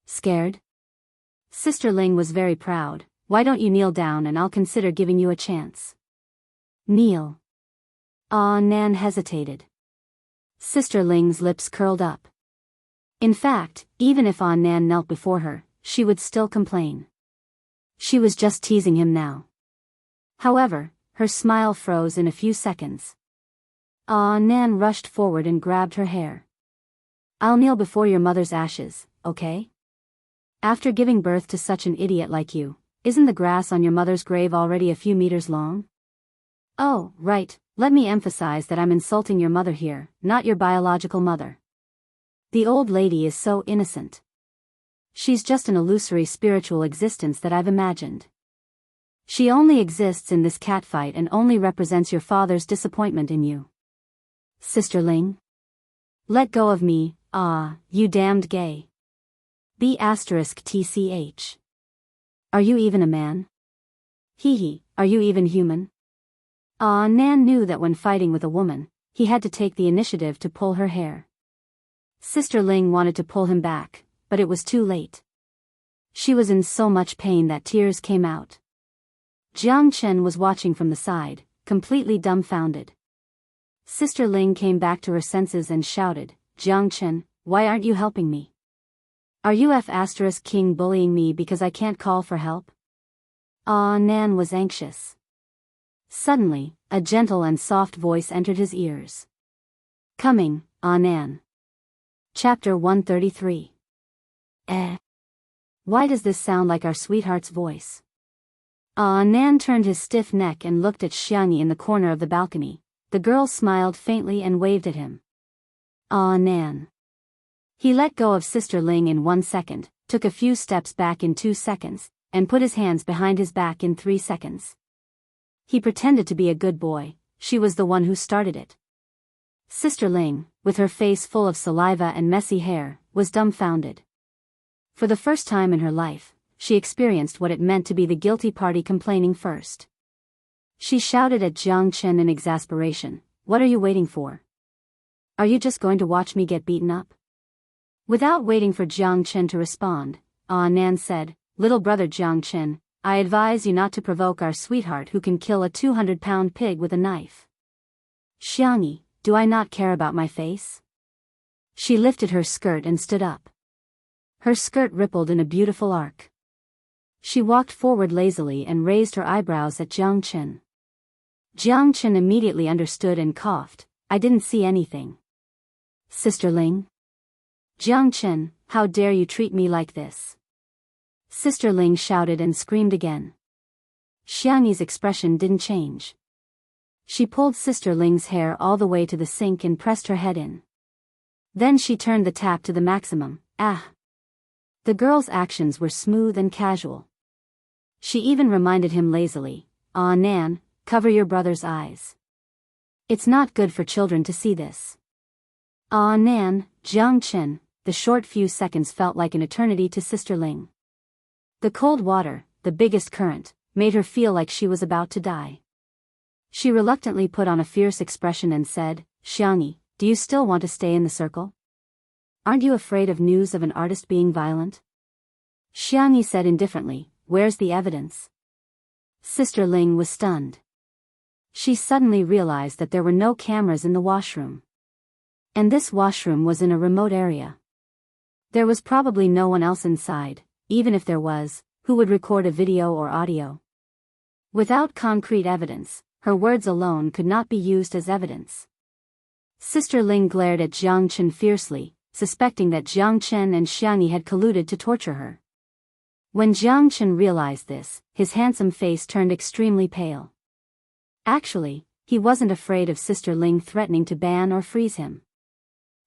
Scared?" Sister Ling was very proud. "Why don't you kneel down and I'll consider giving you a chance." "Kneel?" Nan hesitated. Sister Ling's lips curled up. In fact, even if Nan knelt before her, she would still complain. She was just teasing him now. However, her smile froze in a few seconds. Nan rushed forward and grabbed her hair. "I'll kneel before your mother's ashes, okay? After giving birth to such an idiot like you, isn't the grass on your mother's grave already a few meters long?" "Oh, right, let me emphasize that I'm insulting your mother here, not your biological mother. The old lady is so innocent. She's just an illusory spiritual existence that I've imagined. She only exists in this catfight and only represents your father's disappointment in you. Sister Ling? Let go of me, you damned gay. B*TCH. Are you even a man? Hee, are you even human?" Nan knew that when fighting with a woman, he had to take the initiative to pull her hair. Sister Ling wanted to pull him back, but it was too late. She was in so much pain that tears came out. Jiang Chen was watching from the side, completely dumbfounded. Sister Ling came back to her senses and shouted, Jiang Chen, why aren't you helping me? Are you F***king bullying me because I can't call for help? Nan was anxious. Suddenly, a gentle and soft voice entered his ears. Coming, Nan. Chapter 133. Why does this sound like our sweetheart's voice? Nan turned his stiff neck and looked at Xiangyi in the corner of the balcony. The girl smiled faintly and waved at him. Nan. He let go of Sister Ling in 1 second, took a few steps back in 2 seconds, and put his hands behind his back in 3 seconds. He pretended to be a good boy. She was the one who started it. Sister Ling, with her face full of saliva and messy hair, was dumbfounded. For the first time in her life, she experienced what it meant to be the guilty party complaining first. She shouted at Jiang Chen in exasperation, What are you waiting for? Are you just going to watch me get beaten up? Without waiting for Jiang Chen to respond, Nan said, Little brother Jiang Chen, I advise you not to provoke our sweetheart who can kill a 200-pound pig with a knife. Xiangyi, do I not care about my face? She lifted her skirt and stood up. Her skirt rippled in a beautiful arc. She walked forward lazily and raised her eyebrows at Jiang Chen. Jiang Chen immediately understood and coughed, I didn't see anything. Sister Ling? Jiang Chen, how dare you treat me like this? Sister Ling shouted and screamed again. Xiangyi's expression didn't change. She pulled Sister Ling's hair all the way to the sink and pressed her head in. Then she turned the tap to the maximum. The girl's actions were smooth and casual. She even reminded him lazily, Nan, cover your brother's eyes. It's not good for children to see this. Nan, Jiang Chen, the short few seconds felt like an eternity to Sister Ling. The cold water, the biggest current, made her feel like she was about to die. She reluctantly put on a fierce expression and said, Xiangyi, do you still want to stay in the circle? Aren't you afraid of news of an artist being violent? Xiangyi said indifferently, Where's the evidence? Sister Ling was stunned. She suddenly realized that there were no cameras in the washroom. And this washroom was in a remote area. There was probably no one else inside, even if there was, who would record a video or audio. Without concrete evidence, her words alone could not be used as evidence. Sister Ling glared at Jiang Chen fiercely, suspecting that Jiang Chen and Xiangyi had colluded to torture her. When Jiang Chen realized this, his handsome face turned extremely pale. Actually, he wasn't afraid of Sister Ling threatening to ban or freeze him.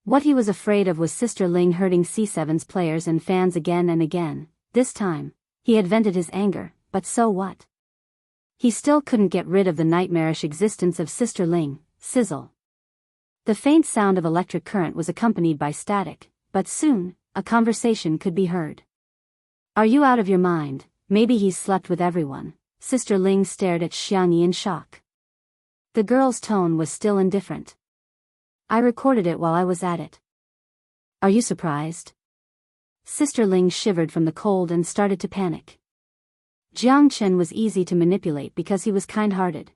What he was afraid of was Sister Ling hurting C7's players and fans again and again. This time, he had vented his anger, but so what? He still couldn't get rid of the nightmarish existence of Sister Ling. Sizzle. The faint sound of electric current was accompanied by static, but soon, a conversation could be heard. Are you out of your mind? Maybe he's slept with everyone. Sister Ling stared at Xiangyi in shock. The girl's tone was still indifferent. I recorded it while I was at it. Are you surprised? Sister Ling shivered from the cold and started to panic. Jiang Chen was easy to manipulate because he was kind-hearted.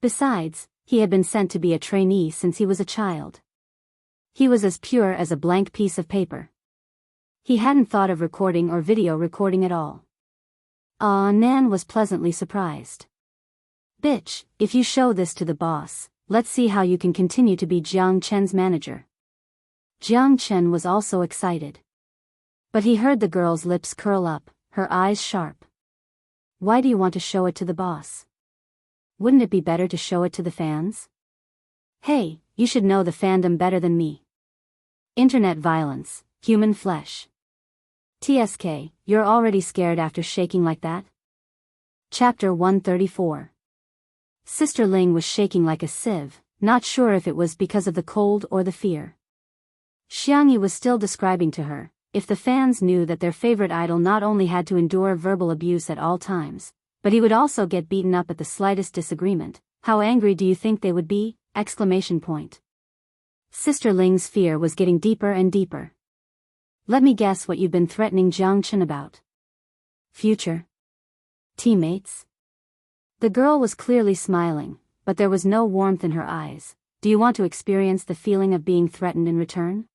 Besides, he had been sent to be a trainee since he was a child. He was as pure as a blank piece of paper. He hadn't thought of recording or video recording at all. Nan was pleasantly surprised. Bitch, if you show this to the boss, let's see how you can continue to be Jiang Chen's manager. Jiang Chen was also excited. But he heard the girl's lips curl up, her eyes sharp. Why do you want to show it to the boss? Wouldn't it be better to show it to the fans? Hey, you should know the fandom better than me. Internet violence, human flesh. TSK, you're already scared after shaking like that? Chapter 134. Sister Ling was shaking like a sieve, not sure if it was because of the cold or the fear. Xiangyi was still describing to her, if the fans knew that their favorite idol not only had to endure verbal abuse at all times, but he would also get beaten up at the slightest disagreement, how angry do you think they would be? Sister Ling's fear was getting deeper and deeper. Let me guess what you've been threatening Jiang Chen about. Future teammates? The girl was clearly smiling, but there was no warmth in her eyes. do you want to experience the feeling of being threatened in return?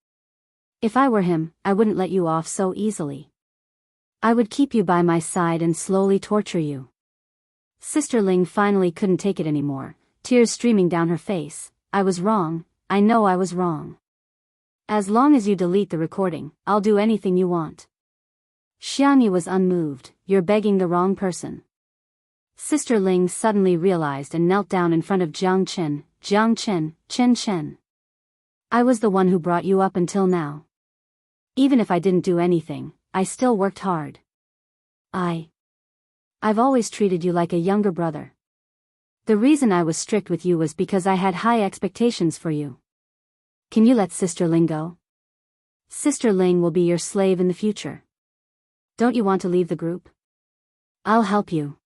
If I were him, I wouldn't let you off so easily. I would keep you by my side and slowly torture you. Sister Ling finally couldn't take it anymore, tears streaming down her face. I was wrong, I know I was wrong. As long as you delete the recording, I'll do anything you want. Xiangyi was unmoved. You're begging the wrong person. Sister Ling suddenly realized and knelt down in front of Jiang Chen. Jiang Chen, Chen. I was the one who brought you up until now. Even if I didn't do anything, I still worked hard. I've always treated you like a younger brother. The reason I was strict with you was because I had high expectations for you. Can you let Sister Ling go? Sister Ling will be your slave in the future. Don't you want to leave the group? I'll help you.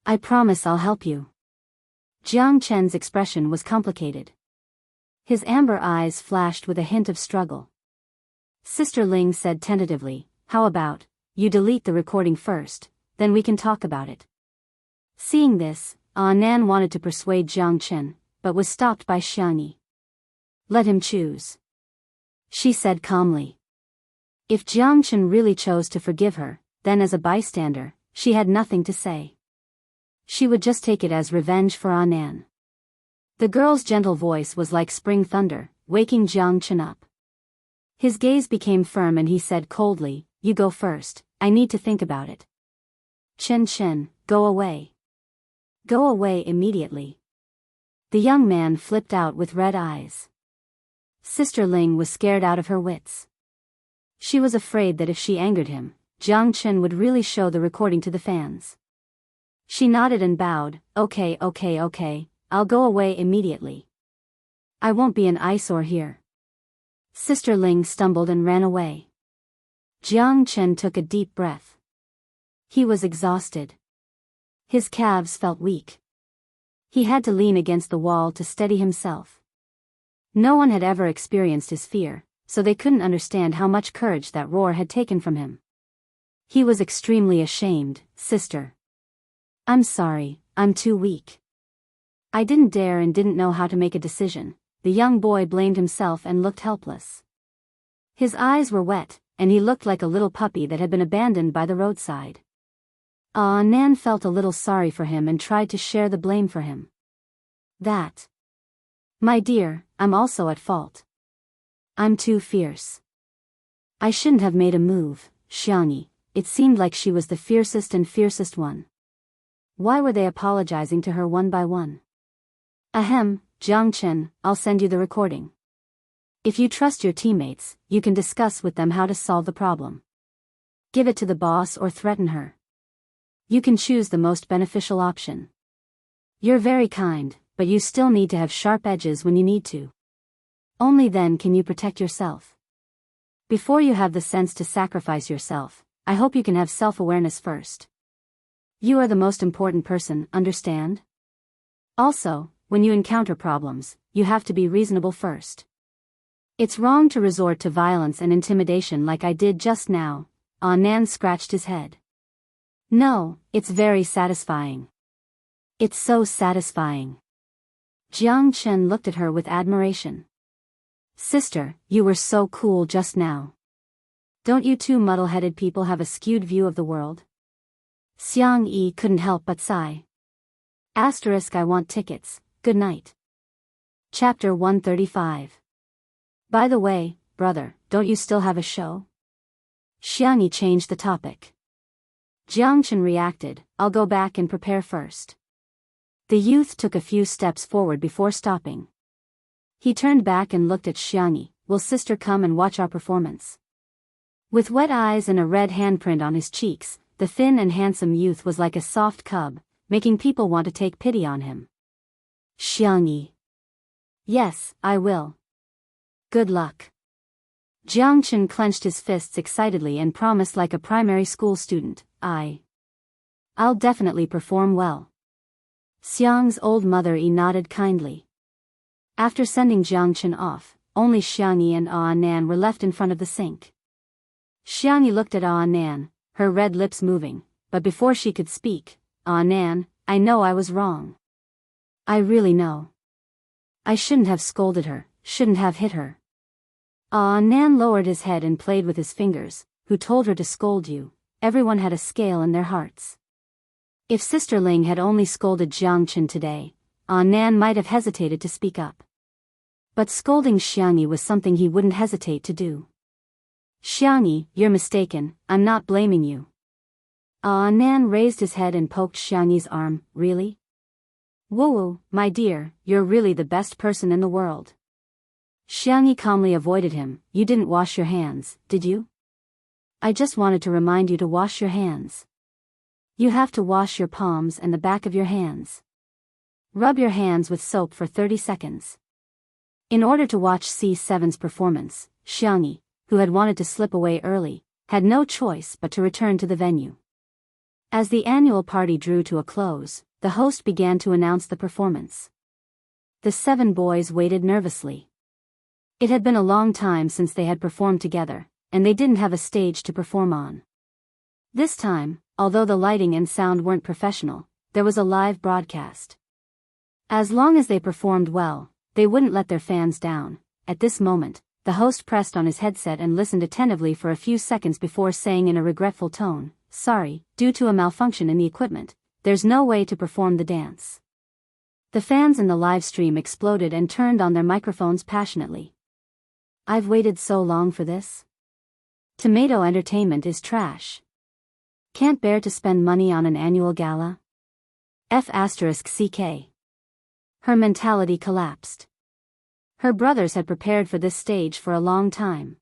I promise I'll help you. Jiang Chen's expression was complicated. His amber eyes flashed with a hint of struggle. Sister Ling said tentatively, how about, you delete the recording first, then we can talk about it. Seeing this, Nan wanted to persuade Jiang Chen, but was stopped by Xiangyi. Let him choose. She said calmly. If Jiang Chen really chose to forgive her, then as a bystander, she had nothing to say. She would just take it as revenge for Nan. The girl's gentle voice was like spring thunder, waking Jiang Chen up. His gaze became firm and he said coldly, you go first, I need to think about it. Chen, go away. Go away immediately. The young man flipped out with red eyes. Sister Ling was scared out of her wits. She was afraid that if she angered him, Jiang Chen would really show the recording to the fans. She nodded and bowed, okay, I'll go away immediately. I won't be an eyesore here. Sister Ling stumbled and ran away. Jiang Chen took a deep breath. He was exhausted. His calves felt weak. He had to lean against the wall to steady himself. No one had ever experienced his fear, so they couldn't understand how much courage that roar had taken from him. He was extremely ashamed. Sister. I'm sorry, I'm too weak. I didn't dare and didn't know how to make a decision. The young boy blamed himself and looked helpless. His eyes were wet, and he looked like a little puppy that had been abandoned by the roadside. Nan felt a little sorry for him and tried to share the blame for him. My dear, I'm also at fault. I'm too fierce. I shouldn't have made a move, Xiangyi. It seemed like she was the fiercest one. Why were they apologizing to her one by one? Ahem, Jiang Chen, I'll send you the recording. If you trust your teammates, you can discuss with them how to solve the problem. Give it to the boss or threaten her. You can choose the most beneficial option. You're very kind, but you still need to have sharp edges when you need to. Only then can you protect yourself. Before you have the sense to sacrifice yourself, I hope you can have self-awareness first. You are the most important person, understand? Also, when you encounter problems, you have to be reasonable first. It's wrong to resort to violence and intimidation like I did just now. Nan scratched his head. No, it's very satisfying. It's so satisfying. Jiang Chen looked at her with admiration. Sister, you were so cool just now. Don't you two muddle-headed people have a skewed view of the world? Xiangyi couldn't help but sigh. I want tickets, good night. Chapter 135. By the way, brother, don't you still have a show? Xiangyi changed the topic. Jiang Chen reacted, I'll go back and prepare first. The youth took a few steps forward before stopping. He turned back and looked at Xiangyi. Will sister come and watch our performance? With wet eyes and a red handprint on his cheeks, the thin and handsome youth was like a soft cub, making people want to take pity on him. Xiangyi. Yes, I will. Good luck. Jiang Chen clenched his fists excitedly and promised like a primary school student, I'll definitely perform well. Xiang's old mother nodded kindly. After sending Jiang Chen off, only Xiangyi and Nan were left in front of the sink. Xiangyi looked at Nan, her red lips moving, but before she could speak, Nan, I know I was wrong. I really know. I shouldn't have scolded her, shouldn't have hit her. Nan lowered his head and played with his fingers. Who told her to scold you? Everyone had a scale in their hearts. If Sister Ling had only scolded Jiang Chen today, Nan might have hesitated to speak up. But scolding Xiangyi was something he wouldn't hesitate to do. Xiangyi, you're mistaken, I'm not blaming you. Nan raised his head and poked Xiangyi's arm. Really? Woo, my dear, you're really the best person in the world. Xiangyi calmly avoided him. You didn't wash your hands, did you? I just wanted to remind you to wash your hands. You have to wash your palms and the back of your hands. Rub your hands with soap for 30 seconds. In order to watch C7's performance, Xiangyi, who had wanted to slip away early, had no choice but to return to the venue. As the annual party drew to a close, the host began to announce the performance. The 7 boys waited nervously. It had been a long time since they had performed together, and they didn't have a stage to perform on. This time, although the lighting and sound weren't professional, there was a live broadcast. As long as they performed well, they wouldn't let their fans down. At this moment, the host pressed on his headset and listened attentively for a few seconds before saying in a regretful tone, "Sorry, due to a malfunction in the equipment, there's no way to perform the dance." The fans in the live stream exploded and turned on their microphones passionately. I've waited so long for this. Tomato entertainment is trash. Can't bear to spend money on an annual gala? F***CK. Her mentality collapsed. Her brothers had prepared for this stage for a long time.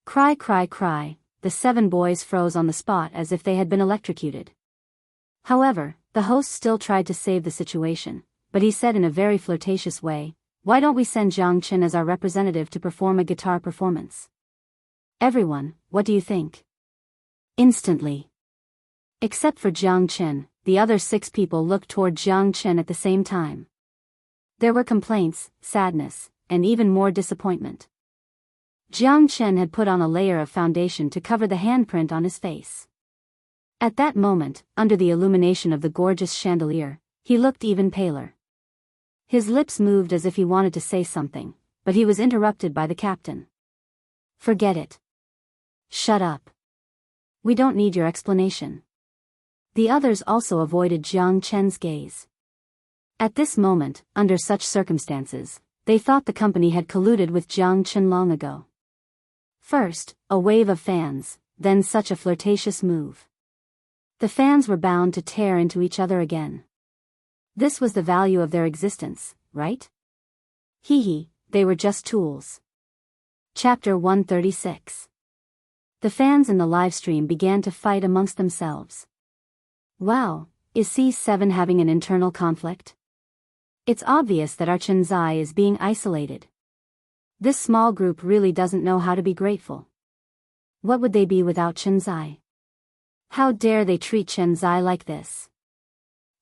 Cry, cry, cry, the 7 boys froze on the spot as if they had been electrocuted. However, the host still tried to save the situation, but he said in a very flirtatious way, "Why don't we send Jiang Chen as our representative to perform a guitar performance? Everyone, what do you think?" Instantly. Except for Jiang Chen, the other 6 people looked toward Jiang Chen at the same time. There were complaints, sadness, and even more disappointment. Jiang Chen had put on a layer of foundation to cover the handprint on his face. At that moment, under the illumination of the gorgeous chandelier, he looked even paler. His lips moved as if he wanted to say something, but he was interrupted by the captain. "Forget it. Shut up. We don't need your explanation." The others also avoided Jiang Chen's gaze. At this moment, under such circumstances, they thought the company had colluded with Jiang Chen long ago. First, a wave of fans, then such a flirtatious move. The fans were bound to tear into each other again. This was the value of their existence, right? Hee, they were just tools. Chapter 136. The fans in the livestream began to fight amongst themselves. Wow, is C7 having an internal conflict? It's obvious that our Chenzai is being isolated. This small group really doesn't know how to be grateful. What would they be without Chenzai? How dare they treat Chenzai like this?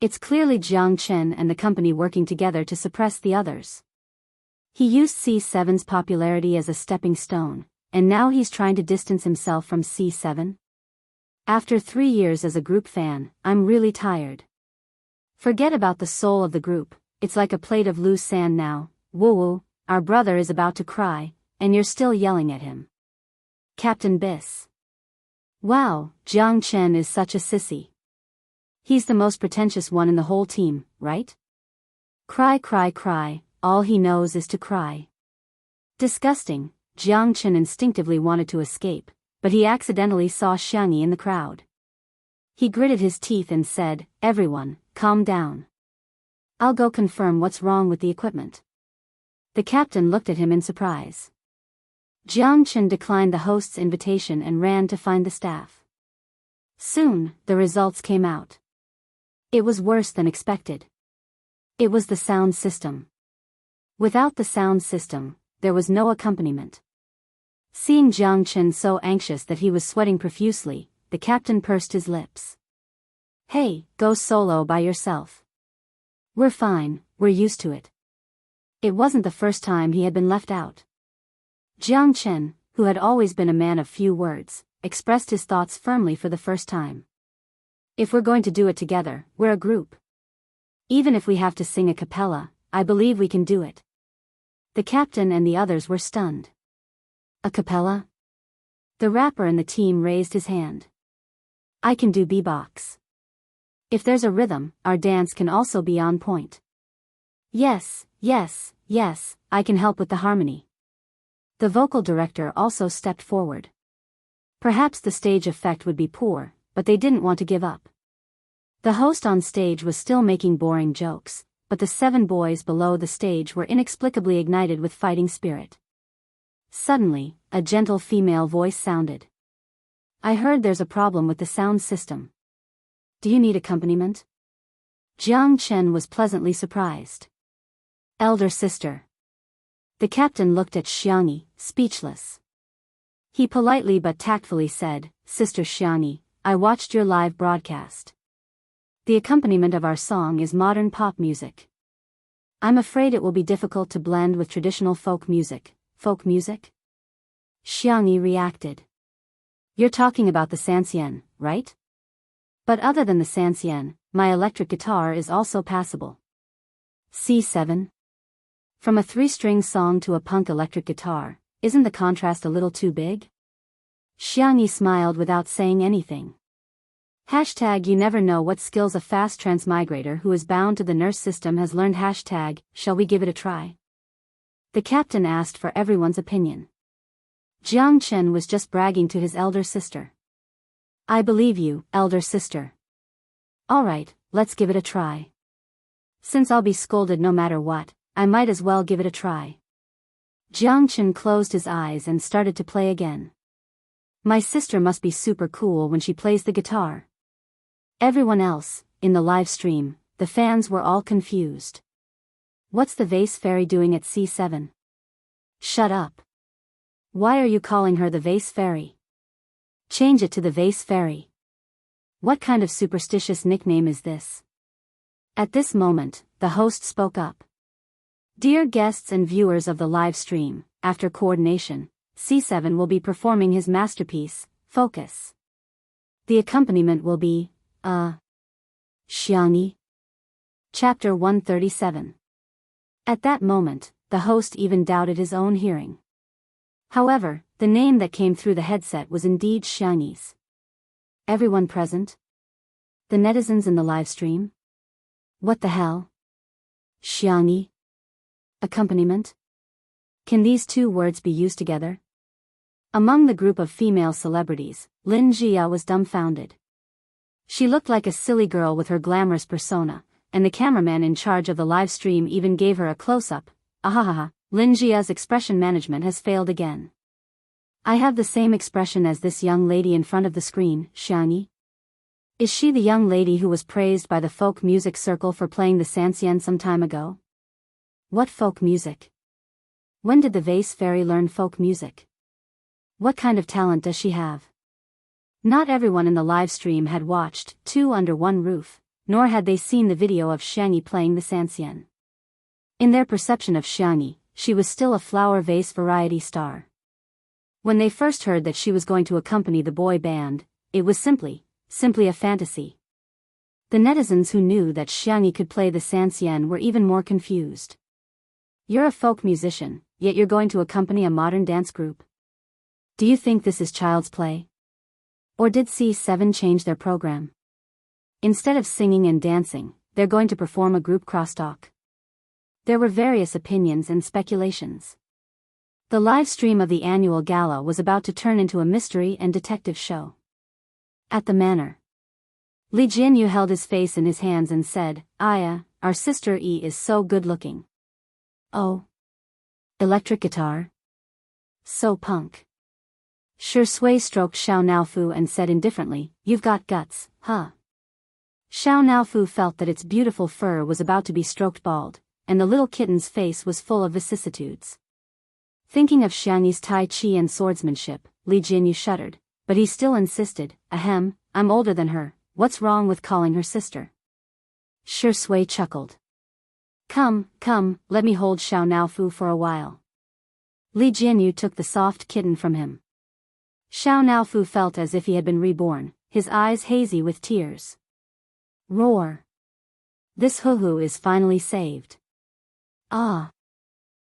It's clearly Jiang Chen and the company working together to suppress the others. He used C7's popularity as a stepping stone, and now he's trying to distance himself from C7? After 3 years as a group fan, I'm really tired. Forget about the soul of the group, it's like a plate of loose sand now. Woo, our brother is about to cry, and you're still yelling at him. Captain Biss. Wow, Jiang Chen is such a sissy. He's the most pretentious one in the whole team, right? Cry, cry, cry, all he knows is to cry. Disgusting. Jiang Chen instinctively wanted to escape, but he accidentally saw Xiangyi in the crowd. He gritted his teeth and said, "Everyone, calm down. I'll go confirm what's wrong with the equipment." The captain looked at him in surprise. Jiang Chen declined the host's invitation and ran to find the staff. Soon, the results came out. It was worse than expected. It was the sound system. Without the sound system, there was no accompaniment. Seeing Jiang Chen so anxious that he was sweating profusely, the captain pursed his lips. "Hey, go solo by yourself. We're fine, we're used to it." It wasn't the first time he had been left out. Jiang Chen, who had always been a man of few words, expressed his thoughts firmly for the first time. "If we're going to do it together, we're a group. Even if we have to sing a cappella, I believe we can do it." The captain and the others were stunned. A cappella? The rapper in the team raised his hand. I can do beatbox. If there's a rhythm, our dance can also be on point. Yes, yes, yes, I can help with the harmony. The vocal director also stepped forward. Perhaps the stage effect would be poor, but they didn't want to give up. The host on stage was still making boring jokes, but the 7 boys below the stage were inexplicably ignited with fighting spirit. Suddenly, a gentle female voice sounded. I heard there's a problem with the sound system. Do you need accompaniment? Jiang Chen was pleasantly surprised. Elder sister. The captain looked at Xiangyi, speechless. He politely but tactfully said, Sister Xiangyi, I watched your live broadcast. The accompaniment of our song is modern pop music. I'm afraid it will be difficult to blend with traditional folk music. Folk music? Xiangyi reacted. You're talking about the sanxian, right? But other than the sanxian, my electric guitar is also passable. C7? From a 3-string song to a punk electric guitar, isn't the contrast a little too big? Xiangyi smiled without saying anything. Hashtag you never know what skills a fast transmigrator who is bound to the nurse system has learned. Hashtag, shall we give it a try? The captain asked for everyone's opinion. Jiang Chen was just bragging to his elder sister. I believe you, elder sister. Alright, let's give it a try. Since I'll be scolded no matter what, I might as well give it a try. Jiang Chen closed his eyes and started to play again. My sister must be super cool when she plays the guitar. Everyone else, in the live stream, the fans were all confused. What's the vase fairy doing at C7? Shut up. Why are you calling her the vase fairy? Change it to the vase fairy. What kind of superstitious nickname is this? At this moment, the host spoke up. Dear guests and viewers of the live stream, after coordination, C7 will be performing his masterpiece, Focus. The accompaniment will be, Xiangyi. Chapter 137. At that moment, the host even doubted his own hearing. However, the name that came through the headset was indeed Xiangyi's. Everyone present? The netizens in the live stream? What the hell? Xiangyi? Accompaniment? Can these 2 words be used together? Among the group of female celebrities, Lin Jia was dumbfounded. She looked like a silly girl with her glamorous persona, and the cameraman in charge of the live stream even gave her a close-up. Ahahaha, Lin Jia's expression management has failed again. I have the same expression as this young lady in front of the screen, Xiangyi. Is she the young lady who was praised by the folk music circle for playing the sanxian some time ago? What folk music? When did the vase fairy learn folk music? What kind of talent does she have? Not everyone in the live stream had watched 2 Under One Roof, nor had they seen the video of Xiangyi playing the sanxian. In their perception of Xiangyi, she was still a flower vase variety star. When they first heard that she was going to accompany the boy band, it was simply a fantasy. The netizens who knew that Xiangyi could play the sanxian were even more confused. You're a folk musician, yet you're going to accompany a modern dance group? Do you think this is child's play? Or did C7 change their program? Instead of singing and dancing, they're going to perform a group crosstalk. There were various opinions and speculations. The live stream of the annual gala was about to turn into a mystery and detective show. At the manor, Li Jianyu held his face in his hands and said, Aya, our sister E is so good looking. Oh. Electric guitar? So punk. Shi Sui stroked Xiao Naofu and said indifferently, You've got guts, huh? Xiao Naofu felt that its beautiful fur was about to be stroked bald, and the little kitten's face was full of vicissitudes. Thinking of Xiangyi's tai chi and swordsmanship, Li Jinyu shuddered, but he still insisted, Ahem, I'm older than her, what's wrong with calling her sister? Shi Sui chuckled. Come, let me hold Xiao Naofu for a while. Li Jinyu took the soft kitten from him. Xiao Naofu felt as if he had been reborn, his eyes hazy with tears. Roar. This hoo-hoo is finally saved. Ah.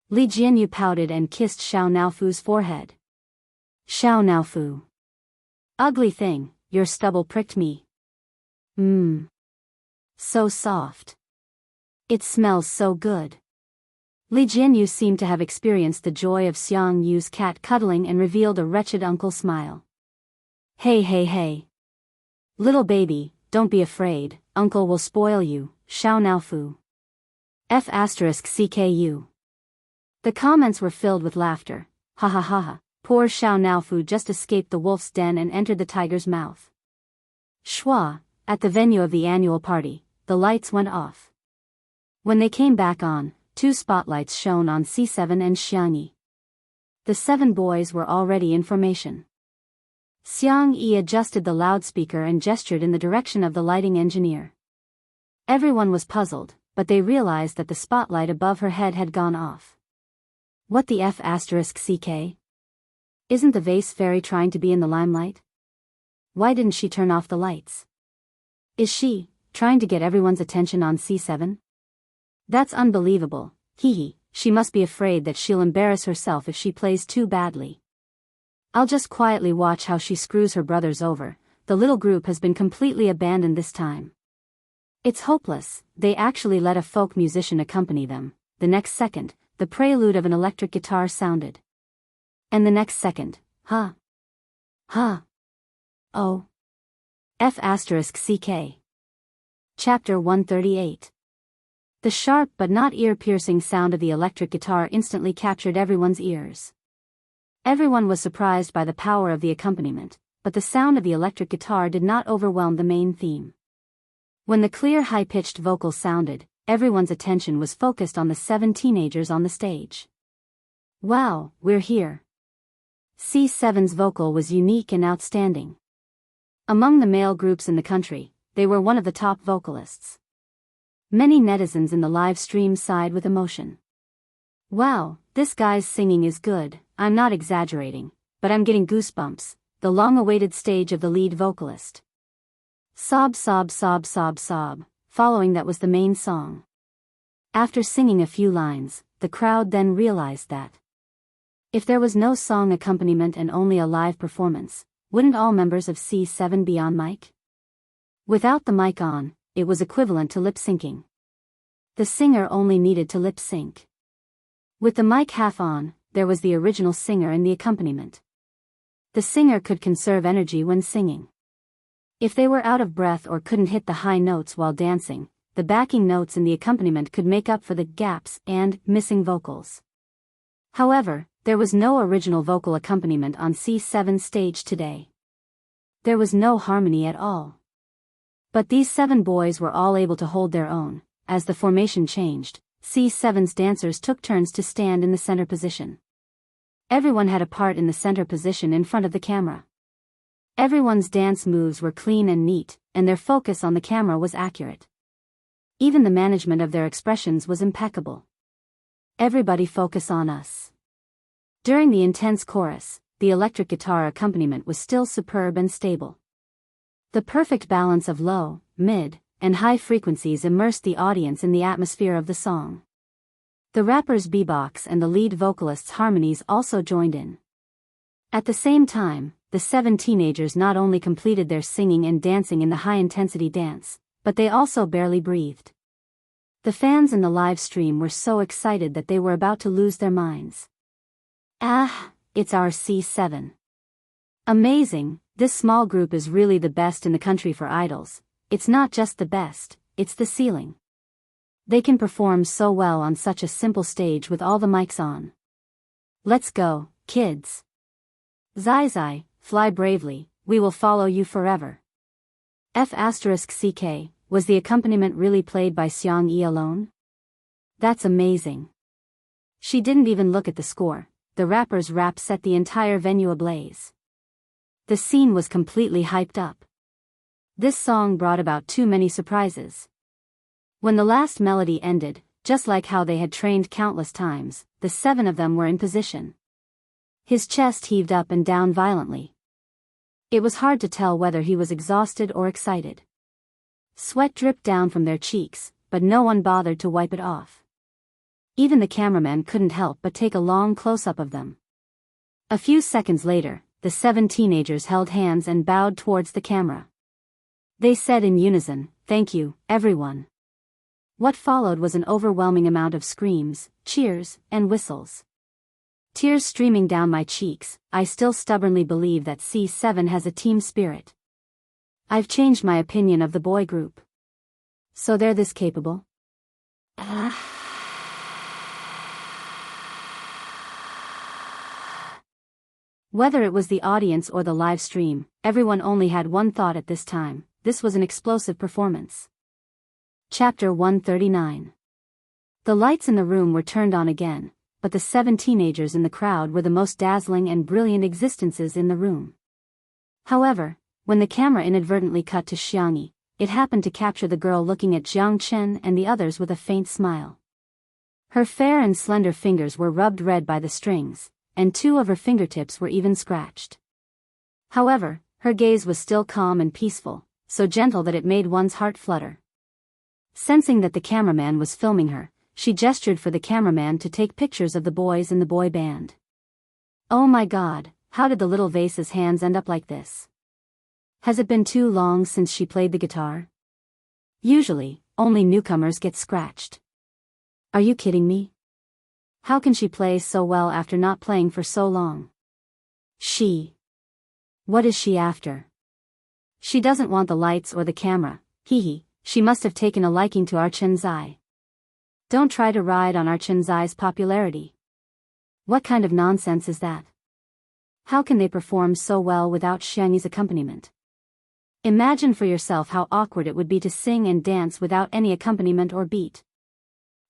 Li Jianyu pouted and kissed Xiao Naofu's forehead. Xiao Naofu. Ugly thing, your stubble pricked me. So soft. It smells so good. Li Jianyu seemed to have experienced the joy of Xiang Yu's cat cuddling and revealed a wretched uncle smile. Hey hey hey. Little baby, don't be afraid, uncle will spoil you, Xiao Naofu. F*CKU. The comments were filled with laughter. Ha ha ha ha, poor Xiao Naofu just escaped the wolf's den and entered the tiger's mouth. Schwa, at the venue of the annual party, the lights went off. When they came back on, 2 spotlights shone on C7 and Xiangyi. The 7 boys were already in formation. Xiangyi adjusted the loudspeaker and gestured in the direction of the lighting engineer. Everyone was puzzled, but they realized that the spotlight above her head had gone off. What the F*CK? Isn't the vase fairy trying to be in the limelight? Why didn't she turn off the lights? Is she trying to get everyone's attention on C7? That's unbelievable, hee. She must be afraid that she'll embarrass herself if she plays too badly. I'll just quietly watch how she screws her brothers over. The little group has been completely abandoned this time. It's hopeless. They actually let a folk musician accompany them. The next second, the prelude of an electric guitar sounded. And the next second, oh. F*CK. Chapter 138. The sharp but not ear-piercing sound of the electric guitar instantly captured everyone's ears. Everyone was surprised by the power of the accompaniment, but the sound of the electric guitar did not overwhelm the main theme. When the clear high-pitched vocal sounded, everyone's attention was focused on the 7 teenagers on the stage. Wow, we're here. C7's vocal was unique and outstanding. Among the male groups in the country, they were one of the top vocalists. Many netizens in the live stream sighed with emotion. Wow, this guy's singing is good, I'm not exaggerating, but I'm getting goosebumps, the long-awaited stage of the lead vocalist. Sob sob sob sob sob, following that was the main song. After singing a few lines, the crowd then realized that if there was no song accompaniment and only a live performance, wouldn't all members of C7 be on mic? Without the mic on, it was equivalent to lip-syncing. The singer only needed to lip-sync. With the mic half on, there was the original singer and the accompaniment. The singer could conserve energy when singing. If they were out of breath or couldn't hit the high notes while dancing, the backing notes in the accompaniment could make up for the gaps and missing vocals. However, there was no original vocal accompaniment on C7's stage today. There was no harmony at all. But these 7 boys were all able to hold their own. As the formation changed, C7's dancers took turns to stand in the center position. Everyone had a part in the center position in front of the camera. Everyone's dance moves were clean and neat, and their focus on the camera was accurate. Even the management of their expressions was impeccable. Everybody focus on us. During the intense chorus, the electric guitar accompaniment was still superb and stable. The perfect balance of low, mid, and high frequencies immersed the audience in the atmosphere of the song. The rapper's beatbox and the lead vocalist's harmonies also joined in. At the same time, the 7 teenagers not only completed their singing and dancing in the high-intensity dance, but they also barely breathed. The fans in the live stream were so excited that they were about to lose their minds. It's our C7. Amazing, this small group is really the best in the country for idols. It's not just the best, it's the ceiling. They can perform so well on such a simple stage with all the mics on. Let's go, kids. Zai Zai, fly bravely, we will follow you forever. F*CK, was the accompaniment really played by Xiangyi alone? That's amazing. She didn't even look at the score. The rapper's rap set the entire venue ablaze. The scene was completely hyped up. This song brought about too many surprises. When the last melody ended, just like how they had trained countless times, the 7 of them were in position. His chest heaved up and down violently. It was hard to tell whether he was exhausted or excited. Sweat dripped down from their cheeks, but no one bothered to wipe it off. Even the cameraman couldn't help but take a long close-up of them. A few seconds later, the 7 teenagers held hands and bowed towards the camera. They said in unison, "Thank you, everyone." What followed was an overwhelming amount of screams, cheers, and whistles. Tears streaming down my cheeks, I still stubbornly believe that C7 has a team spirit. I've changed my opinion of the boy group. So they're this capable? Whether it was the audience or the live stream, everyone only had one thought at this time: this was an explosive performance. Chapter 139. The lights in the room were turned on again, but the 7 teenagers in the crowd were the most dazzling and brilliant existences in the room. However, when the camera inadvertently cut to Xiangyi, it happened to capture the girl looking at Jiang Chen and the others with a faint smile. Her fair and slender fingers were rubbed red by the strings, and 2 of her fingertips were even scratched. However, her gaze was still calm and peaceful, so gentle that it made one's heart flutter. Sensing that the cameraman was filming her, she gestured for the cameraman to take pictures of the boys in the boy band. Oh my God, how did the little vase's hands end up like this? Has it been too long since she played the guitar? Usually, only newcomers get scratched. Are you kidding me? How can she play so well after not playing for so long? What is she after? She doesn't want the lights or the camera, she must have taken a liking to our Chenzai. Don't try to ride on our Chenzai's popularity. What kind of nonsense is that? How can they perform so well without Xiangyi's accompaniment? Imagine for yourself how awkward it would be to sing and dance without any accompaniment or beat.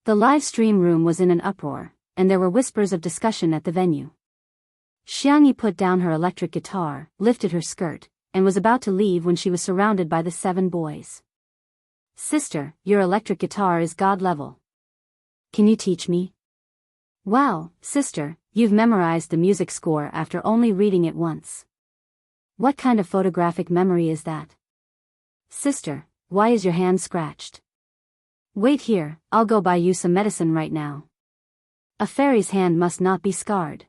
The live stream room was in an uproar, and there were whispers of discussion at the venue. Xiangyi put down her electric guitar, lifted her skirt, and was about to leave when she was surrounded by the 7 boys. "Sister, your electric guitar is god level. Can you teach me?" "Wow, sister, you've memorized the music score after only reading it once. What kind of photographic memory is that?" "Sister, why is your hand scratched?" "Wait here, I'll go buy you some medicine right now." A fairy's hand must not be scarred.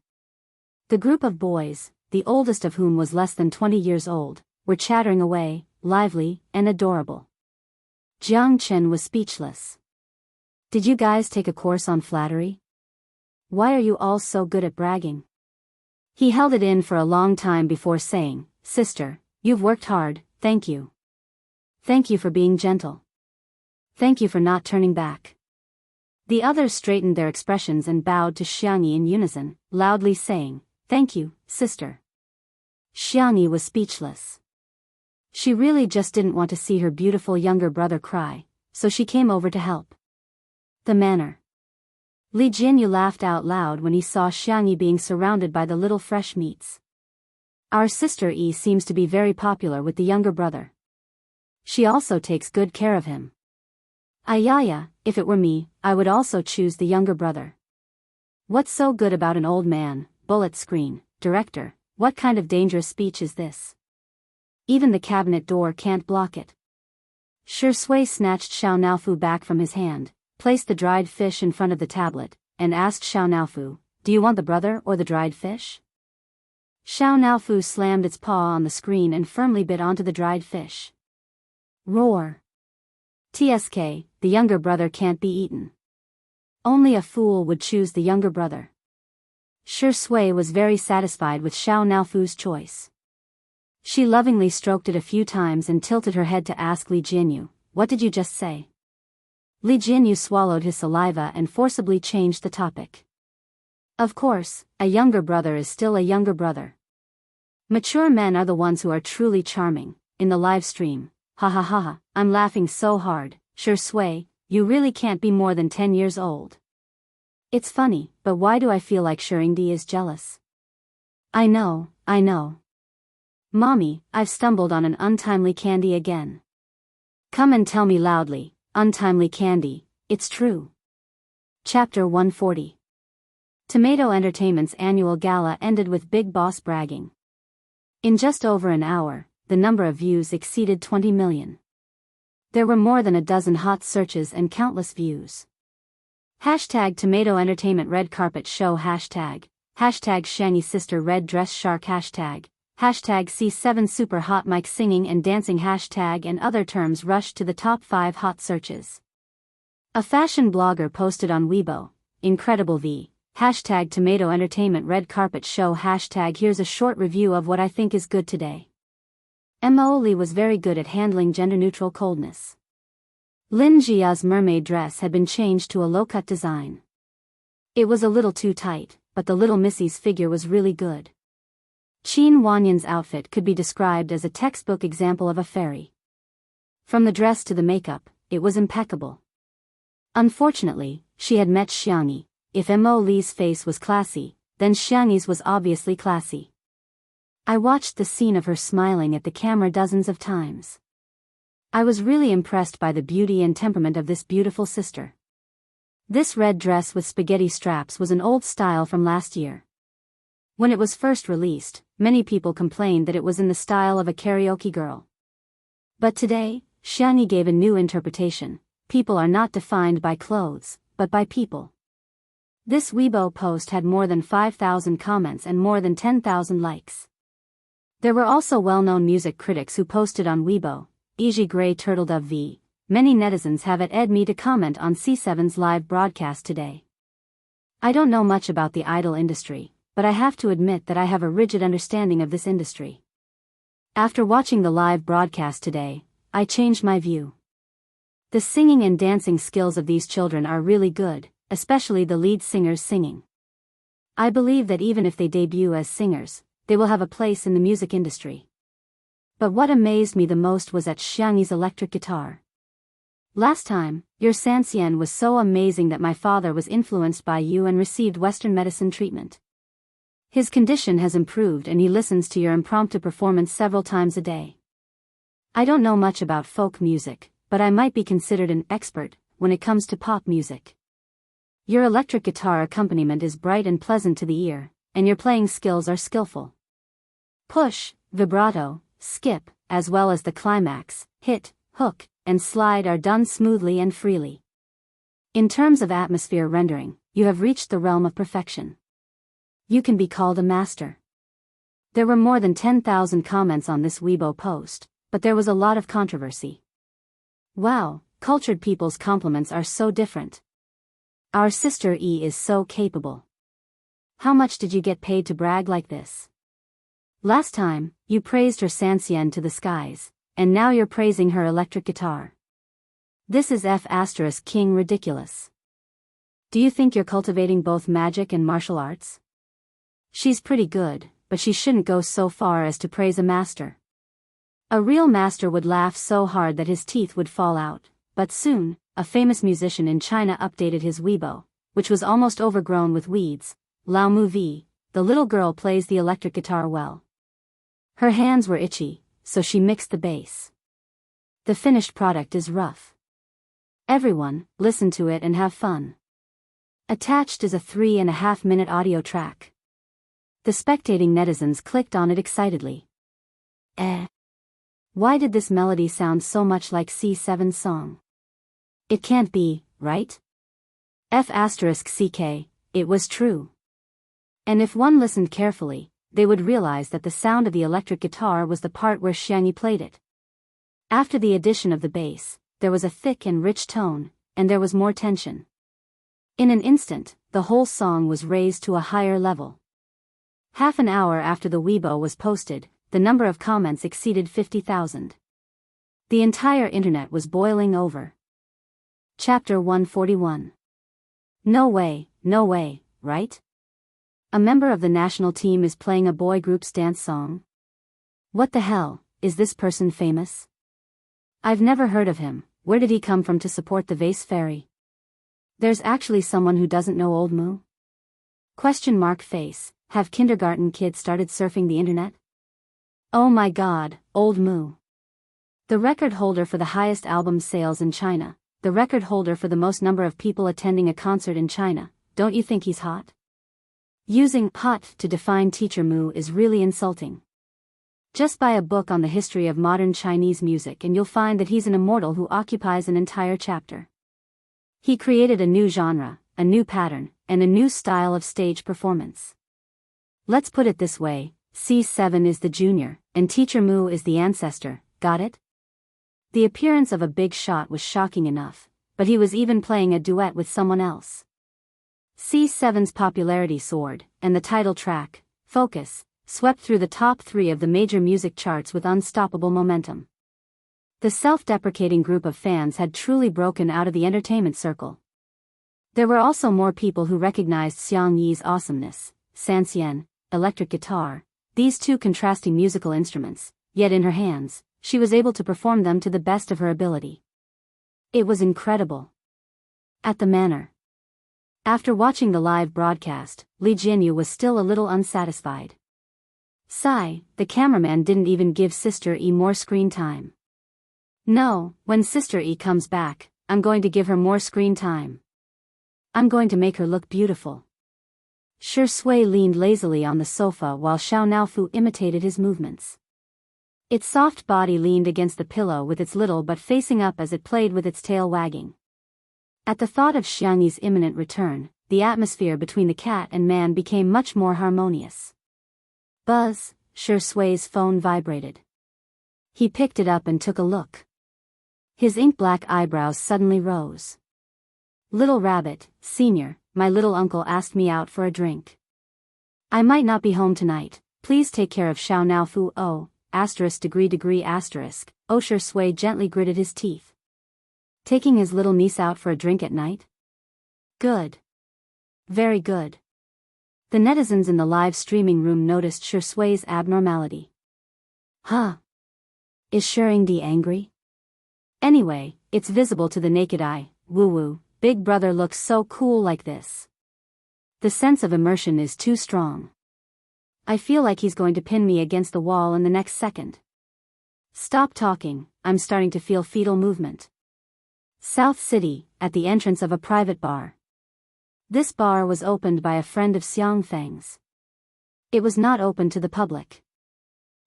The group of boys, the oldest of whom was less than 20 years old, were chattering away, lively and adorable. Jiang Chen was speechless. "Did you guys take a course on flattery? Why are you all so good at bragging?" He held it in for a long time before saying, "Sister, you've worked hard, thank you. Thank you for being gentle. Thank you for not turning back." The others straightened their expressions and bowed to Xiangyi in unison, loudly saying, "Thank you, sister." Xiangyi was speechless. She really just didn't want to see her beautiful younger brother cry, so she came over to help. The manner. Li Jinyu laughed out loud when he saw Xiangyi being surrounded by the little fresh meats. "Our sister Yi seems to be very popular with the younger brother. She also takes good care of him. Ayaya, if it were me, I would also choose the younger brother. What's so good about an old man?" Bullet screen. Director, what kind of dangerous speech is this? Even the cabinet door can't block it. Shi Sui snatched Xiao Naofu back from his hand, placed the dried fish in front of the tablet, and asked Xiao Naofu, "Do you want the brother or the dried fish?" Xiao Naofu slammed its paw on the screen and firmly bit onto the dried fish. Roar. "TSK, the younger brother can't be eaten. Only a fool would choose the younger brother." Shi Sui was very satisfied with Xiao Naofu's choice. She lovingly stroked it a few times and tilted her head to ask Li Jinyu, "What did you just say?" Li Jinyu swallowed his saliva and forcibly changed the topic. "Of course, a younger brother is still a younger brother. Mature men are the ones who are truly charming." In the live stream, "Ha ha ha ha, I'm laughing so hard, Shi Sui, you really can't be more than 10 years old. It's funny, but why do I feel like Shirindi is jealous?" I know. "Mommy, I've stumbled on an untimely candy again." "Come and tell me loudly, untimely candy, it's true." Chapter 140. Tomato Entertainment's annual gala ended with Big Boss bragging. In just over an hour, the number of views exceeded 20 million. There were more than a dozen hot searches and countless views. Hashtag Tomato Entertainment Red Carpet Show Hashtag Shani Sister Red Dress Shark Hashtag C7 Super Hot Mic Singing and Dancing Hashtag and other terms rushed to the top 5 hot searches. A fashion blogger posted on Weibo, Incredible V, hashtag Tomato Entertainment Red Carpet Show hashtag Here's a short review of what I think is good today. Emma Lee was very good at handling gender-neutral coldness. Lin Jia's mermaid dress had been changed to a low-cut design. It was a little too tight, but the little Missy's figure was really good. Qin Wanyan's outfit could be described as a textbook example of a fairy. From the dress to the makeup, it was impeccable. Unfortunately, she had met Xiangyi. If Mo Li's face was classy, then Xiangyi's was obviously classy. I watched the scene of her smiling at the camera dozens of times. I was really impressed by the beauty and temperament of this beautiful sister. This red dress with spaghetti straps was an old style from last year. When it was first released, many people complained that it was in the style of a karaoke girl. But today, Xiangyi gave a new interpretation. People are not defined by clothes, but by people. This Weibo post had more than 5,000 comments and more than 10,000 likes. There were also well-known music critics who posted on Weibo, e.g. Grey Turtledove V. Many netizens have added me to comment on C7's live broadcast today. I don't know much about the idol industry, but I have to admit that I have a rigid understanding of this industry. After watching the live broadcast today, I changed my view. The singing and dancing skills of these children are really good, especially the lead singers singing. I believe that even if they debut as singers, they will have a place in the music industry. But what amazed me the most was at Xiangyi's electric guitar. Last time, your Sanxian was so amazing that my father was influenced by you and received Western medicine treatment. His condition has improved and he listens to your impromptu performance several times a day. I don't know much about folk music, but I might be considered an expert when it comes to pop music. Your electric guitar accompaniment is bright and pleasant to the ear, and your playing skills are skillful. Push, vibrato, skip, as well as the climax, hit, hook, and slide are done smoothly and freely. In terms of atmosphere rendering, you have reached the realm of perfection. You can be called a master. There were more than 10,000 comments on this Weibo post, but there was a lot of controversy. Wow, cultured people's compliments are so different. Our sister E is so capable. How much did you get paid to brag like this? Last time, you praised her Sanxian to the skies, and now you're praising her electric guitar. This is King ridiculous. Do you think you're cultivating both magic and martial arts? She's pretty good, but she shouldn't go so far as to praise a master. A real master would laugh so hard that his teeth would fall out, but soon, a famous musician in China updated his Weibo, which was almost overgrown with weeds. Lao Mu V, the little girl plays the electric guitar well. Her hands were itchy, so she mixed the bass. The finished product is rough. Everyone, listen to it and have fun. Attached is a 3.5-minute audio track. The spectating netizens clicked on it excitedly. Why did this melody sound so much like C7's song? It can't be, right? CK, it was true. And if one listened carefully, they would realize that the sound of the electric guitar was the part where Xiangyi played it. After the addition of the bass, there was a thick and rich tone, and there was more tension. In an instant, the whole song was raised to a higher level. Half an hour after the Weibo was posted, the number of comments exceeded 50,000. The entire internet was boiling over. Chapter 141. No way, right? A member of the national team is playing a boy group's dance song? What the hell, is this person famous? I've never heard of him. Where did he come from to support the vase fairy? There's actually someone who doesn't know Old Moo? Question mark face, have kindergarten kids started surfing the internet? Oh my god, Old Moo. The record holder for the highest album sales in China, the record holder for the most number of people attending a concert in China, don't you think he's hot? Using hot to define teacher Moo is really insulting. Just buy a book on the history of modern Chinese music and you'll find that he's an immortal who occupies an entire chapter. He created a new genre, a new pattern, and a new style of stage performance. Let's put it this way, C7 is the junior, and Teacher Mu is the ancestor, got it? The appearance of a big shot was shocking enough, but he was even playing a duet with someone else. C7's popularity soared, and the title track, Focus, swept through the top 3 of the major music charts with unstoppable momentum. The self-deprecating group of fans had truly broken out of the entertainment circle. There were also more people who recognized Xiang Yi's awesomeness, Sanxian, electric guitar, these 2 contrasting musical instruments, yet in her hands, she was able to perform them to the best of her ability. It was incredible. At the manor. After watching the live broadcast, Li Jinyu was still a little unsatisfied. Sigh, the cameraman didn't even give Sister E more screen time. No, when Sister E comes back, I'm going to give her more screen time. I'm going to make her look beautiful. Shi Sui leaned lazily on the sofa while Xiao Naofu imitated his movements. Its soft body leaned against the pillow with its little butt facing up as it played with its tail wagging. At the thought of Xiang Yi's imminent return, the atmosphere between the cat and man became much more harmonious. Buzz, Shi Sui's phone vibrated. He picked it up and took a look. His ink-black eyebrows suddenly rose. Little Rabbit, Senior, my little uncle asked me out for a drink. I might not be home tonight, please take care of Xiao Naofu. Oh, Oh, Shi Sui gently gritted his teeth. Taking his little niece out for a drink at night? Good. Very good. The netizens in the live streaming room noticed Shi Sui's abnormality. Huh? Is Shengdi angry? Anyway, it's visible to the naked eye, woo-woo, Big Brother looks so cool like this. The sense of immersion is too strong. I feel like he's going to pin me against the wall in the next second. Stop talking, I'm starting to feel fetal movement. South City, at the entrance of a private bar. This bar was opened by a friend of Xiang Feng's. It was not open to the public.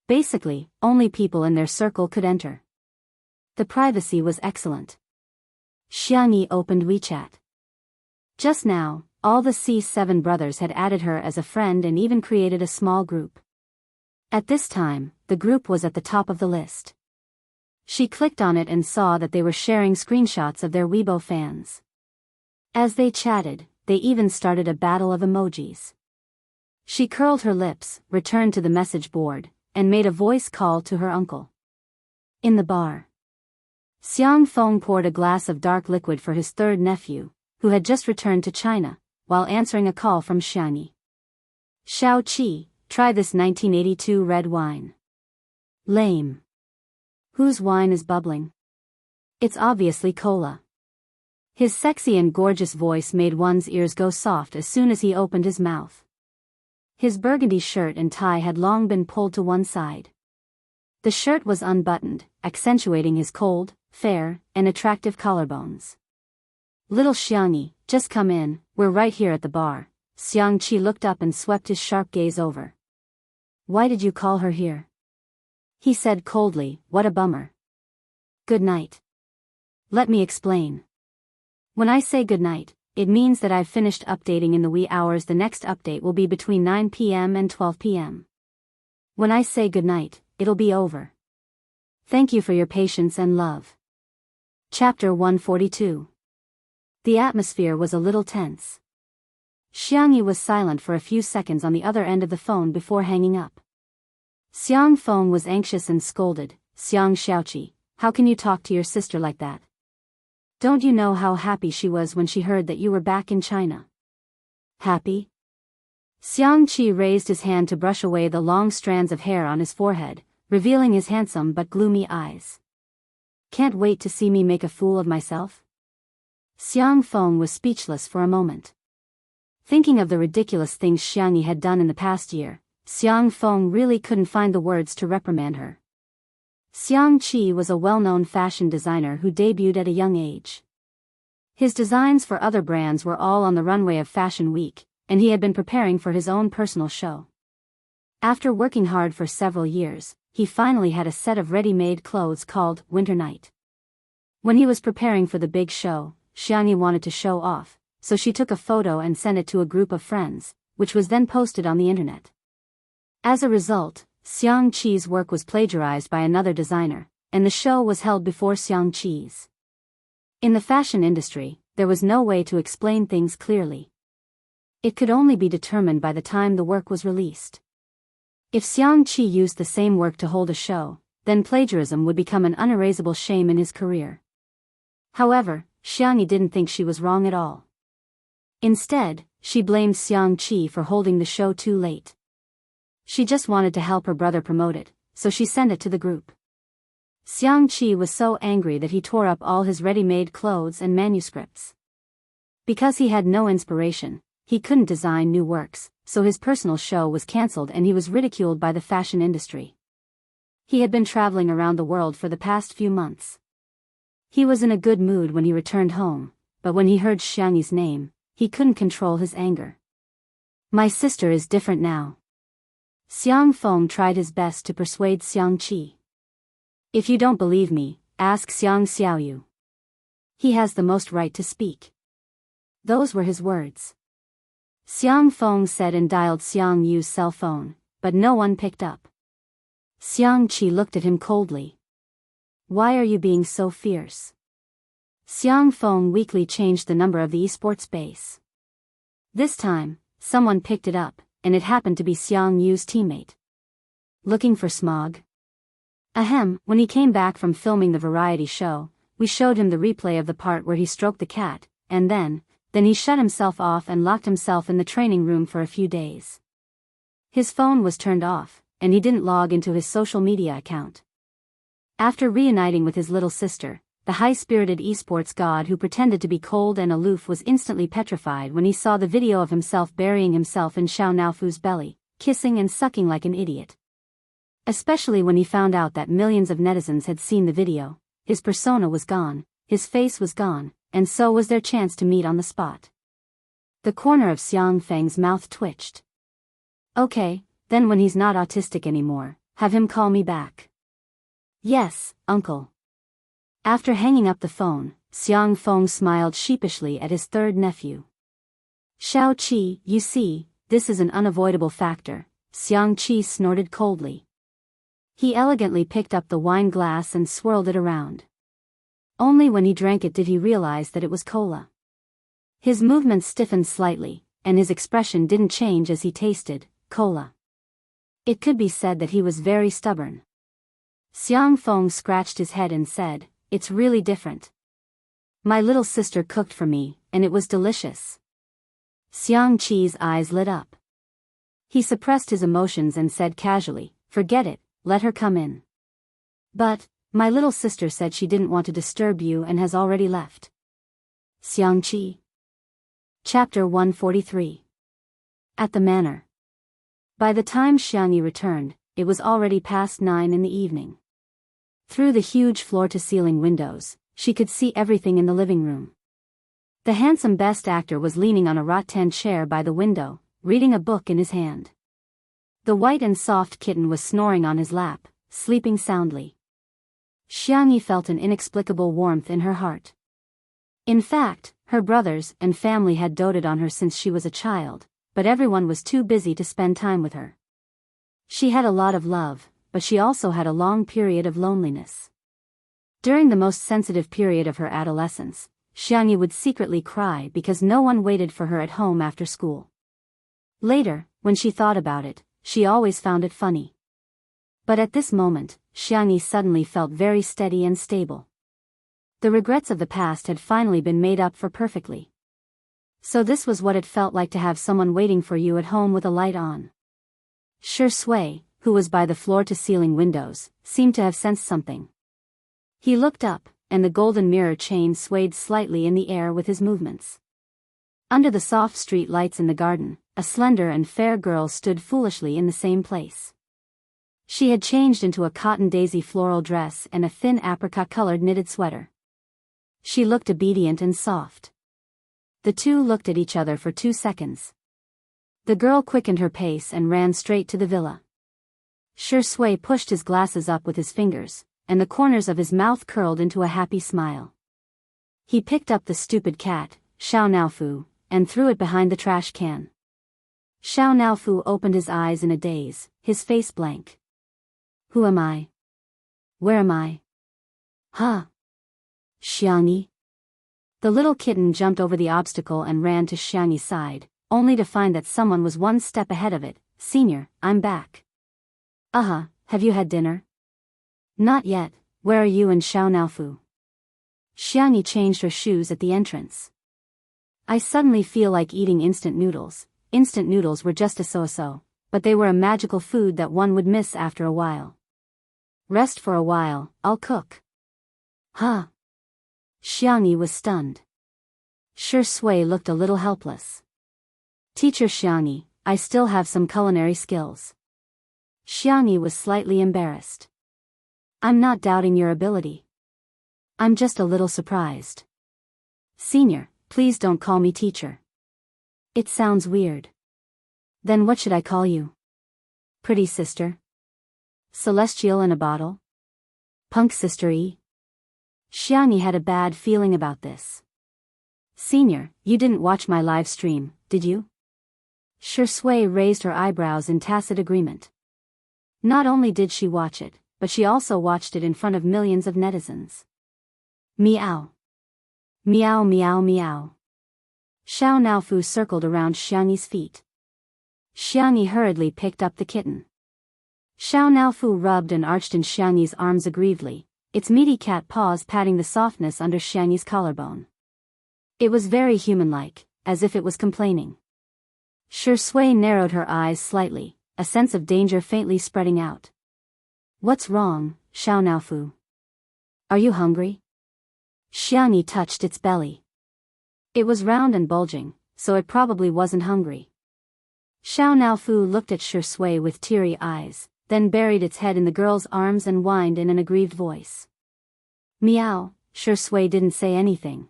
Basically, only people in their circle could enter. The privacy was excellent. Xiang Yi opened WeChat. Just now, all the C7 brothers had added her as a friend and even created a small group. At this time, the group was at the top of the list. She clicked on it and saw that they were sharing screenshots of their Weibo fans. As they chatted, they even started a battle of emojis. She curled her lips, returned to the message board, and made a voice call to her uncle. In the bar. Xiang Feng poured a glass of dark liquid for his third nephew, who had just returned to China, while answering a call from Xiang Yi. Xiao Qi, try this 1982 red wine. Lame. Whose wine is bubbling? It's obviously cola. His sexy and gorgeous voice made one's ears go soft as soon as he opened his mouth. His burgundy shirt and tie had long been pulled to one side. The shirt was unbuttoned, accentuating his cold, fair, and attractive collarbones. Little Xiang Yi, just come in, we're right here at the bar. Xiang Qi looked up and swept his sharp gaze over. Why did you call her here? He said coldly, what a bummer. Good night. Let me explain. When I say good night, it means that I've finished updating in the wee hours. The next update will be between 9 p.m. and 12 p.m. When I say good night, it'll be over. Thank you for your patience and love. Chapter 142. The atmosphere was a little tense. Xiang Yi was silent for a few seconds on the other end of the phone before hanging up. Xiang Feng was anxious and scolded, Xiang Xiaoqi, how can you talk to your sister like that? Don't you know how happy she was when she heard that you were back in China? Happy? Xiang Qi raised his hand to brush away the long strands of hair on his forehead, revealing his handsome but gloomy eyes. Can't wait to see me make a fool of myself? Xiang Feng was speechless for a moment. Thinking of the ridiculous things Xiang Yi had done in the past year, Xiang Feng really couldn't find the words to reprimand her. Xiang Qi was a well-known fashion designer who debuted at a young age. His designs for other brands were all on the runway of Fashion Week, and he had been preparing for his own personal show. After working hard for several years, he finally had a set of ready-made clothes called Winter Night. When he was preparing for the big show, Xiang Yi wanted to show off, so she took a photo and sent it to a group of friends, which was then posted on the internet. As a result, Xiang Qi's work was plagiarized by another designer, and the show was held before Xiang Qi's. In the fashion industry, there was no way to explain things clearly. It could only be determined by the time the work was released. If Xiang Qi used the same work to hold a show, then plagiarism would become an unerasable shame in his career. However, Xiangyi didn't think she was wrong at all. Instead, she blamed Xiang Qi for holding the show too late. She just wanted to help her brother promote it, so she sent it to the group. Xiang Qi was so angry that he tore up all his ready-made clothes and manuscripts. Because he had no inspiration, he couldn't design new works, so his personal show was cancelled and he was ridiculed by the fashion industry. He had been traveling around the world for the past few months. He was in a good mood when he returned home, but when he heard Xiangyi's name, he couldn't control his anger. My sister is different now. Xiang Feng tried his best to persuade Xiang Qi. If you don't believe me, ask Xiang Xiaoyu. He has the most right to speak. Those were his words. Xiang Feng said and dialed Xiang Yu's cell phone, but no one picked up. Xiang Qi looked at him coldly. Why are you being so fierce? Xiang Feng weakly changed the number of the esports base. This time, someone picked it up, and it happened to be Xiang Yu's teammate. Looking for Smog? Ahem, when he came back from filming the variety show, we showed him the replay of the part where he stroked the cat, and then he shut himself off and locked himself in the training room for a few days. His phone was turned off, and he didn't log into his social media account. After reuniting with his little sister, the high-spirited esports god who pretended to be cold and aloof was instantly petrified when he saw the video of himself burying himself in Xiao Naofu's belly, kissing and sucking like an idiot. Especially when he found out that millions of netizens had seen the video, his persona was gone, his face was gone, and so was their chance to meet on the spot. The corner of Xiang Feng's mouth twitched. Okay, then when he's not autistic anymore, have him call me back. Yes, uncle. After hanging up the phone, Xiang Feng smiled sheepishly at his third nephew. Xiao Qi, you see, this is an unavoidable factor, Xiang Qi snorted coldly. He elegantly picked up the wine glass and swirled it around. Only when he drank it did he realize that it was cola. His movements stiffened slightly, and his expression didn't change as he tasted cola. It could be said that he was very stubborn. Xiang Feng scratched his head and said, "It's really different. My little sister cooked for me, and it was delicious." Xiang Qi's eyes lit up. He suppressed his emotions and said casually, "Forget it, let her come in." "But, my little sister said she didn't want to disturb you and has already left." Xiang Qi. Chapter 143. At the Manor. By the time Xiangyi returned, it was already past 9 in the evening. Through the huge floor-to-ceiling windows, she could see everything in the living room. The handsome best actor was leaning on a rattan chair by the window, reading a book in his hand. The white and soft kitten was snoring on his lap, sleeping soundly. Xiangyi felt an inexplicable warmth in her heart. In fact, her brothers and family had doted on her since she was a child, but everyone was too busy to spend time with her. She had a lot of love, but she also had a long period of loneliness. During the most sensitive period of her adolescence, Xiangyi would secretly cry because no one waited for her at home after school. Later, when she thought about it, she always found it funny. But at this moment, Xiangyi suddenly felt very steady and stable. The regrets of the past had finally been made up for perfectly. So this was what it felt like to have someone waiting for you at home with a light on. Shi Sui, who was by the floor-to-ceiling windows, seemed to have sensed something. He looked up, and the golden mirror chain swayed slightly in the air with his movements. Under the soft street lights in the garden, a slender and fair girl stood foolishly in the same place. She had changed into a cotton daisy floral dress and a thin apricot-colored knitted sweater. She looked obedient and soft. The two looked at each other for 2 seconds. The girl quickened her pace and ran straight to the villa. Shi Sui pushed his glasses up with his fingers, and the corners of his mouth curled into a happy smile. He picked up the stupid cat, Xiao Naofu, and threw it behind the trash can. Xiao Naofu opened his eyes in a daze, his face blank. Who am I? Where am I? Huh? Xiangyi? The little kitten jumped over the obstacle and ran to Xiangyi's side, only to find that someone was one step ahead of it. Senior, I'm back. Have you had dinner? Not yet. Where are you and Xiao Naofu? Xiangyi changed her shoes at the entrance. I suddenly feel like eating instant noodles. Instant noodles were just a so-so, but they were a magical food that one would miss after a while. Rest for a while, I'll cook. Huh? Xiangyi was stunned. Shi Sui looked a little helpless. Teacher Xiangyi, I still have some culinary skills. Xiangyi was slightly embarrassed. I'm not doubting your ability. I'm just a little surprised. Senior, please don't call me teacher. It sounds weird. Then what should I call you? Pretty sister? Celestial in a bottle? Punk sister-y? Xiangyi had a bad feeling about this. Senior, you didn't watch my live stream, did you? Shi Sui raised her eyebrows in tacit agreement. Not only did she watch it, but she also watched it in front of millions of netizens. Meow. Meow meow meow. Xiao Naofu circled around Xiangyi's feet. Xiangyi hurriedly picked up the kitten. Xiao Naofu rubbed and arched in Xiangyi's arms aggrievedly, its meaty cat paws patting the softness under Xiangyi's collarbone. It was very human-like, as if it was complaining. Shi Sui narrowed her eyes slightly, a sense of danger faintly spreading out. What's wrong, Xiao Naofu? Are you hungry? Xiangyi touched its belly. It was round and bulging, so it probably wasn't hungry. Xiao Naofu looked at Shi Sui with teary eyes, then buried its head in the girl's arms and whined in an aggrieved voice. Meow. Shi Sui didn't say anything.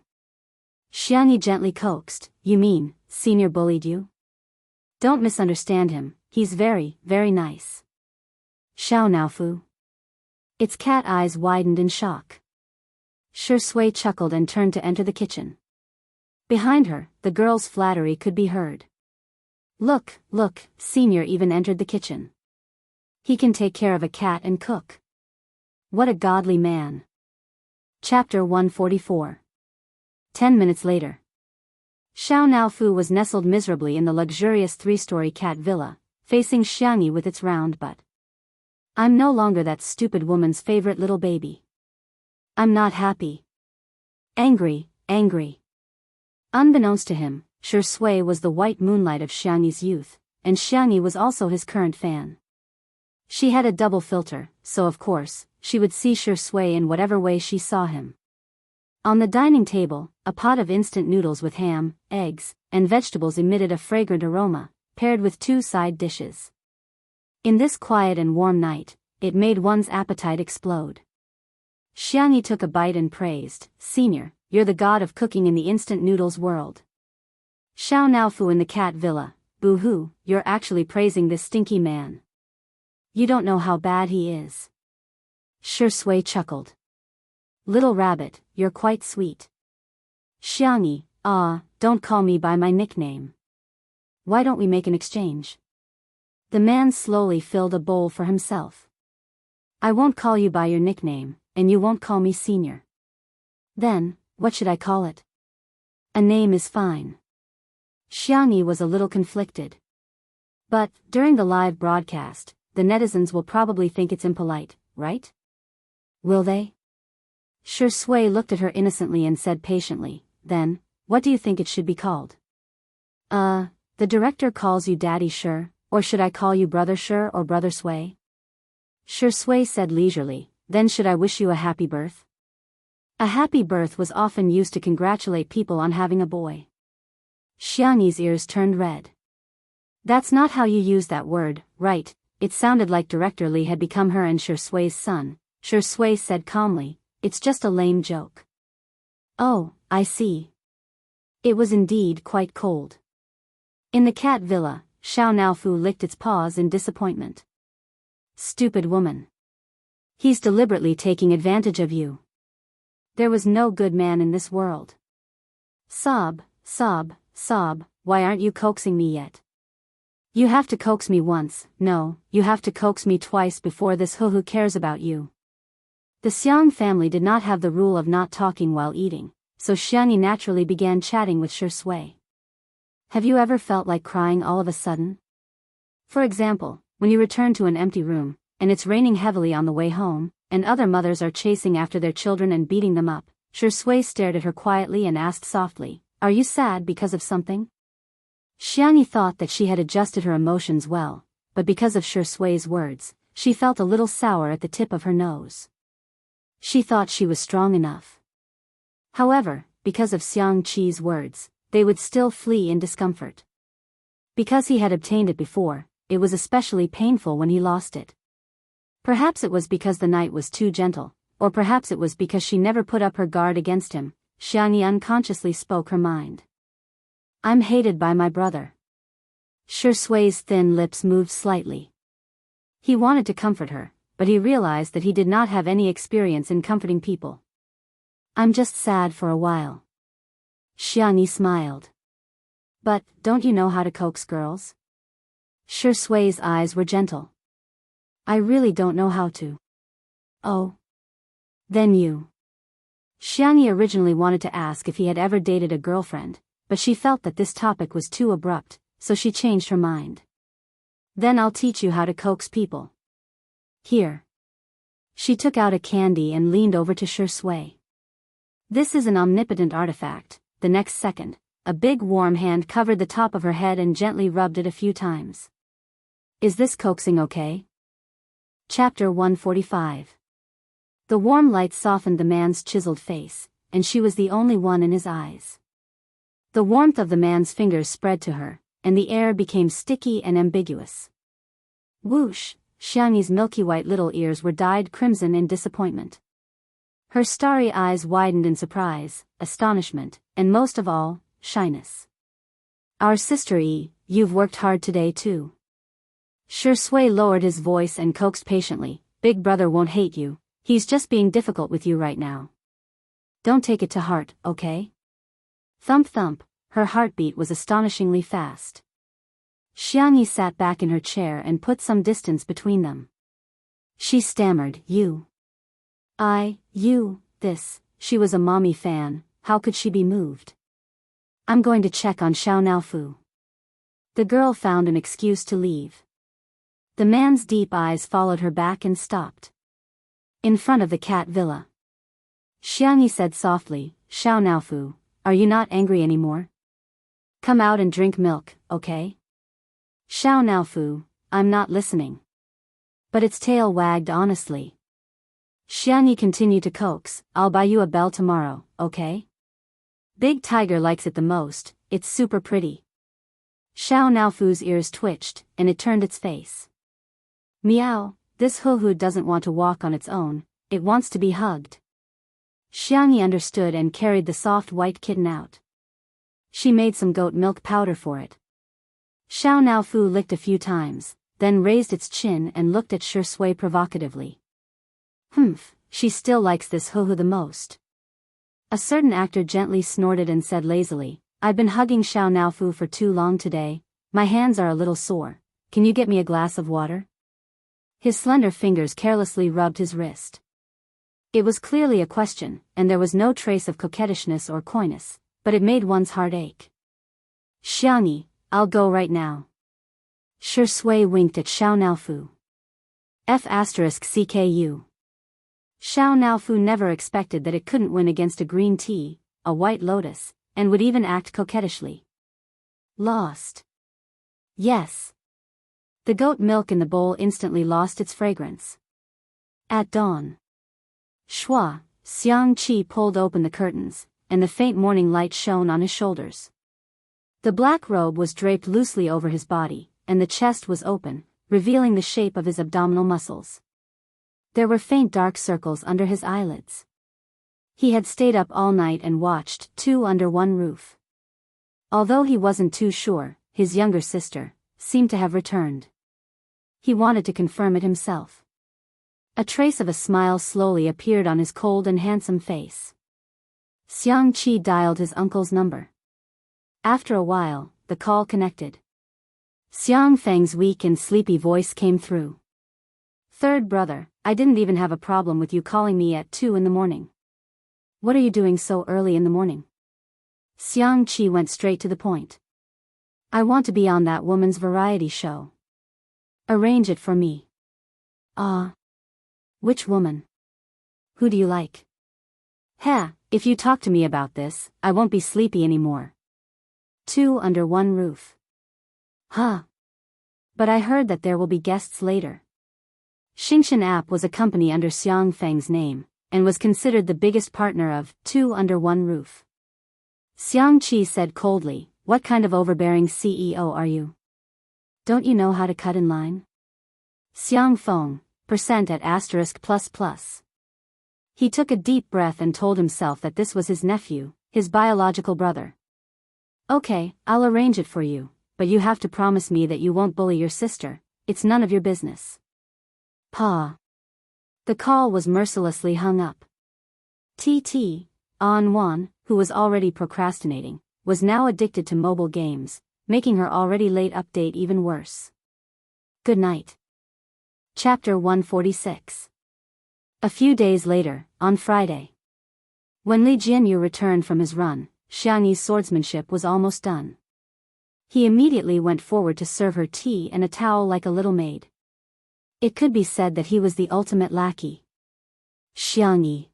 Xiangyi gently coaxed, You mean, Senior bullied you? Don't misunderstand him, he's very, very nice. Xiao Naofu. Its cat eyes widened in shock. Shi Sui chuckled and turned to enter the kitchen. Behind her, the girl's flattery could be heard. Look, Senior even entered the kitchen. He can take care of a cat and cook. What a godly man. Chapter 144. 10 minutes later. Xiao Naofu was nestled miserably in the luxurious 3-story cat villa, facing Xiangyi with its round butt. I'm no longer that stupid woman's favorite little baby. I'm not happy. Angry. Unbeknownst to him, Shi Sui was the white moonlight of Xiangyi's youth, and Xiangyi was also his current fan. She had a double filter, so of course, she would see Shi Sui in whatever way she saw him. On the dining table, a pot of instant noodles with ham, eggs, and vegetables emitted a fragrant aroma, paired with 2 side dishes. In this quiet and warm night, it made one's appetite explode. Xiangyi took a bite and praised, Senior, you're the god of cooking in the instant noodles world. Xiao Naofu in the cat villa, boo-hoo, you're actually praising this stinky man. You don't know how bad he is. Shi Sui chuckled. Little rabbit, you're quite sweet. Xiangyi, don't call me by my nickname. Why don't we make an exchange? The man slowly filled a bowl for himself. I won't call you by your nickname, and you won't call me Senior. Then, what should I call it? A name is fine. Xiangyi was a little conflicted. But, during the live broadcast, the netizens will probably think it's impolite, right? Will they? Shi Sui looked at her innocently and said patiently, Then, what do you think it should be called? The director calls you Daddy Shi, or should I call you Brother Shi or Brother Sui? Shi Sui said leisurely, Then should I wish you a happy birth? A happy birth was often used to congratulate people on having a boy. Xiangyi's ears turned red. That's not how you use that word, right? It sounded like Director Li had become her and Shi Sui's son. Shi Sui said calmly, It's just a lame joke. Oh, I see. It was indeed quite cold. In the cat villa, Xiao Naofu licked its paws in disappointment. Stupid woman. He's deliberately taking advantage of you. There was no good man in this world. Sob, sob, "Why aren't you coaxing me yet? You have to coax me once, no, you have to coax me twice before this who cares about you." The Xiang family did not have the rule of not talking while eating, so Xiangyi naturally began chatting with Shi Sui. Have you ever felt like crying all of a sudden? For example, when you return to an empty room, and it's raining heavily on the way home, and other mothers are chasing after their children and beating them up. Shi Sui stared at her quietly and asked softly, "Are you sad because of something?" Xiangyi thought that she had adjusted her emotions well, but because of Shi Sui's words, she felt a little sour at the tip of her nose. She thought she was strong enough. However, because of Xiang Qi's words, they would still flee in discomfort. Because he had obtained it before, it was especially painful when he lost it. Perhaps it was because the night was too gentle, or perhaps it was because she never put up her guard against him. Xiangyi unconsciously spoke her mind. "I'm hated by my brother." Shi Sui's thin lips moved slightly. He wanted to comfort her, but he realized that he did not have any experience in comforting people. "I'm just sad for a while." Xiangyi smiled. "But, don't you know how to coax girls?" Shi Sui's eyes were gentle. "I really don't know how to." "Oh. Then you." Xiangyi originally wanted to ask if he had ever dated a girlfriend, but she felt that this topic was too abrupt, so she changed her mind. "Then I'll teach you how to coax people. Here." She took out a candy and leaned over to Shi Sui. "This is an omnipotent artifact." The next second, a big warm hand covered the top of her head and gently rubbed it a few times. "Is this coaxing okay?" Chapter 145. The warm light softened the man's chiseled face, and she was the only one in his eyes. The warmth of the man's fingers spread to her, and the air became sticky and ambiguous. Whoosh! Xiangyi's milky white little ears were dyed crimson in disappointment. Her starry eyes widened in surprise, astonishment, and most of all, shyness. "Our sister Yi, you've worked hard today too." Shi Sui lowered his voice and coaxed patiently, "Big brother won't hate you, he's just being difficult with you right now. Don't take it to heart, okay?" Thump thump, her heartbeat was astonishingly fast. Xiangyi sat back in her chair and put some distance between them. She stammered, you, this, she was a mommy fan, how could she be moved? "I'm going to check on Xiao Naofu." The girl found an excuse to leave. The man's deep eyes followed her back and stopped. In front of the cat villa. Xiangyi said softly, "Xiao Naofu, are you not angry anymore? Come out and drink milk, okay?" Xiao Naofu, "I'm not listening." But its tail wagged honestly. Xiangyi continued to coax, "I'll buy you a bell tomorrow, okay? Big Tiger likes it the most, it's super pretty." Xiao Naofu's ears twitched, and it turned its face. "Meow, this huhu doesn't want to walk on its own, it wants to be hugged." Xiangyi understood and carried the soft white kitten out. She made some goat milk powder for it. Xiao Naofu licked a few times, then raised its chin and looked at Shi Sui provocatively. "Humph, she still likes this huhu the most." A certain actor gently snorted and said lazily, "I've been hugging Xiao Naofu for too long today, my hands are a little sore, can you get me a glass of water?" His slender fingers carelessly rubbed his wrist. It was clearly a question, and there was no trace of coquettishness or coyness, but it made one's heart ache. "Xiangyi, I'll go right now." Shi Sui winked at Xiao Naofu. F***CKU. Xiao Naofu never expected that it couldn't win against a green tea, a white lotus, and would even act coquettishly. Lost. Yes. The goat milk in the bowl instantly lost its fragrance. At dawn. Shua, Xiang Qi pulled open the curtains, and the faint morning light shone on his shoulders. The black robe was draped loosely over his body, and the chest was open, revealing the shape of his abdominal muscles. There were faint dark circles under his eyelids. He had stayed up all night and watched two under one roof. Although he wasn't too sure, his younger sister seemed to have returned. He wanted to confirm it himself. A trace of a smile slowly appeared on his cold and handsome face. Xiang Qi dialed his uncle's number. After a while, the call connected. Xiang Feng's weak and sleepy voice came through. Third brother, I didn't even have a problem with you calling me at 2 in the morning. What are you doing so early in the morning? Xiang Qi went straight to the point. I want to be on that woman's variety show. Arrange it for me. Which woman? Who do you like? If you talk to me about this, I won't be sleepy anymore. 2 under one roof. But I heard that there will be guests later. Xingshan App was a company under Xiang Feng's name, and was considered the biggest partner of 2 under one roof. Xiang Qi said coldly, what kind of overbearing CEO are you? Don't you know how to cut in line? Xiang Feng, % at *++. He took a deep breath and told himself that this was his nephew, his biological brother. Okay, I'll arrange it for you, but you have to promise me that you won't bully your sister. It's none of your business. Pa. The call was mercilessly hung up. TT, An Wan, who was already procrastinating, was now addicted to mobile games, making her already late update even worse. Good night. Chapter 146. A few days later, on Friday. When Li Jianyu returned from his run, Xiangyi's swordsmanship was almost done. He immediately went forward to serve her tea and a towel like a little maid. It could be said that he was the ultimate lackey. Xiangyi.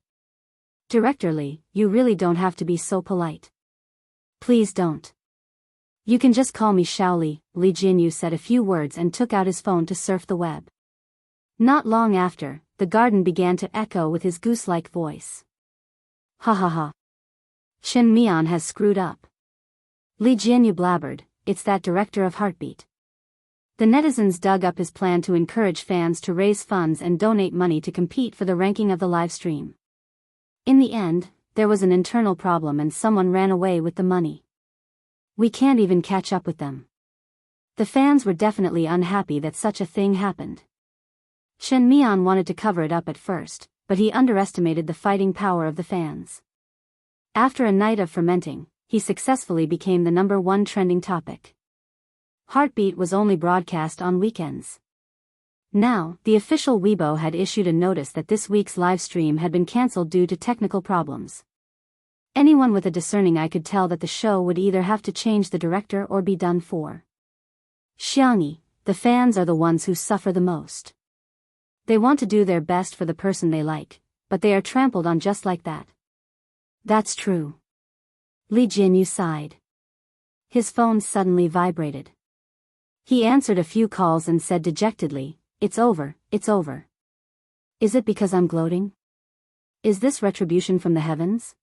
Director Li, you really don't have to be so polite. Please don't. You can just call me Shaoli. Li Jianyu said a few words and took out his phone to surf the web. Not long after, the garden began to echo with his goose-like voice. Ha ha ha. Chen Mian has screwed up. Li Jianyu blabbered, it's that director of Heartbeat. The netizens dug up his plan to encourage fans to raise funds and donate money to compete for the ranking of the live stream. In the end, there was an internal problem and someone ran away with the money. We can't even catch up with them. The fans were definitely unhappy that such a thing happened. Chen Mian wanted to cover it up at first, but he underestimated the fighting power of the fans. After a night of fermenting, he successfully became the #1 trending topic. Heartbeat was only broadcast on weekends. Now, the official Weibo had issued a notice that this week's live stream had been cancelled due to technical problems. Anyone with a discerning eye could tell that the show would either have to change the director or be done for. Xiangyi, the fans are the ones who suffer the most. They want to do their best for the person they like, but they are trampled on just like that. That's true. Li Jianyu sighed. His phone suddenly vibrated. He answered a few calls and said dejectedly, it's over, it's over. Is it because I'm gloating? Is this retribution from the heavens?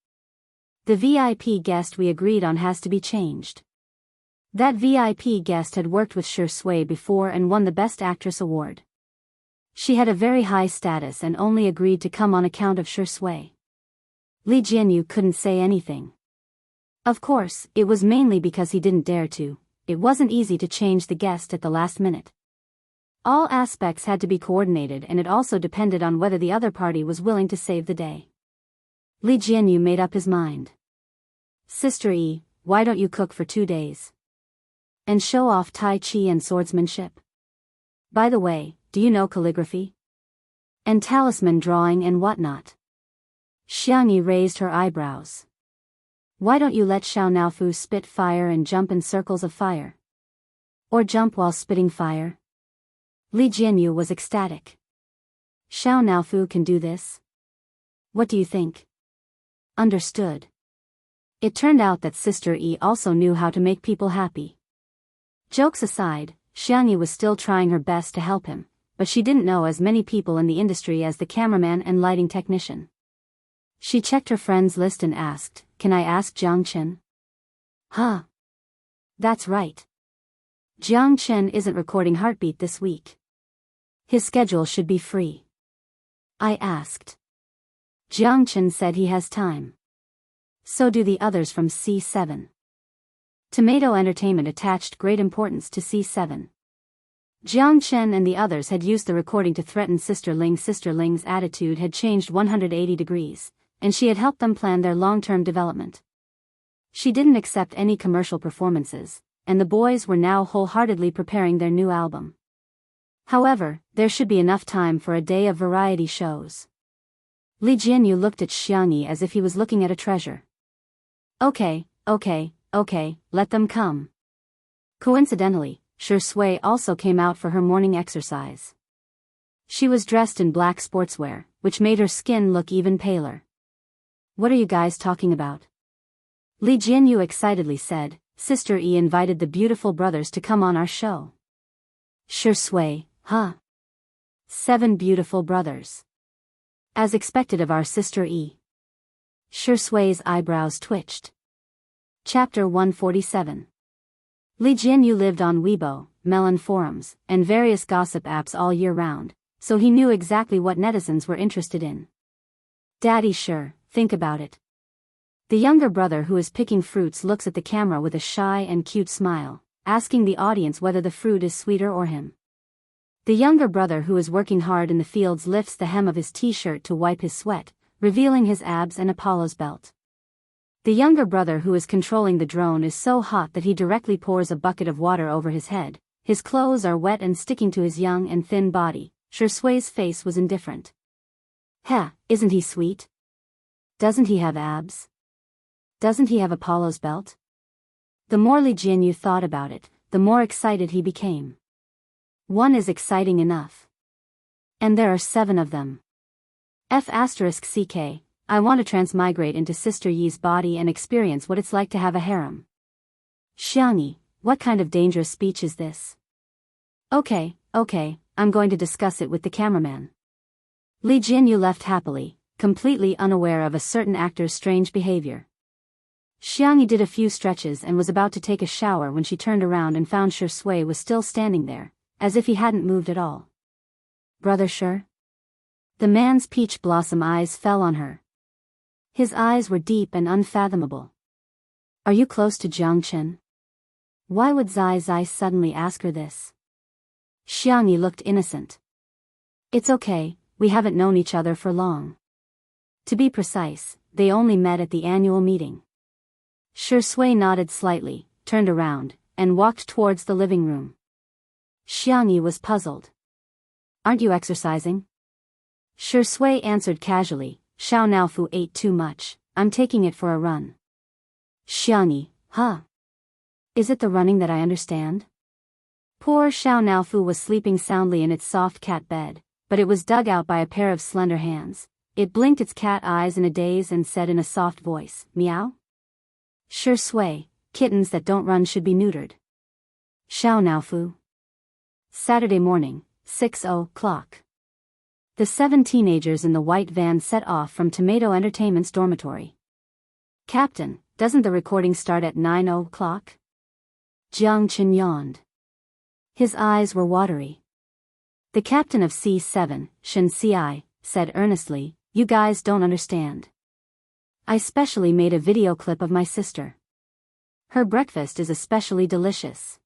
The VIP guest we agreed on has to be changed. That VIP guest had worked with Shi Sui before and won the Best Actress award. She had a very high status and only agreed to come on account of Shi Sui. Li Jianyu couldn't say anything. Of course, it was mainly because he didn't dare to. It wasn't easy to change the guest at the last minute. All aspects had to be coordinated and it also depended on whether the other party was willing to save the day. Li Jianyu made up his mind. Sister E, why don't you cook for 2 days? And show off Tai Chi and swordsmanship? By the way, do you know calligraphy? And talisman drawing and whatnot? Xiangyi raised her eyebrows. Why don't you let Xiao Naofu spit fire and jump in circles of fire? Or jump while spitting fire? Li Jianyu was ecstatic. Xiao Naofu can do this? What do you think? Understood. It turned out that Sister E also knew how to make people happy. Jokes aside, Xiangyi was still trying her best to help him, but she didn't know as many people in the industry as the cameraman and lighting technician. She checked her friends list and asked, can I ask Jiang Chen? Huh. That's right. Jiang Chen isn't recording Heartbeat this week. His schedule should be free. I asked. Jiang Chen said he has time. So do the others from C7. Tomato Entertainment attached great importance to C7. Jiang Chen and the others had used the recording to threaten Sister Ling. Sister Ling's attitude had changed 180 degrees, and she had helped them plan their long-term development. She didn't accept any commercial performances, and the boys were now wholeheartedly preparing their new album. However, there should be enough time for a day of variety shows. Li Jianyu looked at Xiangyi as if he was looking at a treasure. Okay, let them come. Coincidentally, Shi Sui also came out for her morning exercise. She was dressed in black sportswear, which made her skin look even paler. What are you guys talking about? Li Jianyu excitedly said, Sister Yi invited the beautiful brothers to come on our show. Shi Sui, huh? 7 beautiful brothers. As expected of our Sister Yi. Shi Sui's eyebrows twitched. Chapter 147. Li Jianyu lived on Weibo, Melon forums, and various gossip apps all year round, so he knew exactly what netizens were interested in. Daddy sure, think about it. The younger brother who is picking fruits looks at the camera with a shy and cute smile, asking the audience whether the fruit is sweeter or him. The younger brother who is working hard in the fields lifts the hem of his t-shirt to wipe his sweat, revealing his abs and Apollo's belt. The younger brother who is controlling the drone is so hot that he directly pours a bucket of water over his head. His clothes are wet and sticking to his young and thin body. Shi Sui's face was indifferent. Heh, isn't he sweet? Doesn't he have abs? Doesn't he have Apollo's belt? The more Li Jianyu thought about it, the more excited he became. One is exciting enough. And there are 7 of them. *CK, I want to transmigrate into Sister Yi's body and experience what it's like to have a harem. Xiangyi, what kind of dangerous speech is this? Okay, I'm going to discuss it with the cameraman. Li Jianyu left happily, completely unaware of a certain actor's strange behavior. Xiangyi did a few stretches and was about to take a shower when she turned around and found Shi Sui was still standing there, as if he hadn't moved at all. Brother Shi? The man's peach blossom eyes fell on her. His eyes were deep and unfathomable. Are you close to Jiangchen? Why would Zai suddenly ask her this? Xiangyi looked innocent. It's okay, we haven't known each other for long. To be precise, they only met at the annual meeting. Shi Sui nodded slightly, turned around, and walked towards the living room. Xiangyi was puzzled. Aren't you exercising? Shi Sui answered casually, Xiao Naofu ate too much, I'm taking it for a run. Xiangyi, huh? Is it the running that I understand? Poor Xiao Naofu was sleeping soundly in its soft cat bed, but it was dug out by a pair of slender hands. It blinked its cat eyes in a daze and said in a soft voice, Meow? Shi Sui, kittens that don't run should be neutered. Xiao Naofu. Saturday morning, 6:00. The 7 teenagers in the white van set off from Tomato Entertainment's dormitory. Captain, doesn't the recording start at 9:00? Jiangchen yawned. His eyes were watery. The captain of C7, Shin Ci, said earnestly, You guys don't understand. I specially made a video clip of my sister. Her breakfast is especially delicious.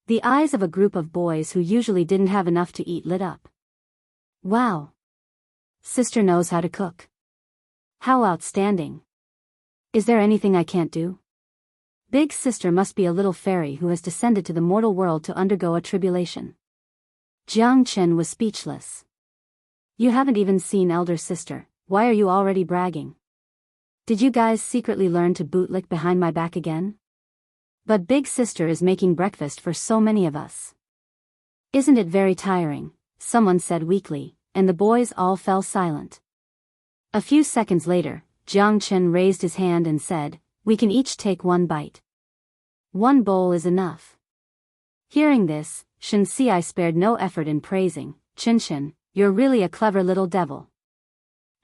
The eyes of a group of boys who usually didn't have enough to eat lit up. Wow. Sister knows how to cook. How outstanding. Is there anything I can't do? Big sister must be a little fairy who has descended to the mortal world to undergo a tribulation. Jiang Chen was speechless. You haven't even seen elder sister, why are you already bragging? Did you guys secretly learn to bootlick behind my back again? But big sister is making breakfast for so many of us. Isn't it very tiring? Someone said weakly, and the boys all fell silent. A few seconds later, Jiang Chen raised his hand and said, We can each take 1 bite. 1 bowl is enough. Hearing this, Shin Ci spared no effort in praising, Chen, you're really a clever little devil.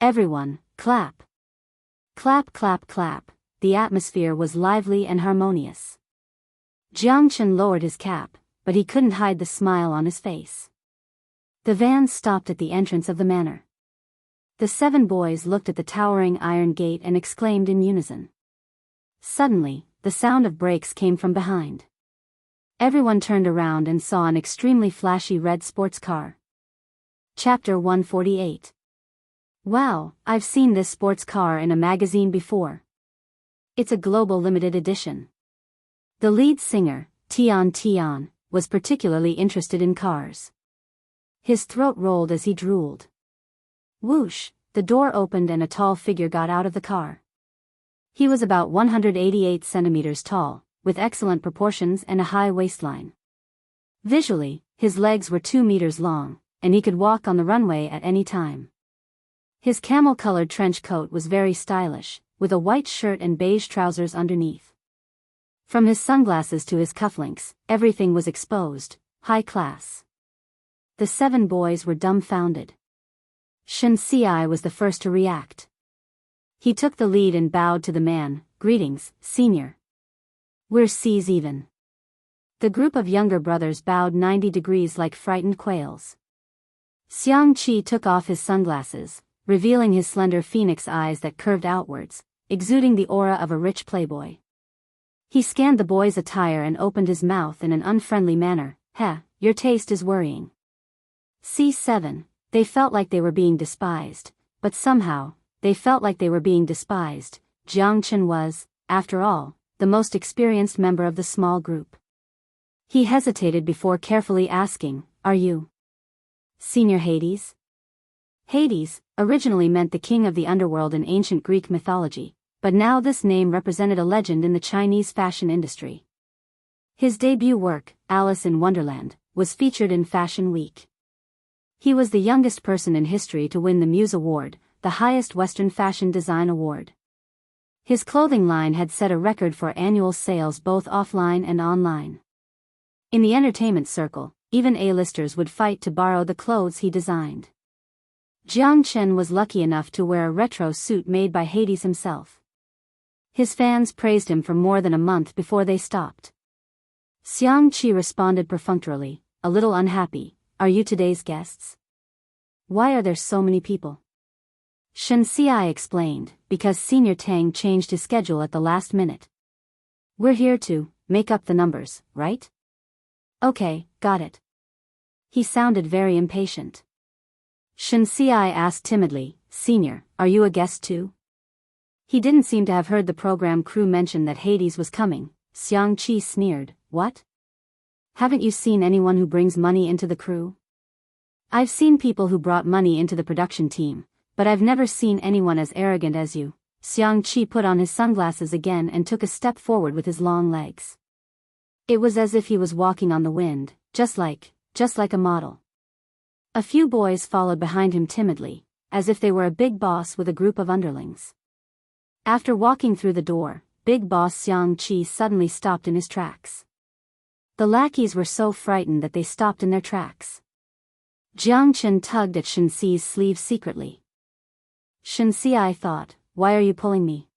Everyone, clap. Clap, clap, clap. The atmosphere was lively and harmonious. Jiang Chen lowered his cap, but he couldn't hide the smile on his face. The van stopped at the entrance of the manor. The 7 boys looked at the towering iron gate and exclaimed in unison. Suddenly, the sound of brakes came from behind. Everyone turned around and saw an extremely flashy red sports car. Chapter 148. Wow, I've seen this sports car in a magazine before. It's a global limited edition. The lead singer, Tian, was particularly interested in cars. His throat rolled as he drooled. Whoosh, the door opened and a tall figure got out of the car. He was about 188 centimeters tall, with excellent proportions and a high waistline. Visually, his legs were 2 meters long, and he could walk on the runway at any time. His camel-colored trench coat was very stylish, with a white shirt and beige trousers underneath. From his sunglasses to his cufflinks, everything was exposed, high class. The 7 boys were dumbfounded. Shen Xiai was the first to react. He took the lead and bowed to the man. Greetings, senior. We're C's even. The group of younger brothers bowed 90 degrees like frightened quails. Xiang Qi took off his sunglasses, revealing his slender phoenix eyes that curved outwards, exuding the aura of a rich playboy. He scanned the boy's attire and opened his mouth in an unfriendly manner. Heh, your taste is worrying. C7, they felt like they were being despised, but somehow, they felt like they were being despised. Jiang Chen was, after all, the most experienced member of the small group. He hesitated before carefully asking, are you Senior Hades? Hades originally meant the king of the underworld in ancient Greek mythology, but now this name represented a legend in the Chinese fashion industry. His debut work, Alice in Wonderland, was featured in Fashion Week. He was the youngest person in history to win the Muse Award, the highest Western fashion design award. His clothing line had set a record for annual sales both offline and online. In the entertainment circle, even A-listers would fight to borrow the clothes he designed. Jiang Chen was lucky enough to wear a retro suit made by Hades himself. His fans praised him for more than a month before they stopped. Xiang Qi responded perfunctorily, a little unhappy, are you today's guests? Why are there so many people? Shen Xiai explained, because Senior Tang changed his schedule at the last minute. We're here to make up the numbers, right? Okay, got it. He sounded very impatient. Shen Xiai asked timidly, Senior, are you a guest too? He didn't seem to have heard the program crew mention that Hades was coming. Xiang Qi sneered, what? Haven't you seen anyone who brings money into the crew? I've seen people who brought money into the production team, but I've never seen anyone as arrogant as you. Xiang Qi put on his sunglasses again and took a step forward with his long legs. It was as if he was walking on the wind, just like a model. A few boys followed behind him timidly, as if they were a big boss with a group of underlings. After walking through the door, Big Boss Xiang Qi suddenly stopped in his tracks. The lackeys were so frightened that they stopped in their tracks. Jiang Chen tugged at Shen Xi's sleeve secretly. Shen Xiai thought, why are you pulling me?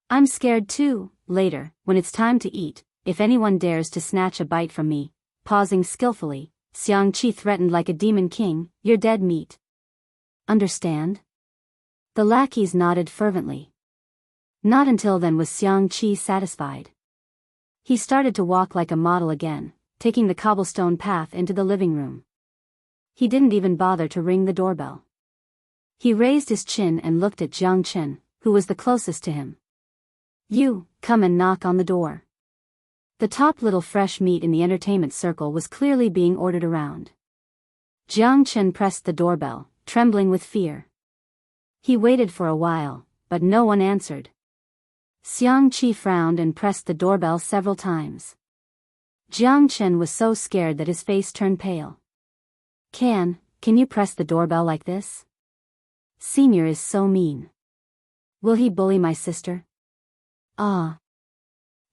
I'm scared too. Later, when it's time to eat, if anyone dares to snatch a bite from me, pausing skillfully, Xiang Qi threatened like a demon king, you're dead meat. Understand? The lackeys nodded fervently. Not until then was Xiang Qi satisfied. He started to walk like a model again, taking the cobblestone path into the living room. He didn't even bother to ring the doorbell. He raised his chin and looked at Jiang Chen, who was the closest to him. You, come and knock on the door. The top little fresh meat in the entertainment circle was clearly being ordered around. Jiang Chen pressed the doorbell, trembling with fear. He waited for a while, but no one answered. Xiang Qi frowned and pressed the doorbell several times. Jiang Chen was so scared that his face turned pale. Can you press the doorbell like this? Senior is so mean. Will he bully my sister? Ah.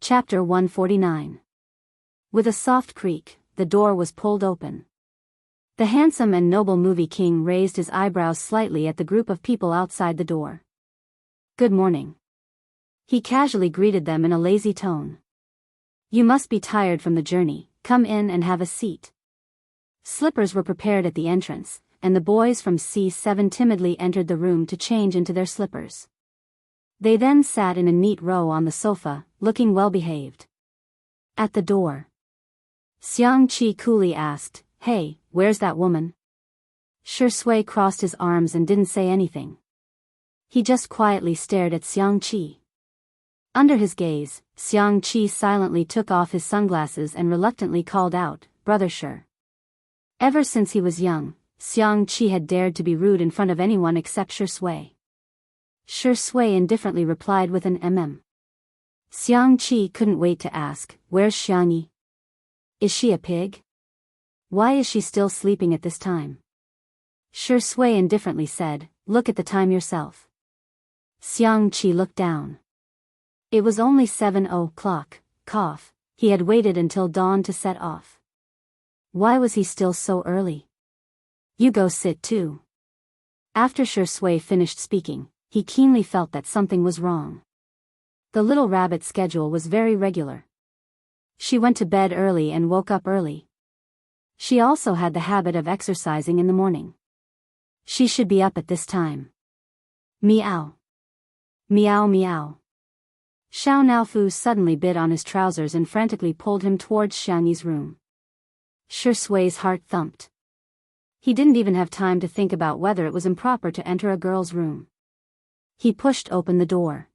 Chapter 149. With a soft creak, the door was pulled open. The handsome and noble movie king raised his eyebrows slightly at the group of people outside the door. Good morning. He casually greeted them in a lazy tone. You must be tired from the journey, come in and have a seat. Slippers were prepared at the entrance, and the boys from C7 timidly entered the room to change into their slippers. They then sat in a neat row on the sofa, looking well behaved. At the door, Xiang Qi coolly asked, Hey, where's that woman? Shi Sui crossed his arms and didn't say anything. He just quietly stared at Xiang Qi. Under his gaze, Xiang Qi silently took off his sunglasses and reluctantly called out, "Brother Shi." Ever since he was young, Xiang Qi had dared to be rude in front of anyone except Shi Sui. Shi Sui indifferently replied with an Xiang Qi couldn't wait to ask, "Where's Xiangyi? Is she a pig? Why is she still sleeping at this time?" Shi Sui indifferently said, "Look at the time yourself." Xiang Qi looked down. It was only 7 o'clock. He had waited until dawn to set off. Why was he still so early? "You go sit too." After Shi Sui finished speaking, he keenly felt that something was wrong. The little rabbit's schedule was very regular. She went to bed early and woke up early. She also had the habit of exercising in the morning. She should be up at this time. Meow. Meow meow. Xiao Naofu suddenly bit on his trousers and frantically pulled him towards Xiangyi's room. Shi Sui's heart thumped. He didn't even have time to think about whether it was improper to enter a girl's room. He pushed open the door.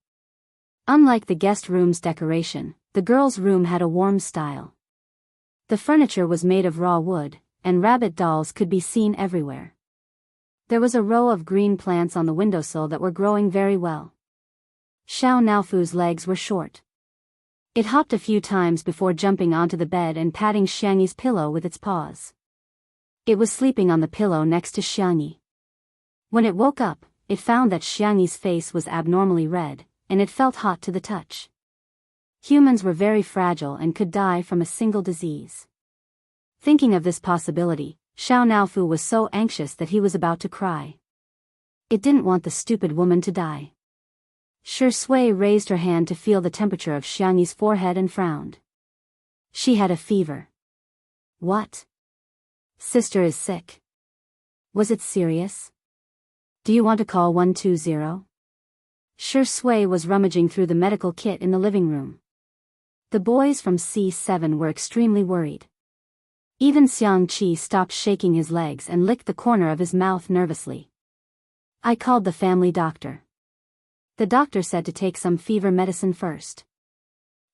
Unlike the guest room's decoration, the girl's room had a warm style. The furniture was made of raw wood, and rabbit dolls could be seen everywhere. There was a row of green plants on the windowsill that were growing very well. Xiao Naofu's legs were short. It hopped a few times before jumping onto the bed and patting Xiangyi's pillow with its paws. It was sleeping on the pillow next to Xiangyi. When it woke up, it found that Xiangyi's face was abnormally red, and it felt hot to the touch. Humans were very fragile and could die from a single disease. Thinking of this possibility, Xiao Naofu was so anxious that he was about to cry. It didn't want the stupid woman to die. Shi Sui raised her hand to feel the temperature of Xiangyi's forehead and frowned. She had a fever. What? Sister is sick. Was it serious? Do you want to call 120? Shi Sui was rummaging through the medical kit in the living room. The boys from C7 were extremely worried. Even Xiang Qi stopped shaking his legs and licked the corner of his mouth nervously. I called the family doctor. The doctor said to take some fever medicine first.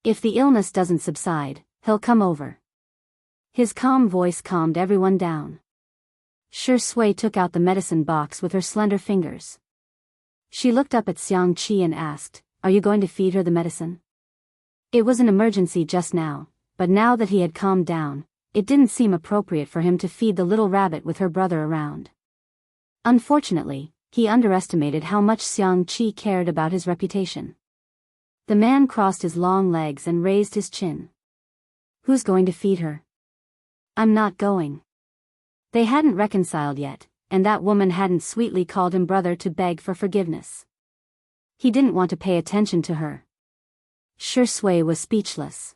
If the illness doesn't subside, he'll come over. His calm voice calmed everyone down. Shi Sui took out the medicine box with her slender fingers. She looked up at Xiang Qi and asked, "Are you going to feed her the medicine?" It was an emergency just now, but now that he had calmed down, it didn't seem appropriate for him to feed the little rabbit with her brother around. Unfortunately, he underestimated how much Xiang Qi cared about his reputation. The man crossed his long legs and raised his chin. "Who's going to feed her?" "I'm not going." They hadn't reconciled yet, and that woman hadn't sweetly called him brother to beg for forgiveness. He didn't want to pay attention to her. Shi Sui was speechless.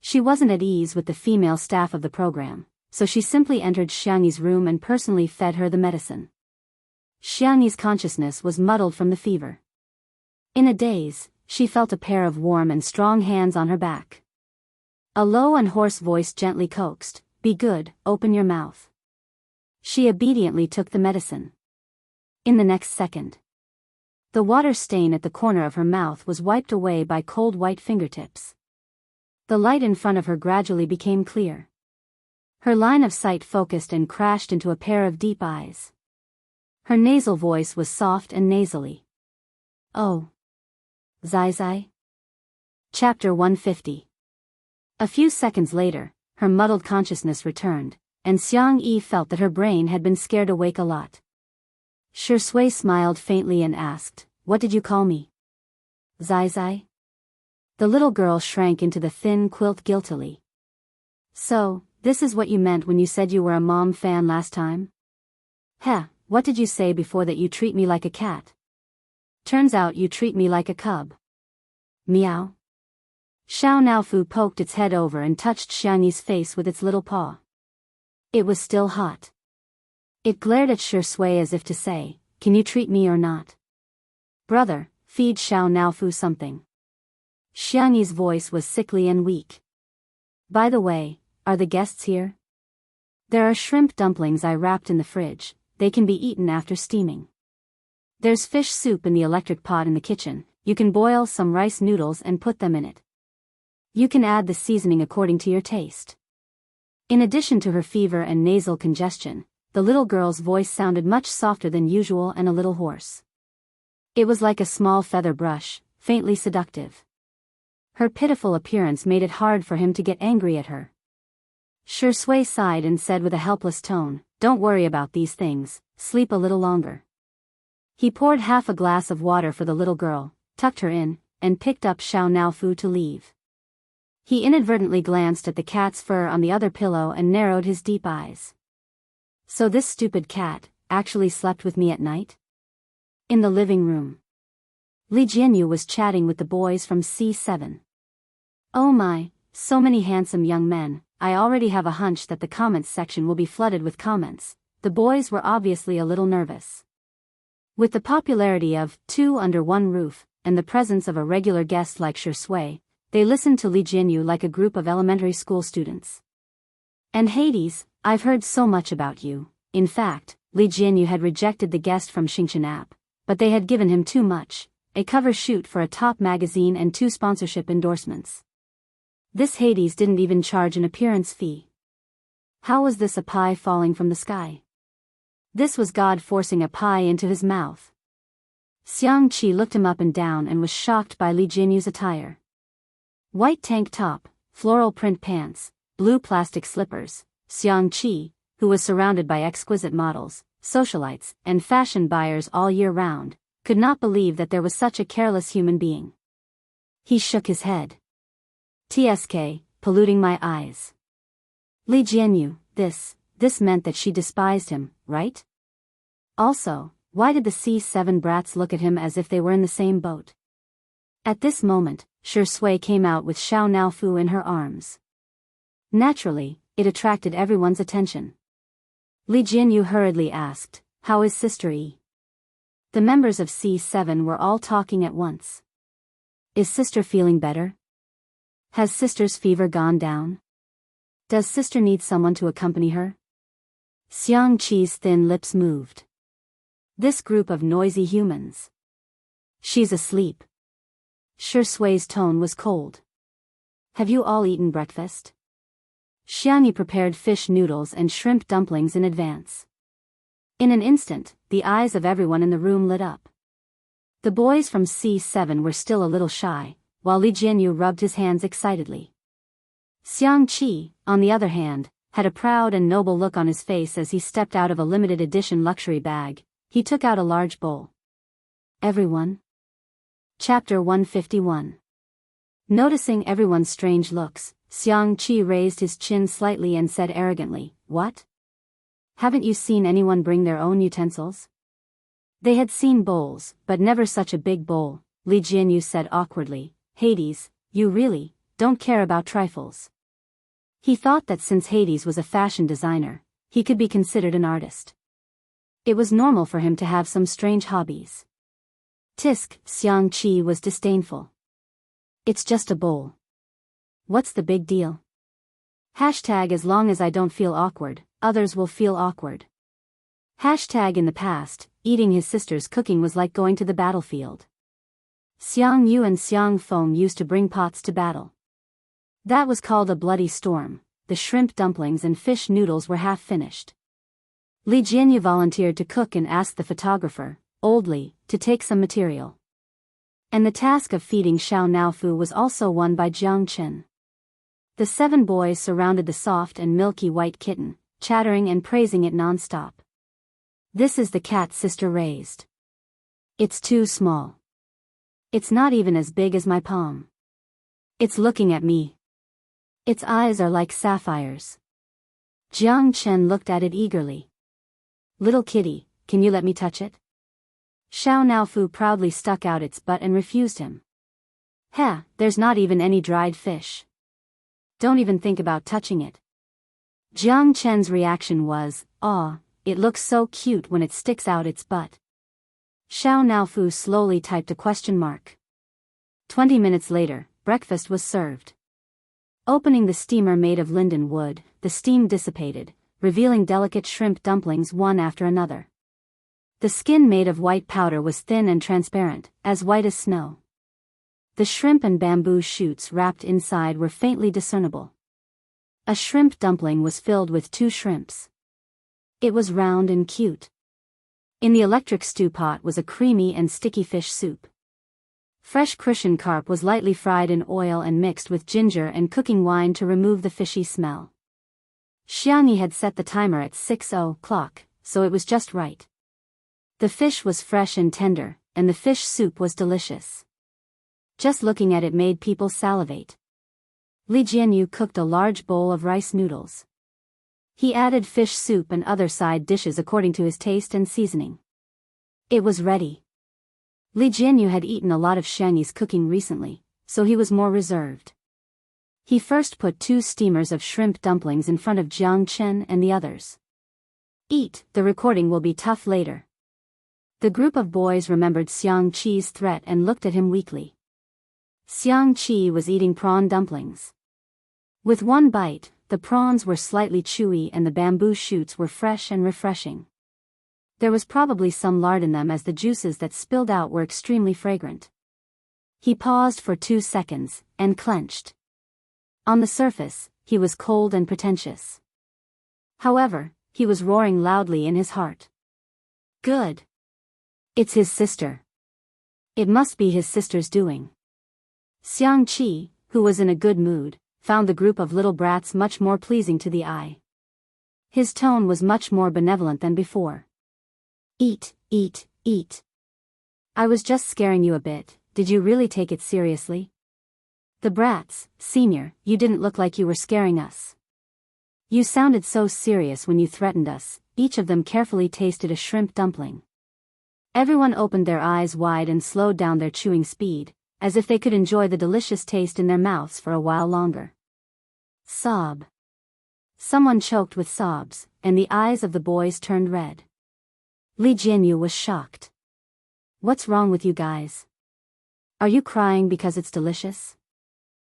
She wasn't at ease with the female staff of the program, so she simply entered Xiangyi's room and personally fed her the medicine. Xiangyi's consciousness was muddled from the fever. In a daze, she felt a pair of warm and strong hands on her back. A low and hoarse voice gently coaxed, "Be good, open your mouth." She obediently took the medicine. In the next second, the water stain at the corner of her mouth was wiped away by cold white fingertips. The light in front of her gradually became clear. Her line of sight focused and crashed into a pair of deep eyes. Her nasal voice was soft and nasally. "Oh. Zai Zai?" Chapter 150. A few seconds later, her muddled consciousness returned, and Xiang Yi felt that her brain had been scared awake a lot. Shi Sui smiled faintly and asked, "What did you call me?" "Zai Zai?" The little girl shrank into the thin quilt guiltily. "So, this is what you meant when you said you were a mom fan last time?" "Heh, what did you say before that you treat me like a cat? Turns out you treat me like a cub." Meow. Xiao Naofu poked its head over and touched Xiangyi's face with its little paw. It was still hot. It glared at Shi Sui as if to say, "Can you treat me or not?" "Brother, feed Xiao Naofu something." Xiangyi's voice was sickly and weak. "By the way, are the guests here?" "There are shrimp dumplings I wrapped in the fridge. They can be eaten after steaming. There's fish soup in the electric pot in the kitchen. you can boil some rice noodles and put them in it. You can add the seasoning according to your taste. In addition to her fever and nasal congestion, the little girl's voice sounded much softer than usual and a little hoarse. It was like a small feather brush, faintly seductive. Her pitiful appearance made it hard for him to get angry at her. Shui sighed and said with a helpless tone, "Don't worry about these things, sleep a little longer." He poured half a glass of water for the little girl, tucked her in, and picked up Xiao Naofu to leave. He inadvertently glanced at the cat's fur on the other pillow and narrowed his deep eyes. So this stupid cat actually slept with me at night? In the living room. Li Jianyu was chatting with the boys from C7. "Oh my, so many handsome young men, I already have a hunch that the comments section will be flooded with comments." The boys were obviously a little nervous. With the popularity of Two Under One Roof, and the presence of a regular guest like Shui, they listened to Li Jianyu like a group of elementary school students. "And Hades, I've heard so much about you." In fact, Li Jianyu had rejected the guest from Xingchen app, but they had given him too much, a cover shoot for a top magazine and 2 sponsorship endorsements. This Hades didn't even charge an appearance fee. How was this a pie falling from the sky? This was God forcing a pie into his mouth. Xiang Qi looked him up and down and was shocked by Li Jianyu's attire. White tank top, floral print pants, blue plastic slippers. Xiang Qi, who was surrounded by exquisite models, socialites, and fashion buyers all year round, could not believe that there was such a careless human being. He shook his head. "TSK, polluting my eyes." Li Jianyu, this meant that she despised him, right? Also, why did the C7 brats look at him as if they were in the same boat? At this moment, Shui came out with Xiao Naofu in her arms. Naturally, it attracted everyone's attention. Li Jianyu hurriedly asked, "How is Sister E?" The members of C7 were all talking at once. "Is Sister feeling better? Has Sister's fever gone down? Does Sister need someone to accompany her?" Xiang Qi's thin lips moved. This group of noisy humans. "She's asleep." Shui's tone was cold. "Have you all eaten breakfast?" Xiangyi prepared fish noodles and shrimp dumplings in advance. In an instant, the eyes of everyone in the room lit up. The boys from C7 were still a little shy, while Li Jianyu rubbed his hands excitedly. Xiang Qi, on the other hand, had a proud and noble look on his face as he stepped out of a limited edition luxury bag. He took out a large bowl. "Everyone?" Chapter 151. Noticing everyone's strange looks, Xiang Qi raised his chin slightly and said arrogantly, "What? Haven't you seen anyone bring their own utensils?" They had seen bowls, but never such a big bowl. Li Jianyu said awkwardly, "Hades, you really don't care about trifles." He thought that since Hades was a fashion designer, he could be considered an artist. It was normal for him to have some strange hobbies. Tisk, Xiang Qi was disdainful. "It's just a bowl. What's the big deal? Hashtag as long as I don't feel awkward, others will feel awkward." Hashtag in the past, eating his sister's cooking was like going to the battlefield. Xiang Yu and Xiang Feng used to bring pots to battle. That was called a bloody storm. The shrimp dumplings and fish noodles were half finished. Li Jianyu volunteered to cook and asked the photographer, Old Li, to take some material. And the task of feeding Xiao Naofu was also won by Jiang Chen. The 7 boys surrounded the soft and milky white kitten, chattering and praising it non-stop. "This is the cat Sister raised. It's too small. It's not even as big as my palm. It's looking at me. Its eyes are like sapphires." Jiang Chen looked at it eagerly. "Little kitty, can you let me touch it?" Xiao Naofu proudly stuck out its butt and refused him. "Heh, there's not even any dried fish. Don't even think about touching it." Jiang Chen's reaction was, "Aw, it looks so cute when it sticks out its butt." Xiao Naofu slowly typed a question mark. 20 minutes later, breakfast was served. Opening the steamer made of linden wood, the steam dissipated, revealing delicate shrimp dumplings one after another. The skin made of white powder was thin and transparent, as white as snow. The shrimp and bamboo shoots wrapped inside were faintly discernible. A shrimp dumpling was filled with 2 shrimps. It was round and cute. In the electric stew pot was a creamy and sticky fish soup. Fresh Crucian carp was lightly fried in oil and mixed with ginger and cooking wine to remove the fishy smell. Xiangyi had set the timer at 6 o'clock, so it was just right. The fish was fresh and tender, and the fish soup was delicious. Just looking at it made people salivate. Li Jianyu cooked a large bowl of rice noodles. He added fish soup and other side dishes according to his taste and seasoning. It was ready. Li Jianyu had eaten a lot of Xiangyi's cooking recently, so he was more reserved. He first put 2 steamers of shrimp dumplings in front of Jiang Chen and the others. Eat, the recording will be tough later. The group of boys remembered Xiang Qi's threat and looked at him weakly. Xiang Qi was eating prawn dumplings. With one bite, the prawns were slightly chewy and the bamboo shoots were fresh and refreshing. There was probably some lard in them as the juices that spilled out were extremely fragrant. He paused for 2 seconds, and clenched. On the surface, he was cold and pretentious. However, he was roaring loudly in his heart. Good. It's his sister. It must be his sister's doing. Xiang Qi, who was in a good mood, found the group of little brats much more pleasing to the eye. His tone was much more benevolent than before. Eat, eat, eat. I was just scaring you a bit, did you really take it seriously? The brats, Senior, you didn't look like you were scaring us. You sounded so serious when you threatened us. Each of them carefully tasted a shrimp dumpling. Everyone opened their eyes wide and slowed down their chewing speed, as if they could enjoy the delicious taste in their mouths for a while longer. Sob. Someone choked with sobs, and the eyes of the boys turned red. Li Jianyu was shocked. What's wrong with you guys? Are you crying because it's delicious?